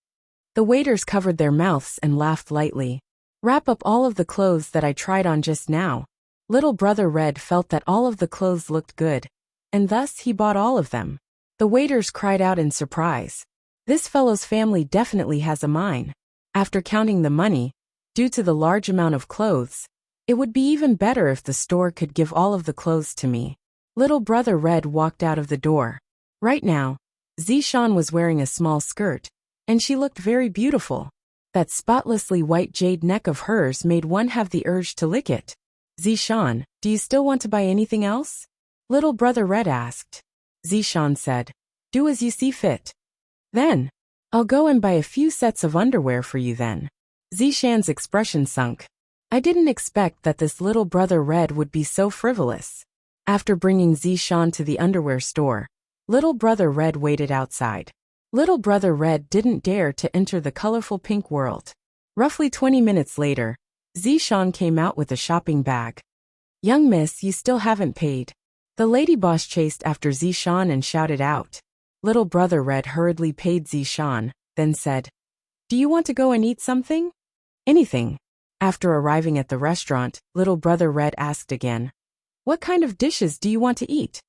The waiters covered their mouths and laughed lightly. "Wrap up all of the clothes that I tried on just now." Little Brother Red felt that all of the clothes looked good, and thus he bought all of them. The waiters cried out in surprise. This fellow's family definitely has a mine. After counting the money, due to the large amount of clothes, it would be even better if the store could give all of the clothes to me. Little Brother Red walked out of the door. Right now, Zishan was wearing a small skirt, and she looked very beautiful. That spotlessly white jade neck of hers made one have the urge to lick it. "Zishan, do you still want to buy anything else?" Little Brother Red asked. Zishan said, "Do as you see fit." "Then, I'll go and buy a few sets of underwear for you then." Zishan's expression sunk. I didn't expect that this Little Brother Red would be so frivolous. After bringing Zishan to the underwear store, Little Brother Red waited outside. Little Brother Red didn't dare to enter the colorful pink world. Roughly 20 minutes later, Zishan came out with a shopping bag. "Young miss, you still haven't paid." The lady boss chased after Zishan and shouted out. Little Brother Red hurriedly paid Zishan, then said, "Do you want to go and eat something?" "Anything. After arriving at the restaurant, little brother Red asked again, "What kind of dishes do you want to eat?"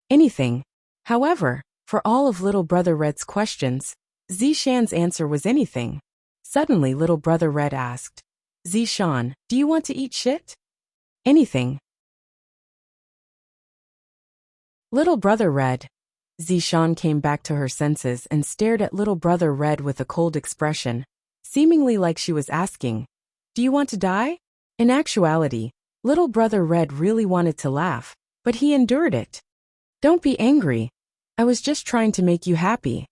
"Anything." However, for all of little brother Red's questions, Zishan's answer was anything. Suddenly little brother Red asked, "Zishan, do you want to eat shit?" "Anything." Little brother Red. Zishan came back to her senses and stared at little brother Red with a cold expression, seemingly like she was asking, "Do you want to die?" In actuality, little brother Red really wanted to laugh, but he endured it. "Don't be angry. I was just trying to make you happy."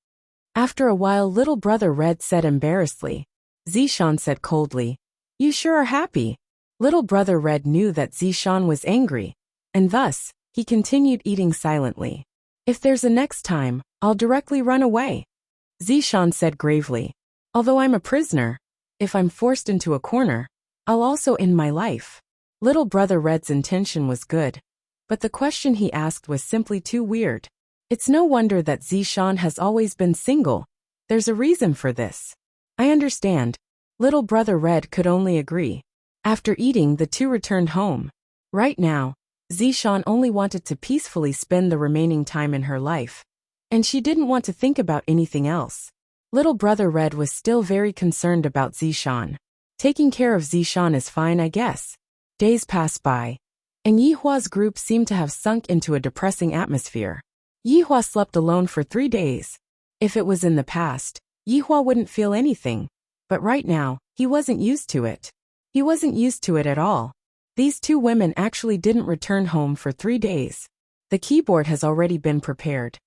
After a while little brother Red said embarrassedly. Zishan said coldly, "You sure are happy." Little brother Red knew that Zishan was angry, and thus, he continued eating silently. "If there's a next time, I'll directly run away," Zishan said gravely. "Although I'm a prisoner, if I'm forced into a corner, I'll also end my life." Little brother Red's intention was good, but the question he asked was simply too weird. It's no wonder that Zishan has always been single. There's a reason for this. "I understand." Little brother Red could only agree. After eating, the two returned home. Right now, Zishan only wanted to peacefully spend the remaining time in her life, and she didn't want to think about anything else. Little brother Red was still very concerned about Zishan. Taking care of Zishan is fine, I guess. Days passed by, and Yihua's group seemed to have sunk into a depressing atmosphere. Yihua slept alone for 3 days. If it was in the past, Yihua wouldn't feel anything, but right now, he wasn't used to it. He wasn't used to it at all. These two women actually didn't return home for 3 days. The keyboard has already been prepared,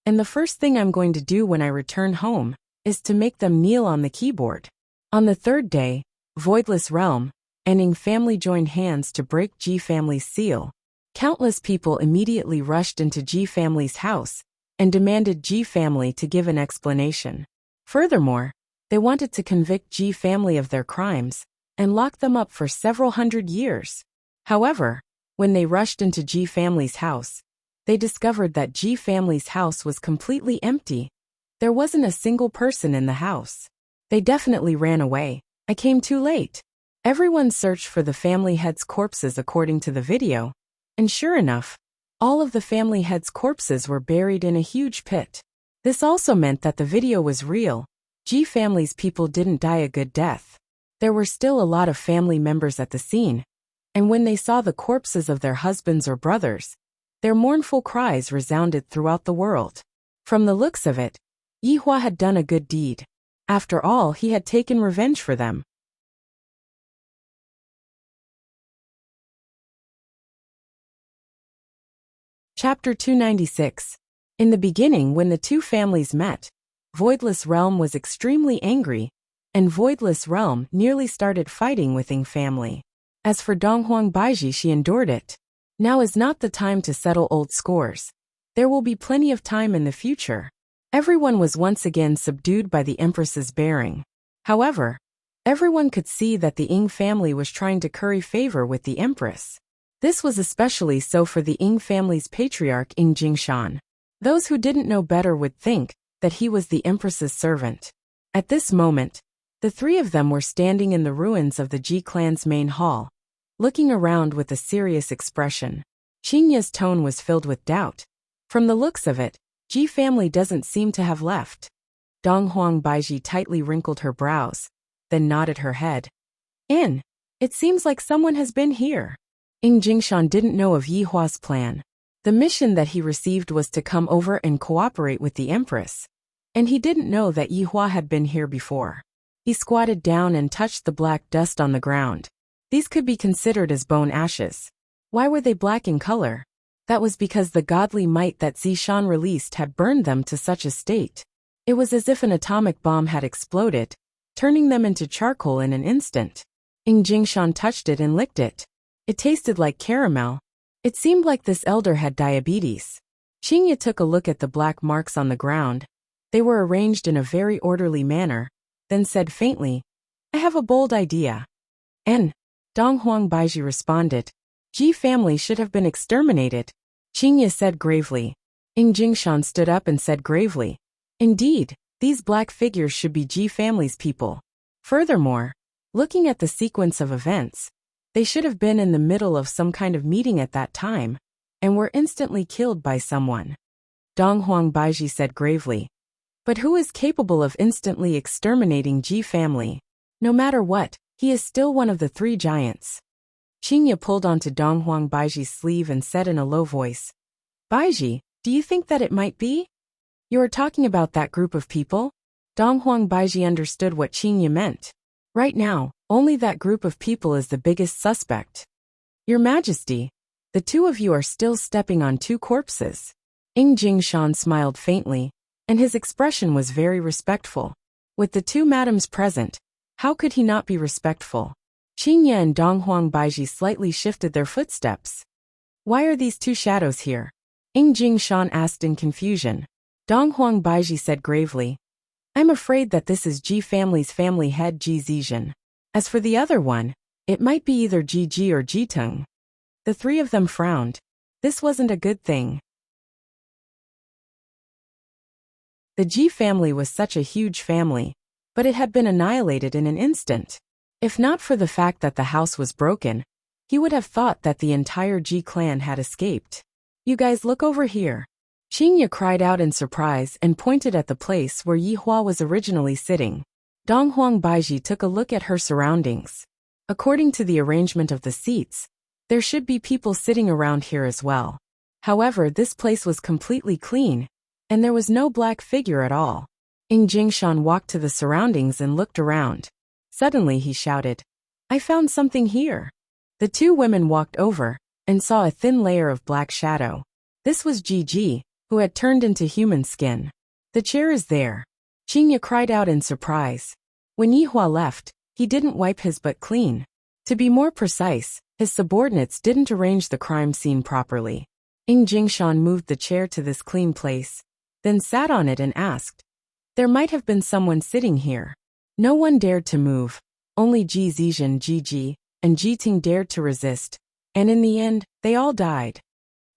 and the first thing I'm going to do when I return home is to make them kneel on the keyboard. On the 3rd day, Voidless Realm and Ing family joined hands to break G family's seal. Countless people immediately rushed into G family's house and demanded G family to give an explanation. Furthermore, they wanted to convict G family of their crimes and lock them up for several hundred years. However, when they rushed into G family's house, they discovered that G family's house was completely empty. There wasn't a single person in the house. They definitely ran away. I came too late. Everyone searched for the family heads' corpses according to the video, and sure enough, all of the family heads' corpses were buried in a huge pit. This also meant that the video was real. G family's people didn't die a good death. There were still a lot of family members at the scene, and when they saw the corpses of their husbands or brothers, their mournful cries resounded throughout the world. From the looks of it, Yihua had done a good deed. After all, he had taken revenge for them. Chapter 296. In the beginning, when the two families met, Voidless Realm was extremely angry, and Voidless Realm nearly started fighting with Ing family. As for Donghuang Baiji, she endured it. Now is not the time to settle old scores. There will be plenty of time in the future. Everyone was once again subdued by the Empress's bearing. However, everyone could see that the Ing family was trying to curry favor with the Empress. This was especially so for the Ing family's patriarch Ing Jingshan. Those who didn't know better would think that he was the Empress's servant. At this moment, the three of them were standing in the ruins of the Ji clan's main hall, looking around with a serious expression. Qingya's tone was filled with doubt. From the looks of it, Ji family doesn't seem to have left. Donghuang Baiji tightly wrinkled her brows, then nodded her head. It seems like someone has been here. Ing Jingshan didn't know of Yihua's plan. The mission that he received was to come over and cooperate with the Empress, and he didn't know that Yihua had been here before. He squatted down and touched the black dust on the ground. These could be considered as bone ashes. Why were they black in color? That was because the godly might that Zishan released had burned them to such a state. It was as if an atomic bomb had exploded, turning them into charcoal in an instant. Ing Jingshan touched it and licked it. It tasted like caramel. It seemed like this elder had diabetes. Qingya took a look at the black marks on the ground. They were arranged in a very orderly manner, then said faintly, "I have a bold idea." Donghuang Baiji responded, "Ji family should have been exterminated." Qingya said gravely. Ing Jingshan stood up and said gravely, "Indeed, these black figures should be Ji family's people. Furthermore, Looking at the sequence of events, they should have been in the middle of some kind of meeting at that time, and were instantly killed by someone. Dong Huang Baiji said gravely. But who is capable of instantly exterminating Ji family? No matter what, he is still one of the three giants. Qingye pulled onto Dong Huang Baiji's sleeve and said in a low voice, Baiji, do you think that it might be? You are talking about that group of people? Dong Huang Baiji understood what Qingye meant. Right now, only that group of people is the biggest suspect. Your Majesty, the two of you are still stepping on two corpses. Jingshan smiled faintly, and his expression was very respectful. With the two madams present, how could he not be respectful? Qingye and Dong Huang Baiji slightly shifted their footsteps. Why are these two shadows here? Jingshan asked in confusion. Dong Huang Baiji said gravely, I'm afraid that this is Ji family's family head Ji Zizhen. As for the other one, it might be either Ji Ji or Ji Tung. The three of them frowned. This wasn't a good thing. The Ji family was such a huge family, but it had been annihilated in an instant. If not for the fact that the house was broken, he would have thought that the entire Ji clan had escaped. You guys look over here. Qingye cried out in surprise and pointed at the place where Yi Hua was originally sitting. Dong Huang Baiji took a look at her surroundings. According to the arrangement of the seats, there should be people sitting around here as well. However, this place was completely clean, and there was no black figure at all. Jingshan walked to the surroundings and looked around. Suddenly he shouted, I found something here. The two women walked over and saw a thin layer of black shadow. This was Ji Ji, who had turned into human skin. The chair is there. Qingye cried out in surprise. When Yi Hua left, he didn't wipe his butt clean. To be more precise, his subordinates didn't arrange the crime scene properly. Jingshan moved the chair to this clean place, then sat on it and asked, There might have been someone sitting here. No one dared to move. Only Ji Zizhen, Ji Ji, and Ji Ting dared to resist, and in the end, they all died.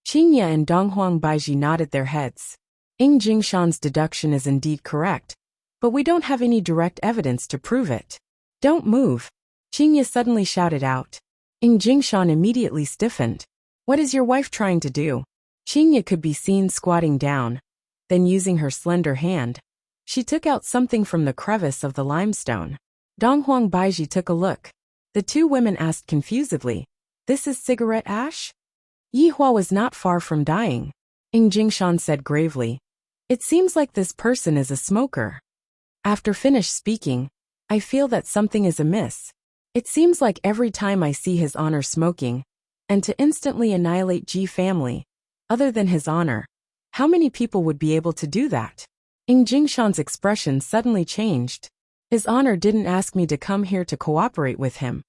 Qingye and Dong Huang Baiji nodded their heads. Jingshan's deduction is indeed correct, but we don't have any direct evidence to prove it. Don't move. Qingye suddenly shouted out. Jingshan immediately stiffened. What is your wife trying to do? Qingye could be seen squatting down. Then using her slender hand, she took out something from the crevice of the limestone. Dong Huang Baiji took a look. The two women asked confusedly, This is cigarette ash? Yi Hua was not far from dying. Jingshan said gravely, It seems like this person is a smoker. After finished speaking, I feel that something is amiss. It seems like every time I see His Honor smoking, and to instantly annihilate Ji family, other than His Honor, how many people would be able to do that? Jingshan's expression suddenly changed. His Honor didn't ask me to come here to cooperate with him.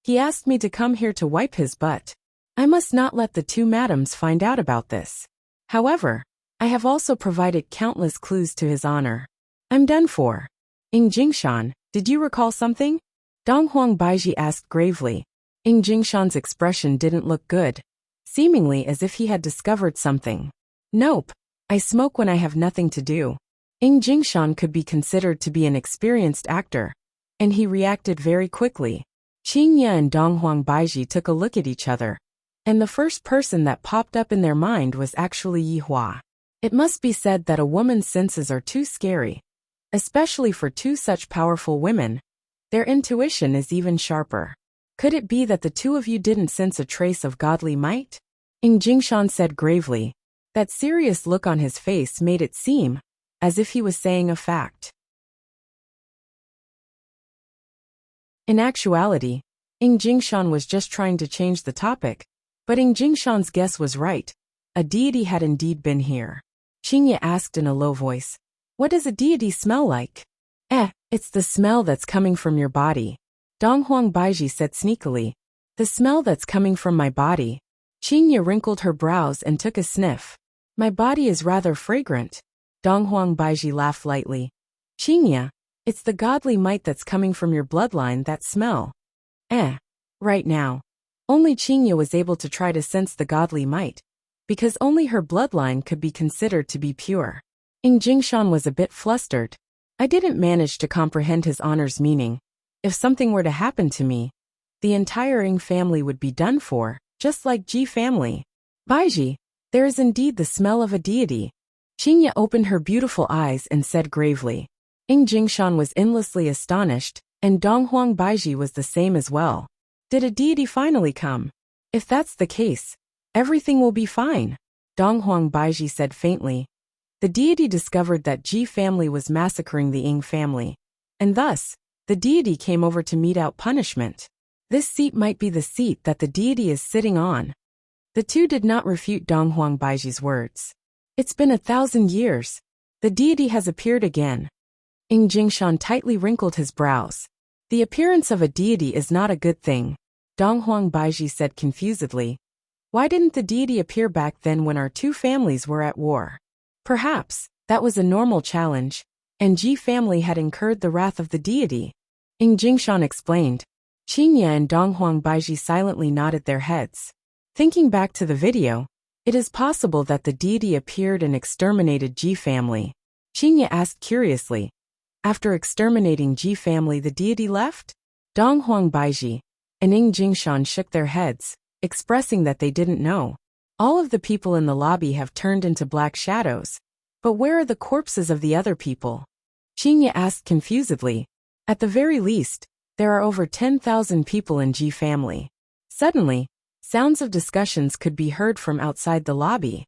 He asked me to come here to wipe his butt. I must not let the two madams find out about this. However, I have also provided countless clues to His Honor. I'm done for. Jingshan, did you recall something? Dong Huang Baiji asked gravely. Jingshan's expression didn't look good, seemingly as if he had discovered something. Nope, I smoke when I have nothing to do. Jingshan could be considered to be an experienced actor, and he reacted very quickly. Qingye and Dong Huang Baiji took a look at each other, and the first person that popped up in their mind was actually Yi Hua. It must be said that a woman's senses are too scary, especially for two such powerful women. Their intuition is even sharper. Could it be that the two of you didn't sense a trace of godly might? Jingshan said gravely. That serious look on his face made it seem as if he was saying a fact. In actuality, Jingshan was just trying to change the topic, but Jingshan's guess was right. A deity had indeed been here. Qingye asked in a low voice, What does a deity smell like? It's the smell that's coming from your body. Dong Huang Baiji said sneakily, The smell that's coming from my body. Qingye wrinkled her brows and took a sniff. My body is rather fragrant. Dong Huang Baiji laughed lightly. Qingye, it's the godly might that's coming from your bloodline that smell. Right now. Only Qingye was able to try to sense the godly might, because only her bloodline could be considered to be pure. Jingshan was a bit flustered. I didn't manage to comprehend His Honor's meaning. If something were to happen to me, the entire Ing family would be done for, just like Ji family. Baiji, there is indeed the smell of a deity. Qinya opened her beautiful eyes and said gravely. Ing Jingshan was endlessly astonished, and Donghuang Baiji was the same as well. Did a deity finally come? If that's the case, everything will be fine, Donghuang Baiji said faintly. The deity discovered that Ji family was massacring the Ing family, and thus, the deity came over to mete out punishment. This seat might be the seat that the deity is sitting on. The two did not refute Donghuang Baiji's words. It's been 1,000 years. The deity has appeared again. Ing Jingshan tightly wrinkled his brows. The appearance of a deity is not a good thing, Donghuang Baiji said confusedly. Why didn't the deity appear back then when our two families were at war? Perhaps that was a normal challenge, and Ji family had incurred the wrath of the deity. Ing Jingshan explained. Qinya and Donghuang Baiji silently nodded their heads. Thinking back to the video, it is possible that the deity appeared and exterminated Ji family. Qinya asked curiously. After exterminating Ji family, the deity left? Donghuang Baiji and Ing Jingshan shook their heads, expressing that they didn't know. All of the people in the lobby have turned into black shadows. But where are the corpses of the other people? Qinya asked confusedly. At the very least, there are over 10,000 people in Ji family. Suddenly, sounds of discussions could be heard from outside the lobby.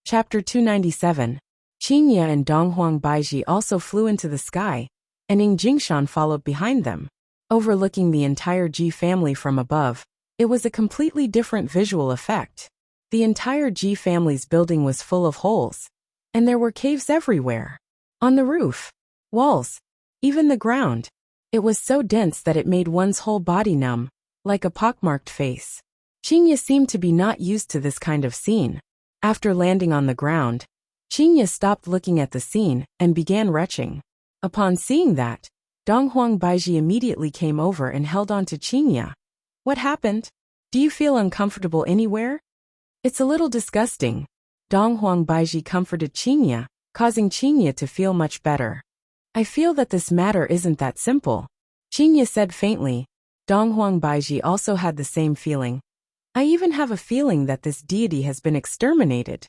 Chapter 297. Qinya and Donghuang Baiji also flew into the sky, and Ing Jingshan followed behind them. Overlooking the entire Ji family from above, it was a completely different visual effect. The entire Ji family's building was full of holes, and there were caves everywhere. On the roof, walls, even the ground. It was so dense that it made one's whole body numb, like a pockmarked face. Qinya seemed to be not used to this kind of scene. After landing on the ground, Qinya stopped looking at the scene and began retching. Upon seeing that, Donghuang Baiji immediately came over and held on to Qinya. What happened? Do you feel uncomfortable anywhere? It's a little disgusting. Donghuang Baiji comforted Qinya, causing Qinya to feel much better. I feel that this matter isn't that simple, Qinya said faintly. Donghuang Baiji also had the same feeling. I even have a feeling that this deity has been exterminated.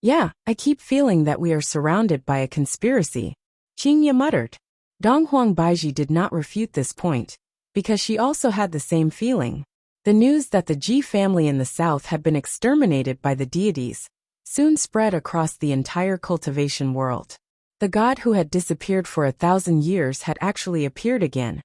Yeah, I keep feeling that we are surrounded by a conspiracy, Qinya muttered. Donghuang Baiji did not refute this point, because she also had the same feeling. The news that the Ji family in the south had been exterminated by the deities soon spread across the entire cultivation world. The god who had disappeared for 1,000 years had actually appeared again,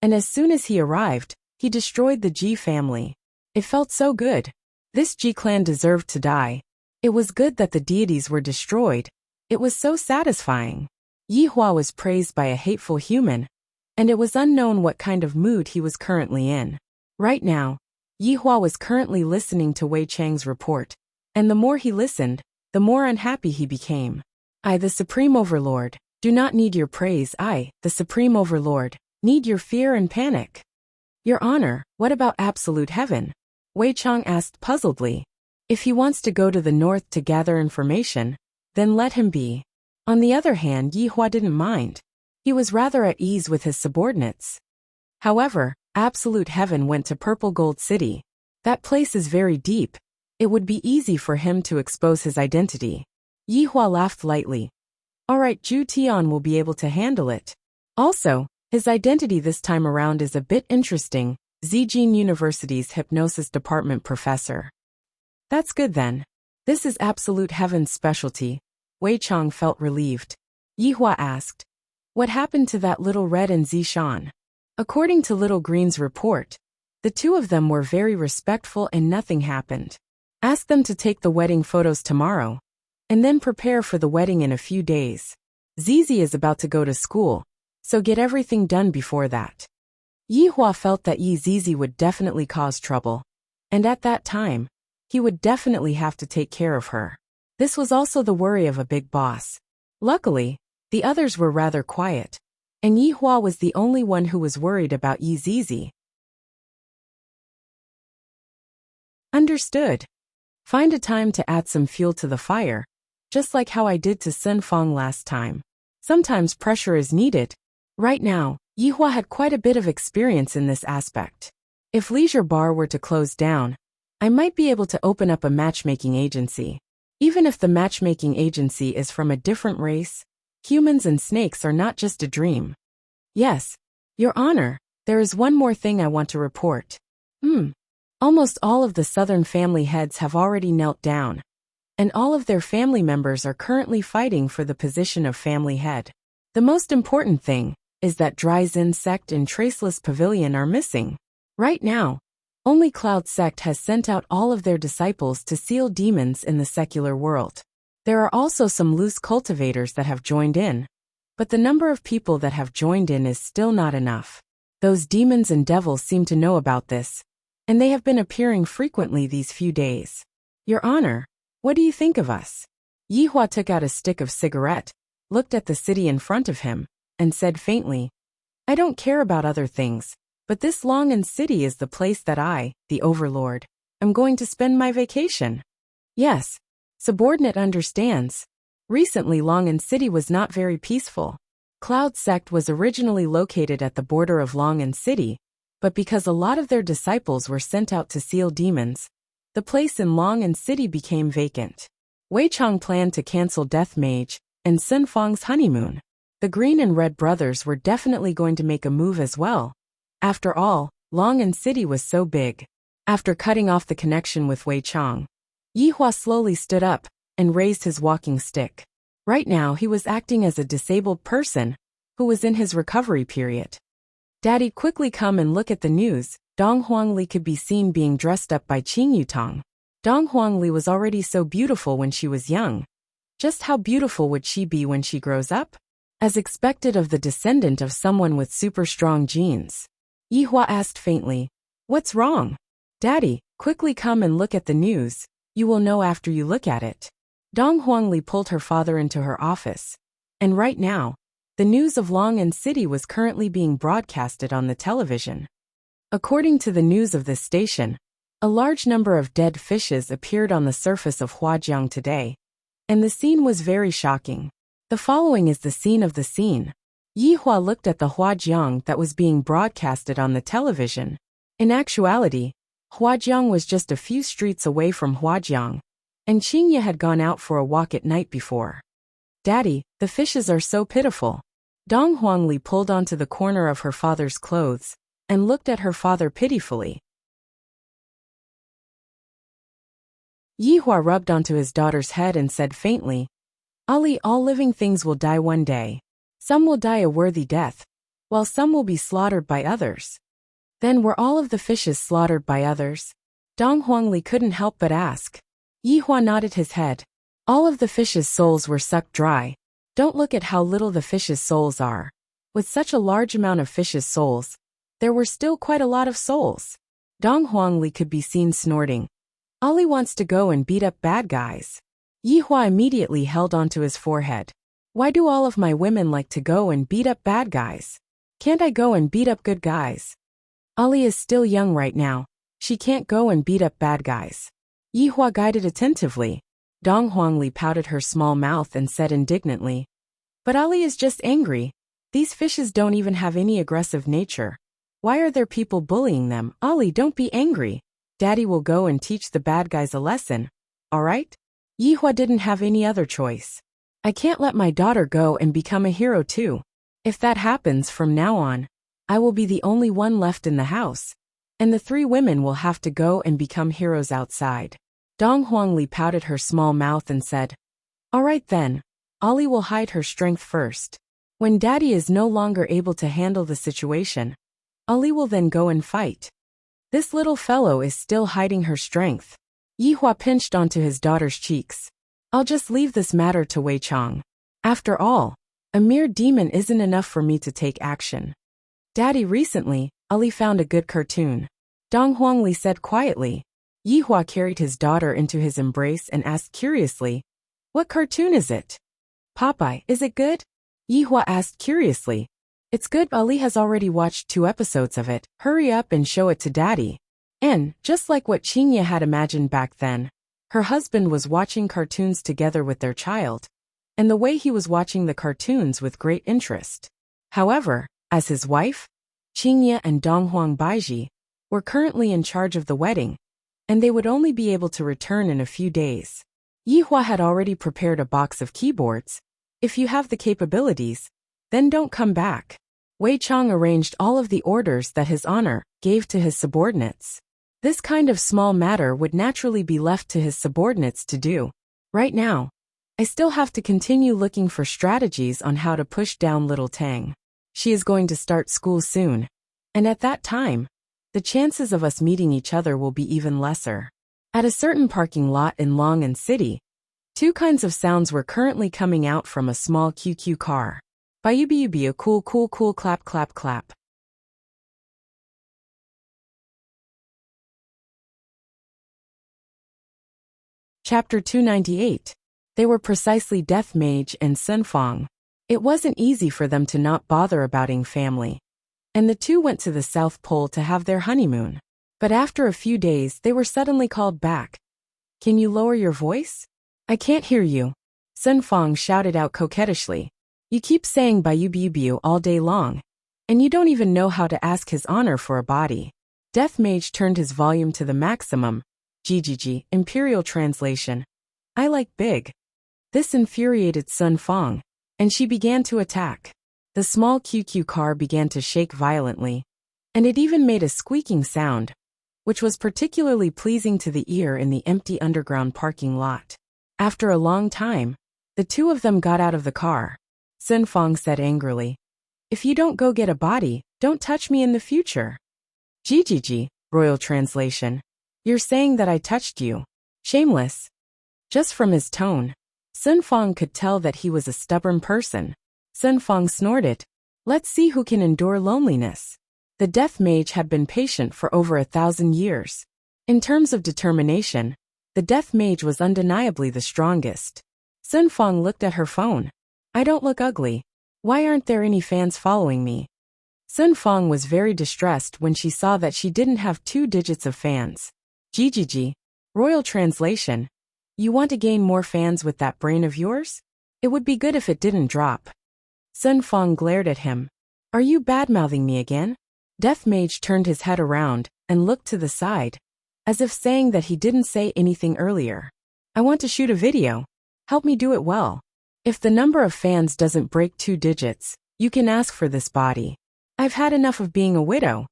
and as soon as he arrived, he destroyed the Ji family. It felt so good. This Ji clan deserved to die. It was good that the deities were destroyed. It was so satisfying. Yi Hua was praised by a hateful human, and it was unknown what kind of mood he was currently in. Right now, Yi Hua was currently listening to Wei Chang's report, and the more he listened, the more unhappy he became. I, the Supreme Overlord, do not need your praise. I, the Supreme Overlord, need your fear and panic. Your Honor, what about absolute heaven? Wei Chang asked puzzledly. If he wants to go to the north to gather information, then let him be. On the other hand, Yi Hua didn't mind. He was rather at ease with his subordinates. However, absolute heaven went to Purple Gold City. That place is very deep. It would be easy for him to expose his identity. Yi Hua laughed lightly. Alright, Zhu Tian will be able to handle it. Also, his identity this time around is a bit interesting. Zijin University's Hypnosis Department professor. That's good then. This is absolute heaven's specialty. Wei Chang felt relieved. Yi Hua asked. What happened to that Little Red and Zishan? According to Little Green's report, the two of them were very respectful and nothing happened. Ask them to take the wedding photos tomorrow, and then prepare for the wedding in a few days. Zizi is about to go to school, so get everything done before that. Yi Hua felt that Yi Zizi would definitely cause trouble, and at that time, he would definitely have to take care of her. This was also the worry of a big boss. Luckily, the others were rather quiet, and Yi Hua was the only one who was worried about Yi Zizi. Understood. Find a time to add some fuel to the fire. just like how I did to Sun Fong last time. Sometimes pressure is needed. Right now, Yihua had quite a bit of experience in this aspect. If Leisure Bar were to close down, I might be able to open up a matchmaking agency. Even if the matchmaking agency is from a different race, humans and snakes are not just a dream. Yes, Your Honor, there is one more thing I want to report. Almost all of the Southern family heads have already knelt down, and all of their family members are currently fighting for the position of family head. The most important thing is that Dry Zin sect and Traceless Pavilion are missing. Right now, only Cloud sect has sent out all of their disciples to seal demons in the secular world. There are also some loose cultivators that have joined in, but the number of people that have joined in is still not enough. Those demons and devils seem to know about this, and they have been appearing frequently these few days. Your Honor, what do you think of us? Yihua took out a stick of cigarette, looked at the city in front of him, and said faintly, I don't care about other things, but this Long'an city is the place that I, the Overlord, am going to spend my vacation. Yes, subordinate understands. Recently Long'an city was not very peaceful. Cloud sect was originally located at the border of Long'an city, but because a lot of their disciples were sent out to seal demons, the place in Long'an city became vacant. Wei Chang planned to cancel Death Mage and Sun Fong's honeymoon. The Green and Red brothers were definitely going to make a move as well. After all, Long'an city was so big. After cutting off the connection with Wei Chang, Yihua slowly stood up and raised his walking stick. Right now he was acting as a disabled person who was in his recovery period. Daddy, quickly come and look at the news. Dong Huangli could be seen being dressed up by Qing Yutong. Dong Huangli was already so beautiful when she was young. Just how beautiful would she be when she grows up? As expected of the descendant of someone with super strong genes. Yihua asked faintly, What's wrong? Daddy, quickly come and look at the news. You will know after you look at it. Dong Huangli pulled her father into her office. And right now, the news of Long'an city was currently being broadcasted on the television. According to the news of this station, a large number of dead fishes appeared on the surface of Huajiang today, and the scene was very shocking. The following is the scene of the scene. Yihua looked at the Huajiang that was being broadcasted on the television. In actuality, Huajiang was just a few streets away from Huajiang, and Qingye had gone out for a walk at night before. Daddy, the fishes are so pitiful. Dong Huangli pulled onto the corner of her father's clothes and looked at her father pitifully. Yihua rubbed onto his daughter's head and said faintly, Ali, all living things will die one day. Some will die a worthy death, while some will be slaughtered by others. Then were all of the fishes slaughtered by others? Dong Huangli couldn't help but ask. Yihua nodded his head. All of the fishes' souls were sucked dry. Don't look at how little the fishes' souls are. With such a large amount of fishes' souls, there were still quite a lot of souls. Dong Huangli could be seen snorting. Ali wants to go and beat up bad guys. Yihua immediately held onto his forehead. Why do all of my women like to go and beat up bad guys? Can't I go and beat up good guys? Ali is still young right now. She can't go and beat up bad guys. Yihua guided attentively. Dong Huangli pouted her small mouth and said indignantly, But Ali is just angry. These fishes don't even have any aggressive nature. Why are there people bullying them? Ali, don't be angry. Daddy will go and teach the bad guys a lesson. All right? Yihua didn't have any other choice. I can't let my daughter go and become a hero too. If that happens from now on, I will be the only one left in the house, and the 3 women will have to go and become heroes outside. Dong Huangli pouted her small mouth and said, All right then, Ali will hide her strength first. When Daddy is no longer able to handle the situation, Ali will then go and fight. This little fellow is still hiding her strength. Yihua pinched onto his daughter's cheeks. I'll just leave this matter to Wei Chang. After all, a mere demon isn't enough for me to take action. Daddy, recently, Ali found a good cartoon. Dong Huangli said quietly. Yihua carried his daughter into his embrace and asked curiously, What cartoon is it? Popeye, is it good? Yihua asked curiously. It's good. Ali has already watched 2 episodes of it. Hurry up and show it to Daddy. And, just like what Qingye had imagined back then, Her husband was watching cartoons together with their child, and the way he was watching the cartoons with great interest. However, as his wife, Qingye and Donghuang Baiji, were currently in charge of the wedding, and they would only be able to return in a few days. Yihua had already prepared a box of keyboards. If you have the capabilities, then don't come back. Wei Chang arranged all of the orders that His Honor gave to his subordinates. This kind of small matter would naturally be left to his subordinates to do. Right now, I still have to continue looking for strategies on how to push down little Tang. She is going to start school soon, and at that time, the chances of us meeting each other will be even lesser. At a certain parking lot in Long'an City, two kinds of sounds were currently coming out from a small QQ car. Bayubi cool cool cool clap clap clap. Chapter 298. They were precisely Death Mage and Sun Fang. It wasn't easy for them to not bother abouting family, and the two went to the South Pole to have their honeymoon. But after a few days they were suddenly called back. Can you lower your voice? I can't hear you. Sun Fang shouted out coquettishly. You keep saying Bayubi all day long, and you don't even know how to ask His Honor for a body. Death Mage turned his volume to the maximum. GGG, Imperial Translation. I like big. This infuriated Sun Fang, and she began to attack. The small QQ car began to shake violently, and it even made a squeaking sound, which was particularly pleasing to the ear in the empty underground parking lot. After a long time, the two of them got out of the car. Sun Fang said angrily, If you don't go get a body, don't touch me in the future. GGG, Royal Translation. You're saying that I touched you. Shameless. Just from his tone, Sun Fang could tell that he was a stubborn person. Sun Fang snorted. Let's see who can endure loneliness. The Death Mage had been patient for over 1,000 years. In terms of determination, the Death Mage was undeniably the strongest. Sun Fang looked at her phone. I don't look ugly. Why aren't there any fans following me? Sun Fang was very distressed when she saw that she didn't have 2 digits of fans. GGG. Royal Translation. You want to gain more fans with that brain of yours? It would be good if it didn't drop. Sun Fang glared at him. Are you bad-mouthing me again? Death Mage turned his head around and looked to the side, as if saying that he didn't say anything earlier. I want to shoot a video. Help me do it well. If the number of fans doesn't break 2 digits, you can ask for this body. I've had enough of being a widow.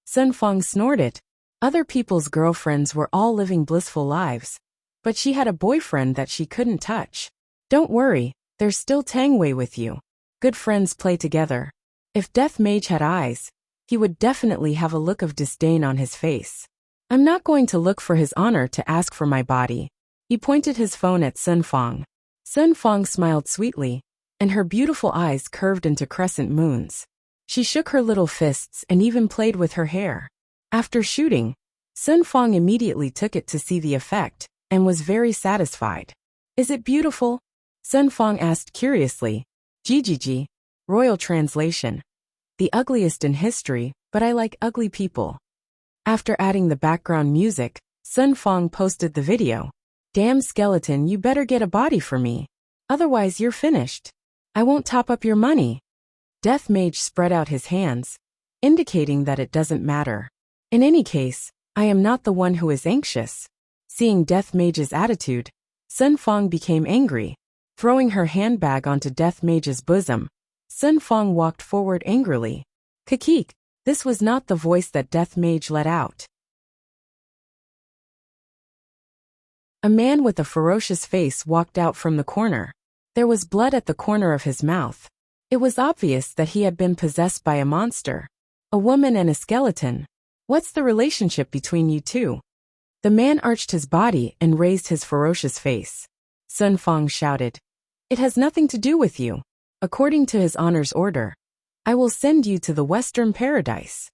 Sun Fang snorted. Other people's girlfriends were all living blissful lives, but she had a boyfriend that she couldn't touch. Don't worry, there's still Tang Wei with you. Good friends play together. If Death Mage had eyes, he would definitely have a look of disdain on his face. I'm not going to look for His Honor to ask for my body. He pointed his phone at Sun Fang. Sun Fang smiled sweetly, and her beautiful eyes curved into crescent moons. She shook her little fists and even played with her hair. After shooting, Sun Fang immediately took it to see the effect, and was very satisfied. Is it beautiful? Sun Fang asked curiously. GGG. Royal Translation. The ugliest in history, but I like ugly people. After adding the background music, Sun Fang posted the video. Damn skeleton, you better get a body for me. Otherwise you're finished. I won't top up your money. Death Mage spread out his hands, indicating that it doesn't matter. In any case, I am not the one who is anxious. Seeing Death Mage's attitude, Sun Fang became angry. Throwing her handbag onto Death Mage's bosom, Sun Fang walked forward angrily. Kakik, this was not the voice that Death Mage let out. A man with a ferocious face walked out from the corner. There was blood at the corner of his mouth. It was obvious that he had been possessed by a monster. A woman and a skeleton. What's the relationship between you two? The man arched his body and raised his ferocious face. Sun Fang shouted. It has nothing to do with you. According to His Honor's order, I will send you to the Western Paradise.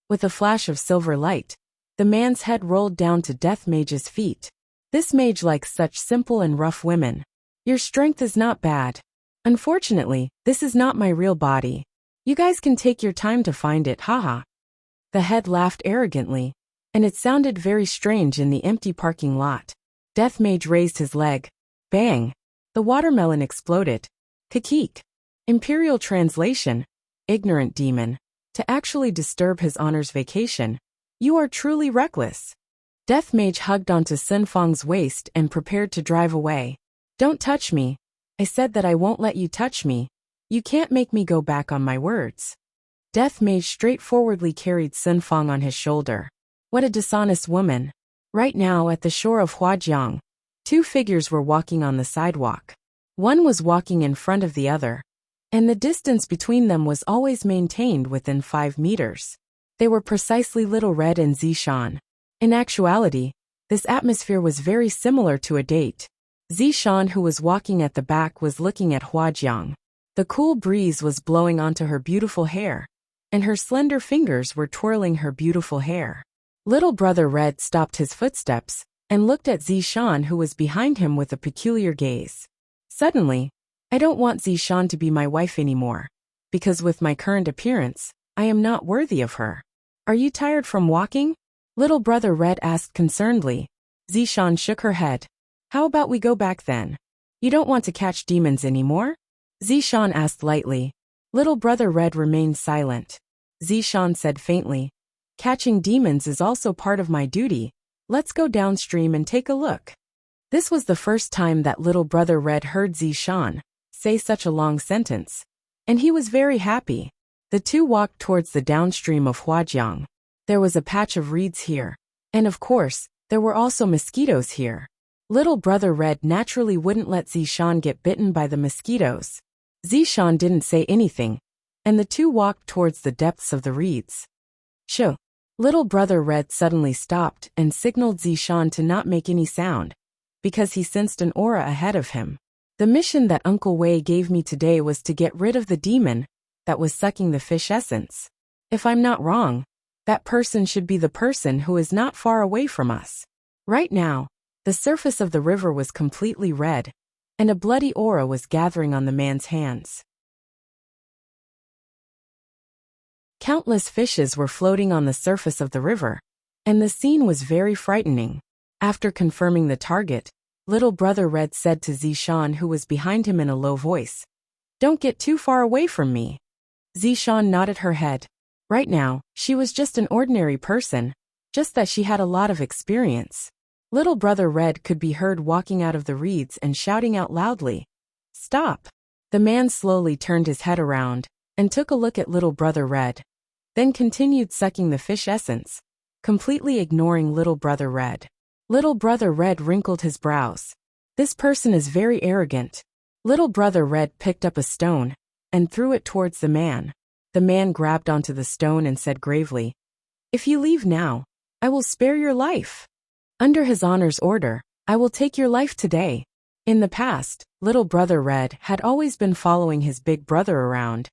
With a flash of silver light, the man's head rolled down to Death Mage's feet. This mage likes such simple and rough women. Your strength is not bad. Unfortunately, this is not my real body. You guys can take your time to find it, haha. The head laughed arrogantly, and it sounded very strange in the empty parking lot. Death Mage raised his leg. Bang! The watermelon exploded. Kakik. Imperial translation. Ignorant demon. To actually disturb his honor's vacation. You are truly reckless. Death Mage hugged onto Sun Fang's waist and prepared to drive away. Don't touch me. I said that I won't let you touch me. You can't make me go back on my words. Death Mage straightforwardly carried Sun Fang on his shoulder. What a dishonest woman. Right now at the shore of Huajiang, two figures were walking on the sidewalk. One was walking in front of the other, and the distance between them was always maintained within 5 meters. They were precisely Little Red and Zishan. In actuality, this atmosphere was very similar to a date. Zishan, who was walking at the back, was looking at Huajiang. The cool breeze was blowing onto her beautiful hair, and her slender fingers were twirling her beautiful hair. Little Brother Red stopped his footsteps and looked at Zishan, who was behind him, with a peculiar gaze. Suddenly, I don't want Zishan to be my wife anymore, because with my current appearance, I am not worthy of her. Are you tired from walking? Little Brother Red asked concernedly. Zishan shook her head. How about we go back then? You don't want to catch demons anymore? Zishan asked lightly. Little Brother Red remained silent. Zishan said faintly, catching demons is also part of my duty. Let's go downstream and take a look. This was the first time that Little Brother Red heard Zishan say such a long sentence, and he was very happy. The two walked towards the downstream of Huajiang. There was a patch of reeds here, and of course, there were also mosquitoes here. Little Brother Red naturally wouldn't let Zishan get bitten by the mosquitoes. Zishan didn't say anything, and the two walked towards the depths of the reeds. Shoo! Little Brother Red suddenly stopped and signaled Zishan to not make any sound, because he sensed an aura ahead of him. The mission that Uncle Wei gave me today was to get rid of the demon that was sucking the fish essence. If I'm not wrong, that person should be the person who is not far away from us. Right now, the surface of the river was completely red, and a bloody aura was gathering on the man's hands. Countless fishes were floating on the surface of the river, and the scene was very frightening. After confirming the target, Little Brother Red said to Zishan, who was behind him, in a low voice, "Don't get too far away from me." Zishan nodded her head. Right now, she was just an ordinary person, just that she had a lot of experience. Little Brother Red could be heard walking out of the reeds and shouting out loudly, "Stop!" The man slowly turned his head around and took a look at Little Brother Red, then continued sucking the fish essence, completely ignoring Little Brother Red. Little Brother Red wrinkled his brows. This person is very arrogant. Little Brother Red picked up a stone and threw it towards the man. The man grabbed onto the stone and said gravely, "If you leave now, I will spare your life. Under his honor's order, I will take your life today." In the past, Little Brother Red had always been following his big brother around,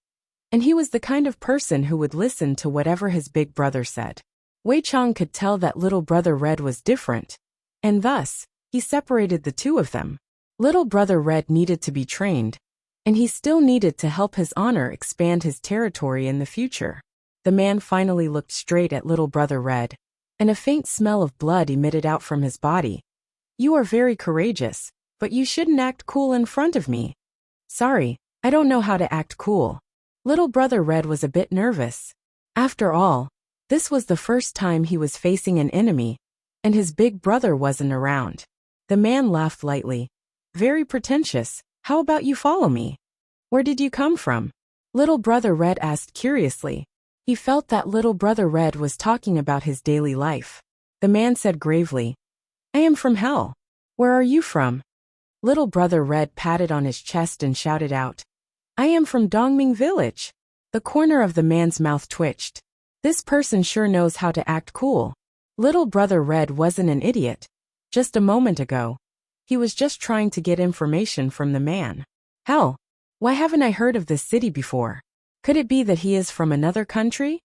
and he was the kind of person who would listen to whatever his big brother said. Wei Chang could tell that Little Brother Red was different, and thus, he separated the two of them. Little Brother Red needed to be trained, and he still needed to help his honor expand his territory in the future. The man finally looked straight at Little Brother Red, and a faint smell of blood emitted out from his body. "You are very courageous, but you shouldn't act cool in front of me." "Sorry, I don't know how to act cool." Little Brother Red was a bit nervous. After all, this was the first time he was facing an enemy, and his big brother wasn't around. The man laughed lightly. "Very pretentious. How about you follow me?" "Where did you come from?" Little Brother Red asked curiously. He felt that Little Brother Red was talking about his daily life. The man said gravely, "I am from hell. Where are you from?" Little Brother Red patted on his chest and shouted out, "I am from Dongming Village." The corner of the man's mouth twitched. This person sure knows how to act cool. Little Brother Red wasn't an idiot. Just a moment ago, he was just trying to get information from the man. Hell, why haven't I heard of this city before? Could it be that he is from another country?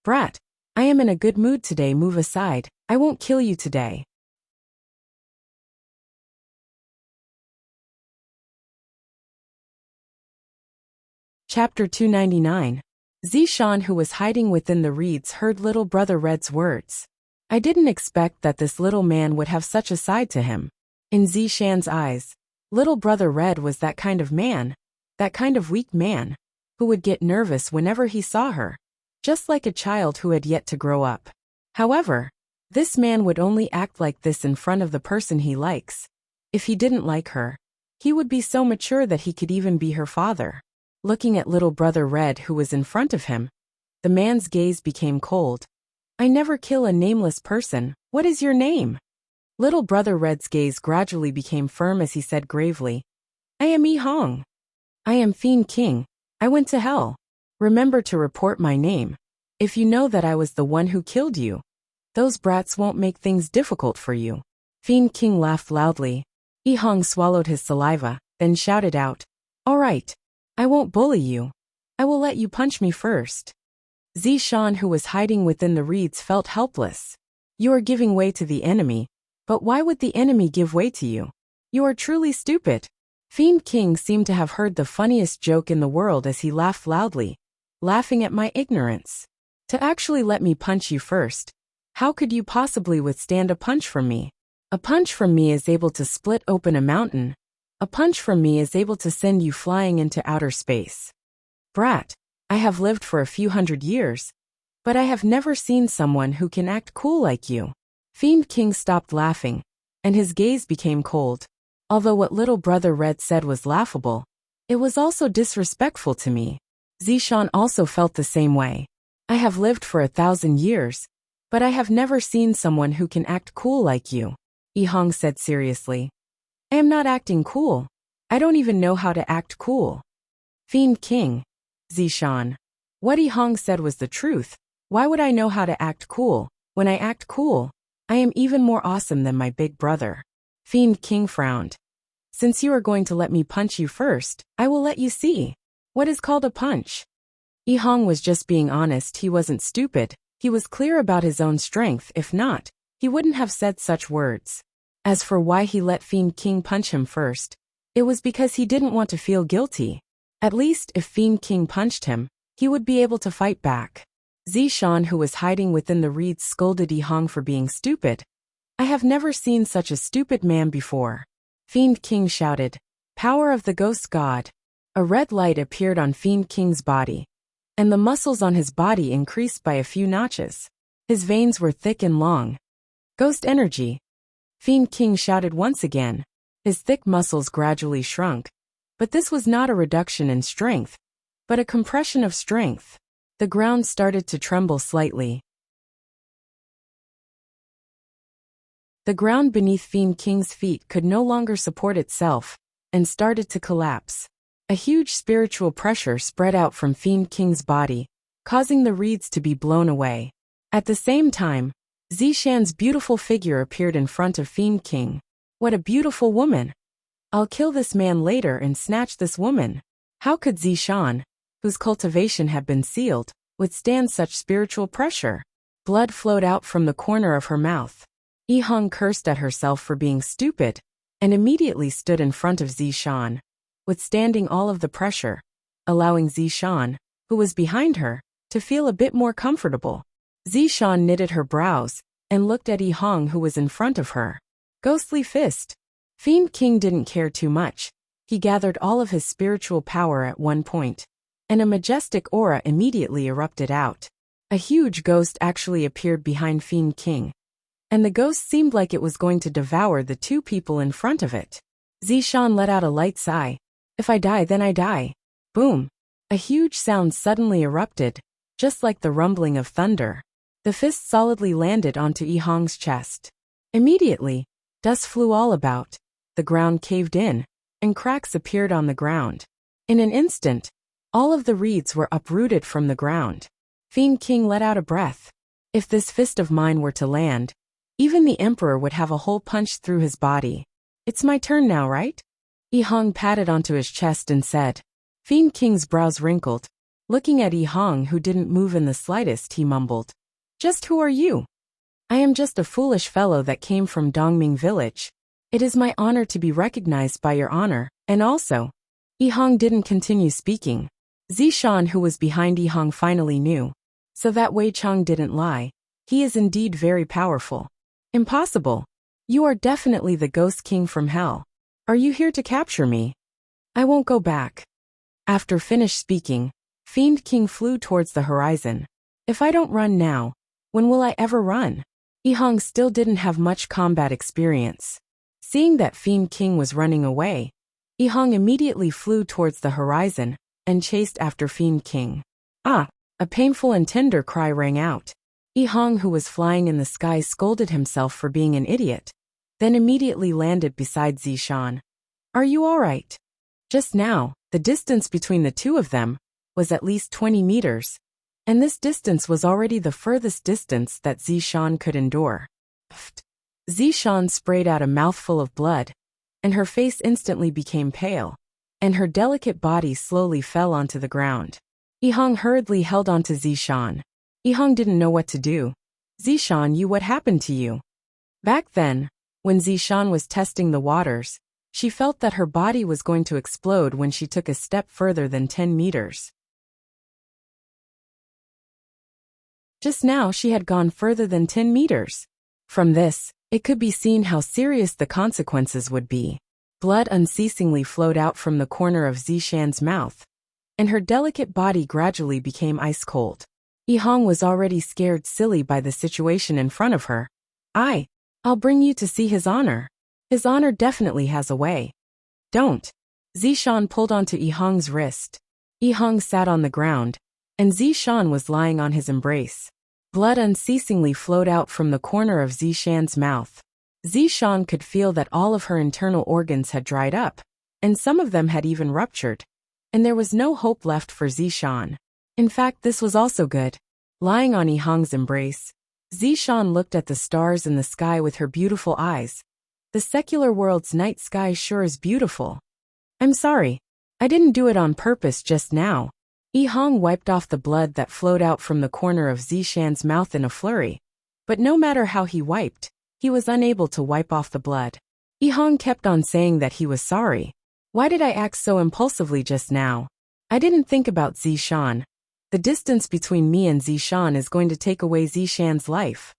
"Brat, I am in a good mood today. Move aside. I won't kill you today." Chapter 299. Zishan, who was hiding within the reeds, heard Little Brother Red's words. I didn't expect that this little man would have such a side to him. In Zishan's eyes, little brother Red was that kind of man, that kind of weak man, who would get nervous whenever he saw her, just like a child who had yet to grow up. However, this man would only act like this in front of the person he likes. If he didn't like her, he would be so mature that he could even be her father. Looking at little brother Red who was in front of him, the man's gaze became cold. I never kill a nameless person. What is your name? Little brother Red's gaze gradually became firm as he said gravely, I am Yi Hong. I am Fiend King. I went to hell. Remember to report my name. If you know that I was the one who killed you, those brats won't make things difficult for you. Fiend King laughed loudly. Yi Hong swallowed his saliva, then shouted out, all right. I won't bully you. I will let you punch me first. Zishan, who was hiding within the reeds, felt helpless. You are giving way to the enemy, but why would the enemy give way to you? You are truly stupid. Fiend King seemed to have heard the funniest joke in the world as he laughed loudly, laughing at my ignorance. To actually let me punch you first. How could you possibly withstand a punch from me? A punch from me is able to split open a mountain. A punch from me is able to send you flying into outer space. Brat, I have lived for a few hundred years, but I have never seen someone who can act cool like you. Fiend King stopped laughing, and his gaze became cold. Although what little brother Red said was laughable, it was also disrespectful to me. Zishan also felt the same way. I have lived for 1,000 years, but I have never seen someone who can act cool like you. Yi Hong said seriously. I am not acting cool. I don't even know how to act cool. Fiend King. Zishan. What Yi Hong said was the truth. Why would I know how to act cool? When I act cool, I am even more awesome than my big brother. Fiend King frowned. Since you are going to let me punch you first, I will let you see. What is called a punch? Yi Hong was just being honest. He wasn't stupid. He was clear about his own strength. If not, he wouldn't have said such words. As for why he let Fiend King punch him first, it was because he didn't want to feel guilty. At least if Fiend King punched him, he would be able to fight back. Zishan, who was hiding within the reeds, scolded Yi Hong for being stupid. I have never seen such a stupid man before. Fiend King shouted, Power of the Ghost God. A red light appeared on Fiend King's body, and the muscles on his body increased by a few notches. His veins were thick and long. Ghost energy. Fiend King shouted once again. His thick muscles gradually shrunk, but this was not a reduction in strength, but a compression of strength. The ground started to tremble slightly. The ground beneath Fiend King's feet could no longer support itself, and started to collapse. A huge spiritual pressure spread out from Fiend King's body, causing the reeds to be blown away. At the same time, Zishan's beautiful figure appeared in front of Fiend King. What a beautiful woman! I'll kill this man later and snatch this woman. How could Zishan, whose cultivation had been sealed, withstand such spiritual pressure? Blood flowed out from the corner of her mouth. Yi Hong cursed at herself for being stupid, and immediately stood in front of Zishan, withstanding all of the pressure, allowing Zishan, who was behind her, to feel a bit more comfortable. Zishan knitted her brows, and looked at Yi Hong, who was in front of her. Ghostly fist. Fiend King didn't care too much. He gathered all of his spiritual power at one point, and a majestic aura immediately erupted out. A huge ghost actually appeared behind Fiend King, and the ghost seemed like it was going to devour the two people in front of it. Zishan let out a light sigh. If I die, then I die. Boom. A huge sound suddenly erupted, just like the rumbling of thunder. The fist solidly landed onto Yi Hong's chest. Immediately, dust flew all about, the ground caved in, and cracks appeared on the ground. In an instant, all of the reeds were uprooted from the ground. Fiend King let out a breath. If this fist of mine were to land, even the emperor would have a hole punched through his body. It's my turn now, right? Yi Hong patted onto his chest and said. Fiend King's brows wrinkled. Looking at Yi Hong, who didn't move in the slightest, he mumbled. Just who are you? I am just a foolish fellow that came from Dongming village. It is my honor to be recognized by your honor, and also. Yi Hong didn't continue speaking. Zishan, who was behind Yi Hong, finally knew. So that Wei Chang didn't lie. He is indeed very powerful. Impossible. You are definitely the Ghost King from hell. Are you here to capture me? I won't go back. After finished speaking, Fiend King flew towards the horizon. If I don't run now, when will I ever run? Ihong still didn't have much combat experience. Seeing that Fiend King was running away, Ihong immediately flew towards the horizon and chased after Fiend King. Ah! A painful and tender cry rang out. Ihong, who was flying in the sky, scolded himself for being an idiot, then immediately landed beside Zishan. Are you all right? Just now, the distance between the two of them was at least 20 meters, and this distance was already the furthest distance that Zishan could endure. Zishan sprayed out a mouthful of blood, and her face instantly became pale, and her delicate body slowly fell onto the ground. Ihong hurriedly held onto Zishan. Ihong didn't know what to do. Zishan, what happened to you? Back then, when Zishan was testing the waters, she felt that her body was going to explode when she took a step further than 10 meters. Just now she had gone further than 10 meters. From this, it could be seen how serious the consequences would be. Blood unceasingly flowed out from the corner of Zishan's mouth, and her delicate body gradually became ice-cold. Ihong was already scared silly by the situation in front of her. I'll bring you to see His Honor. His Honor definitely has a way. Don't. Zishan pulled onto Ihong's wrist. Ihong sat on the ground, and Zishan was lying on his embrace. Blood unceasingly flowed out from the corner of Zishan's mouth. Zishan could feel that all of her internal organs had dried up, and some of them had even ruptured, and there was no hope left for Zishan. In fact, this was also good. Lying on Ihong's embrace, Zishan looked at the stars in the sky with her beautiful eyes. The secular world's night sky sure is beautiful. I'm sorry. I didn't do it on purpose just now. Ihong wiped off the blood that flowed out from the corner of Zishan's mouth in a flurry. But no matter how he wiped, he was unable to wipe off the blood. Ihong kept on saying that he was sorry. Why did I act so impulsively just now? I didn't think about Zishan. The distance between me and Zishan is going to take away Zishan's life.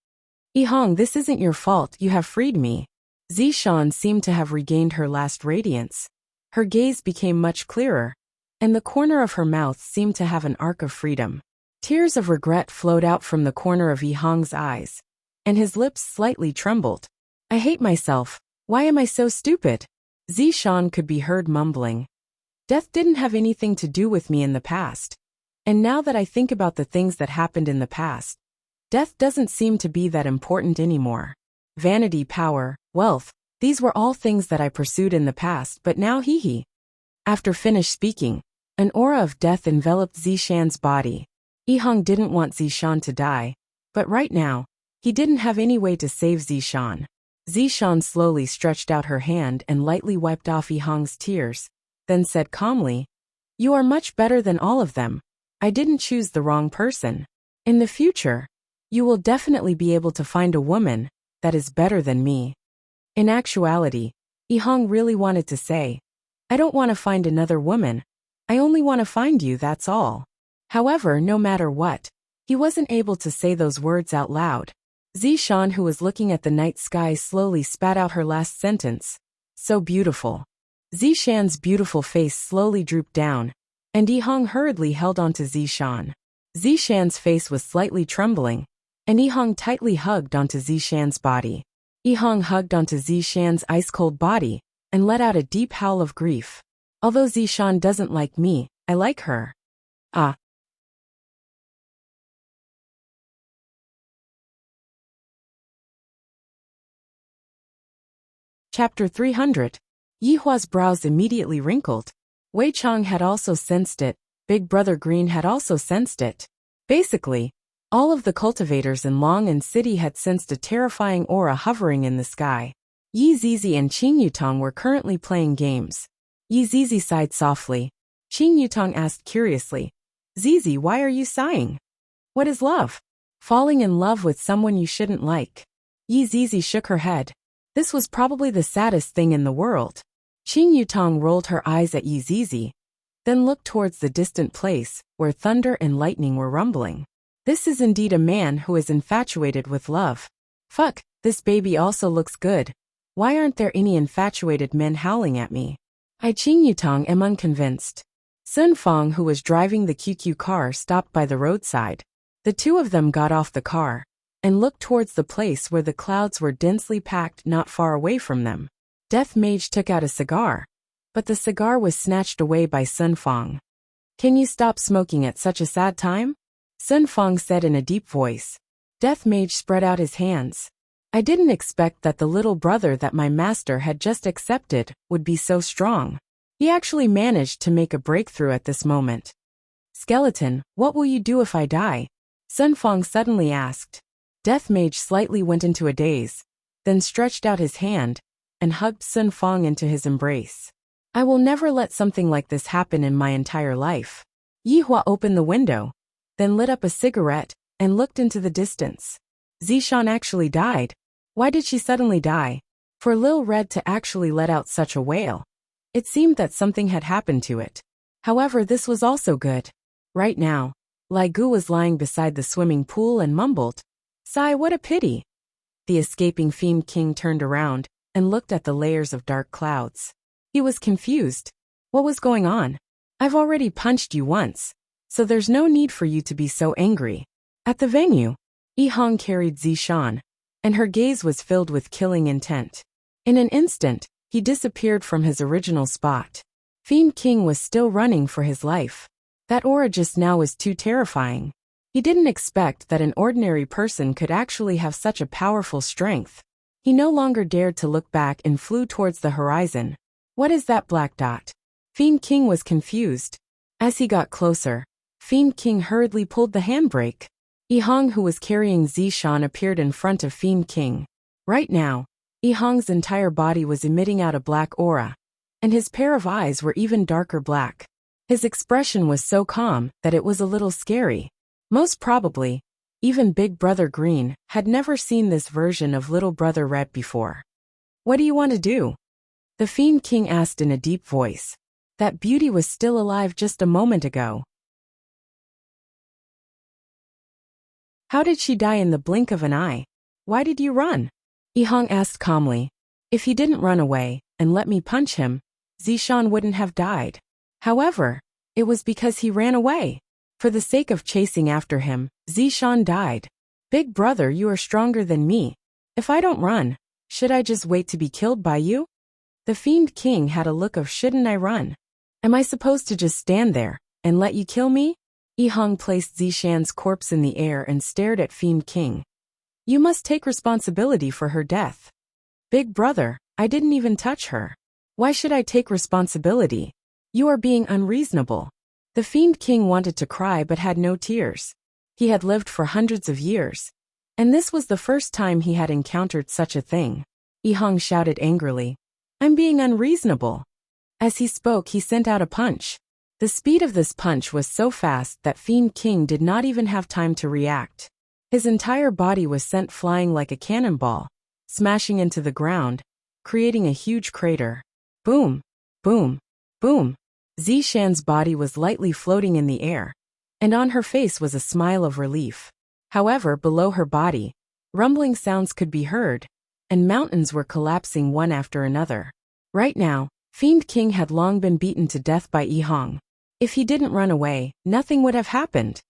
Ihong, this isn't your fault, you have freed me. Zishan seemed to have regained her last radiance. Her gaze became much clearer, and the corner of her mouth seemed to have an arc of freedom. Tears of regret flowed out from the corner of Ihong's eyes, and his lips slightly trembled. I hate myself. Why am I so stupid? Zishan could be heard mumbling. Death didn't have anything to do with me in the past. And now that I think about the things that happened in the past, death doesn't seem to be that important anymore. Vanity, power, wealth, these were all things that I pursued in the past, but now hee. After finished speaking, an aura of death enveloped Zishan's body. Ihong didn't want Zishan to die, but right now, he didn't have any way to save Zishan. Zishan slowly stretched out her hand and lightly wiped off Ihong's tears, then said calmly, You are much better than all of them. I didn't choose the wrong person. In the future, you will definitely be able to find a woman that is better than me. In actuality, Ihong really wanted to say, I don't want to find another woman. I only want to find you, that's all. However, no matter what, he wasn't able to say those words out loud. Zishan, who was looking at the night sky, slowly spat out her last sentence. So beautiful. Zishan's beautiful face slowly drooped down, and Ihong hurriedly held onto Zishan. Zishan's face was slightly trembling, and Ihong tightly hugged onto Zishan's body. Ihong hugged onto Zishan's ice-cold body and let out a deep howl of grief. Although Zishan doesn't like me, I like her. Ah. Chapter 300. Yihua's brows immediately wrinkled. Wei Chang had also sensed it. Big Brother Green had also sensed it. Basically, all of the cultivators in Long and City had sensed a terrifying aura hovering in the sky. Yi Zizi and Qing Yutong were currently playing games. Yi Zizi sighed softly. Qing Yutong asked curiously, Zizi, why are you sighing? What is love? Falling in love with someone you shouldn't like. Yi Zizi shook her head. This was probably the saddest thing in the world. Qing Yutong rolled her eyes at Yi Zizi, then looked towards the distant place where thunder and lightning were rumbling. This is indeed a man who is infatuated with love. Fuck, this baby also looks good. Why aren't there any infatuated men howling at me? I Qing Yutong am unconvinced. Sun Fong, who was driving the QQ car, stopped by the roadside. The two of them got off the car and looked towards the place where the clouds were densely packed not far away from them. Death Mage took out a cigar, but the cigar was snatched away by Sun Fong. Can you stop smoking at such a sad time? Sun Fong said in a deep voice. Death Mage spread out his hands. I didn't expect that the little brother that my master had just accepted would be so strong. He actually managed to make a breakthrough at this moment. Skeleton, what will you do if I die? Sun Fong suddenly asked. Death Mage slightly went into a daze, then stretched out his hand and hugged Sun Fong into his embrace. I will never let something like this happen in my entire life. Yi Hua opened the window, then lit up a cigarette and looked into the distance. Zishan actually died. Why did she suddenly die? For Lil Red to actually let out such a wail. It seemed that something had happened to it. However, this was also good. Right now, Lai Gu was lying beside the swimming pool and mumbled, Sigh, what a pity. The escaping Fiend King turned around and looked at the layers of dark clouds. He was confused. What was going on? I've already punched you once, so there's no need for you to be so angry. At the venue, Yi Hong carried Zishan, and her gaze was filled with killing intent. In an instant, he disappeared from his original spot. Fiend King was still running for his life. That aura just now was too terrifying. He didn't expect that an ordinary person could actually have such a powerful strength. He no longer dared to look back and flew towards the horizon. What is that black dot? Fiend King was confused. As he got closer, Fiend King hurriedly pulled the handbrake. Yi Hong, who was carrying Zishan, appeared in front of Fiend King. Right now, Yi Hong's entire body was emitting out a black aura, and his pair of eyes were even darker black. His expression was so calm that it was a little scary. Most probably, even Big Brother Green had never seen this version of Little Brother Red before. What do you want to do? The Fiend King asked in a deep voice. That beauty was still alive just a moment ago. How did she die in the blink of an eye? Why did you run? Yi Hong asked calmly. If he didn't run away and let me punch him, Zishan wouldn't have died. However, it was because he ran away. For the sake of chasing after him, Zishan died. Big brother, you are stronger than me. If I don't run, should I just wait to be killed by you? The Fiend King had a look of shouldn't I run? Am I supposed to just stand there and let you kill me? Yi Hong placed Zishan's corpse in the air and stared at Fiend King. You must take responsibility for her death. Big brother, I didn't even touch her. Why should I take responsibility? You are being unreasonable. The Fiend King wanted to cry but had no tears. He had lived for hundreds of years, and this was the first time he had encountered such a thing. Yi Hong shouted angrily, I'm being unreasonable. As he spoke, he sent out a punch. The speed of this punch was so fast that Fiend King did not even have time to react. His entire body was sent flying like a cannonball, smashing into the ground, creating a huge crater. Boom, boom, boom. Zishan's body was lightly floating in the air, and on her face was a smile of relief. However, below her body, rumbling sounds could be heard, and mountains were collapsing one after another. Right now, Fiend King had long been beaten to death by Yi Hong. If he didn't run away, nothing would have happened.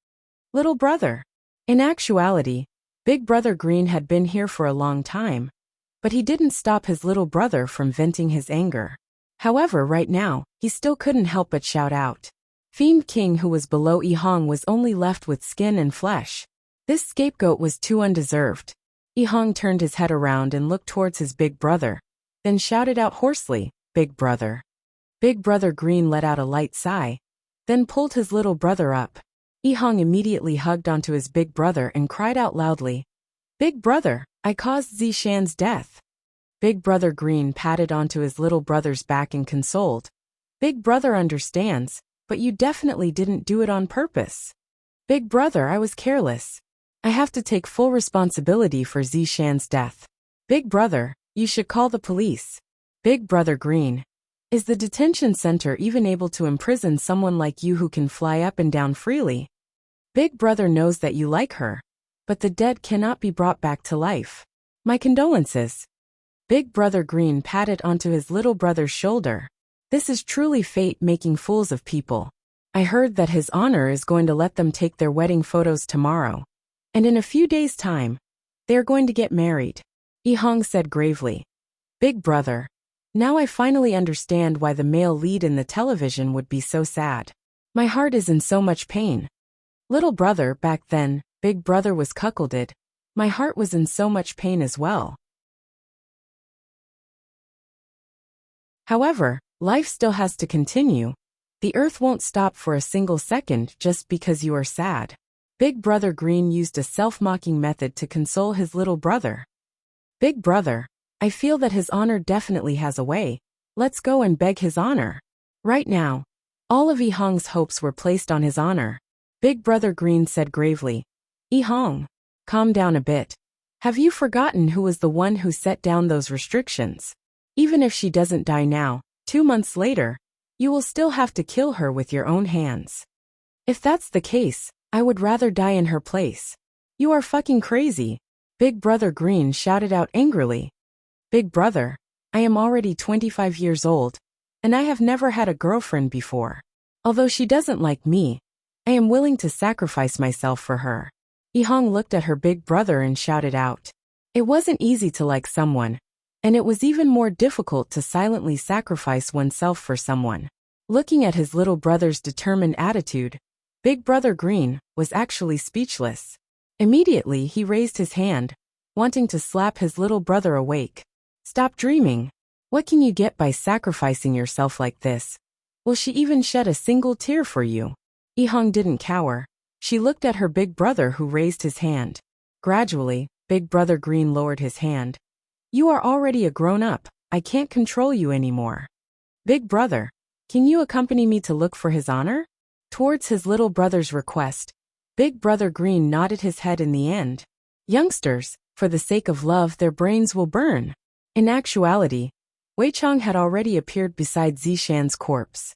Little brother. In actuality, Big Brother Green had been here for a long time, but he didn't stop his little brother from venting his anger. However, right now, he still couldn't help but shout out. Fiend King, who was below Yi Hong, was only left with skin and flesh. This scapegoat was too undeserved. Yi Hong turned his head around and looked towards his big brother, then shouted out hoarsely, Big brother. Big Brother Green let out a light sigh, then pulled his little brother up. Yi Hong immediately hugged onto his big brother and cried out loudly, Big brother, I caused Zishan's death. Big Brother Green patted onto his little brother's back and consoled. Big brother understands, but you definitely didn't do it on purpose. Big brother, I was careless. I have to take full responsibility for Zishan's death. Big brother, you should call the police. Big Brother Green. Is the detention center even able to imprison someone like you who can fly up and down freely? Big brother knows that you like her, but the dead cannot be brought back to life. My condolences. Big Brother Green patted onto his little brother's shoulder. This is truly fate making fools of people. I heard that His Honor is going to let them take their wedding photos tomorrow. And in a few days' time, they are going to get married. Hong said gravely. Big Brother. Now I finally understand why the male lead in the television would be so sad. My heart is in so much pain. Little brother, back then, Big Brother was cuckolded. My heart was in so much pain as well. However, life still has to continue. The earth won't stop for a single second just because you are sad. Big Brother Green used a self-mocking method to console his little brother. Big Brother, I feel that His Honor definitely has a way. Let's go and beg His Honor. Right now, all of Hong's hopes were placed on His Honor. Big Brother Green said gravely. Hong, calm down a bit. Have you forgotten who was the one who set down those restrictions? Even if she doesn't die now, 2 months later, you will still have to kill her with your own hands. If that's the case, I would rather die in her place. You are fucking crazy. Big Brother Green shouted out angrily. Big Brother, I am already 25 years old, and I have never had a girlfriend before. Although she doesn't like me, I am willing to sacrifice myself for her. Hong looked at her big brother and shouted out. It wasn't easy to like someone, and it was even more difficult to silently sacrifice oneself for someone. Looking at his little brother's determined attitude, Big Brother Green was actually speechless. Immediately he raised his hand, wanting to slap his little brother awake. Stop dreaming. What can you get by sacrificing yourself like this? Will she even shed a single tear for you? Hong didn't cower. She looked at her big brother who raised his hand. Gradually, Big Brother Green lowered his hand. You are already a grown-up. I can't control you anymore. Big Brother, can you accompany me to look for His Honor? Towards his little brother's request, Big Brother Green nodded his head in the end. Youngsters, for the sake of love their brains will burn. In actuality, Wei Chang had already appeared beside Zishan's corpse.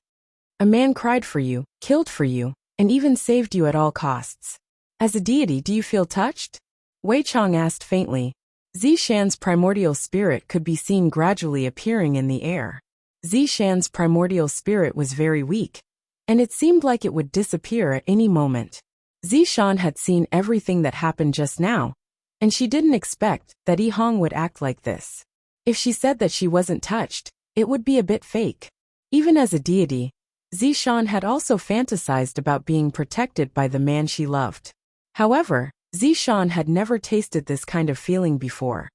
A man cried for you, killed for you, and even saved you at all costs. As a deity, do you feel touched? Wei Chang asked faintly. Zishan's primordial spirit could be seen gradually appearing in the air. Zishan's primordial spirit was very weak, and it seemed like it would disappear at any moment. Zishan had seen everything that happened just now, and she didn't expect that Hong would act like this. If she said that she wasn't touched, it would be a bit fake. Even as a deity, Zishan had also fantasized about being protected by the man she loved. However, Zishan had never tasted this kind of feeling before.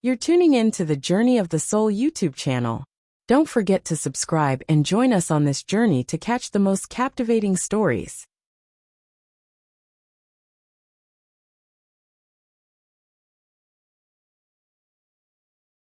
You're tuning in to the Journey of the Soul YouTube channel. Don't forget to subscribe and join us on this journey to catch the most captivating stories.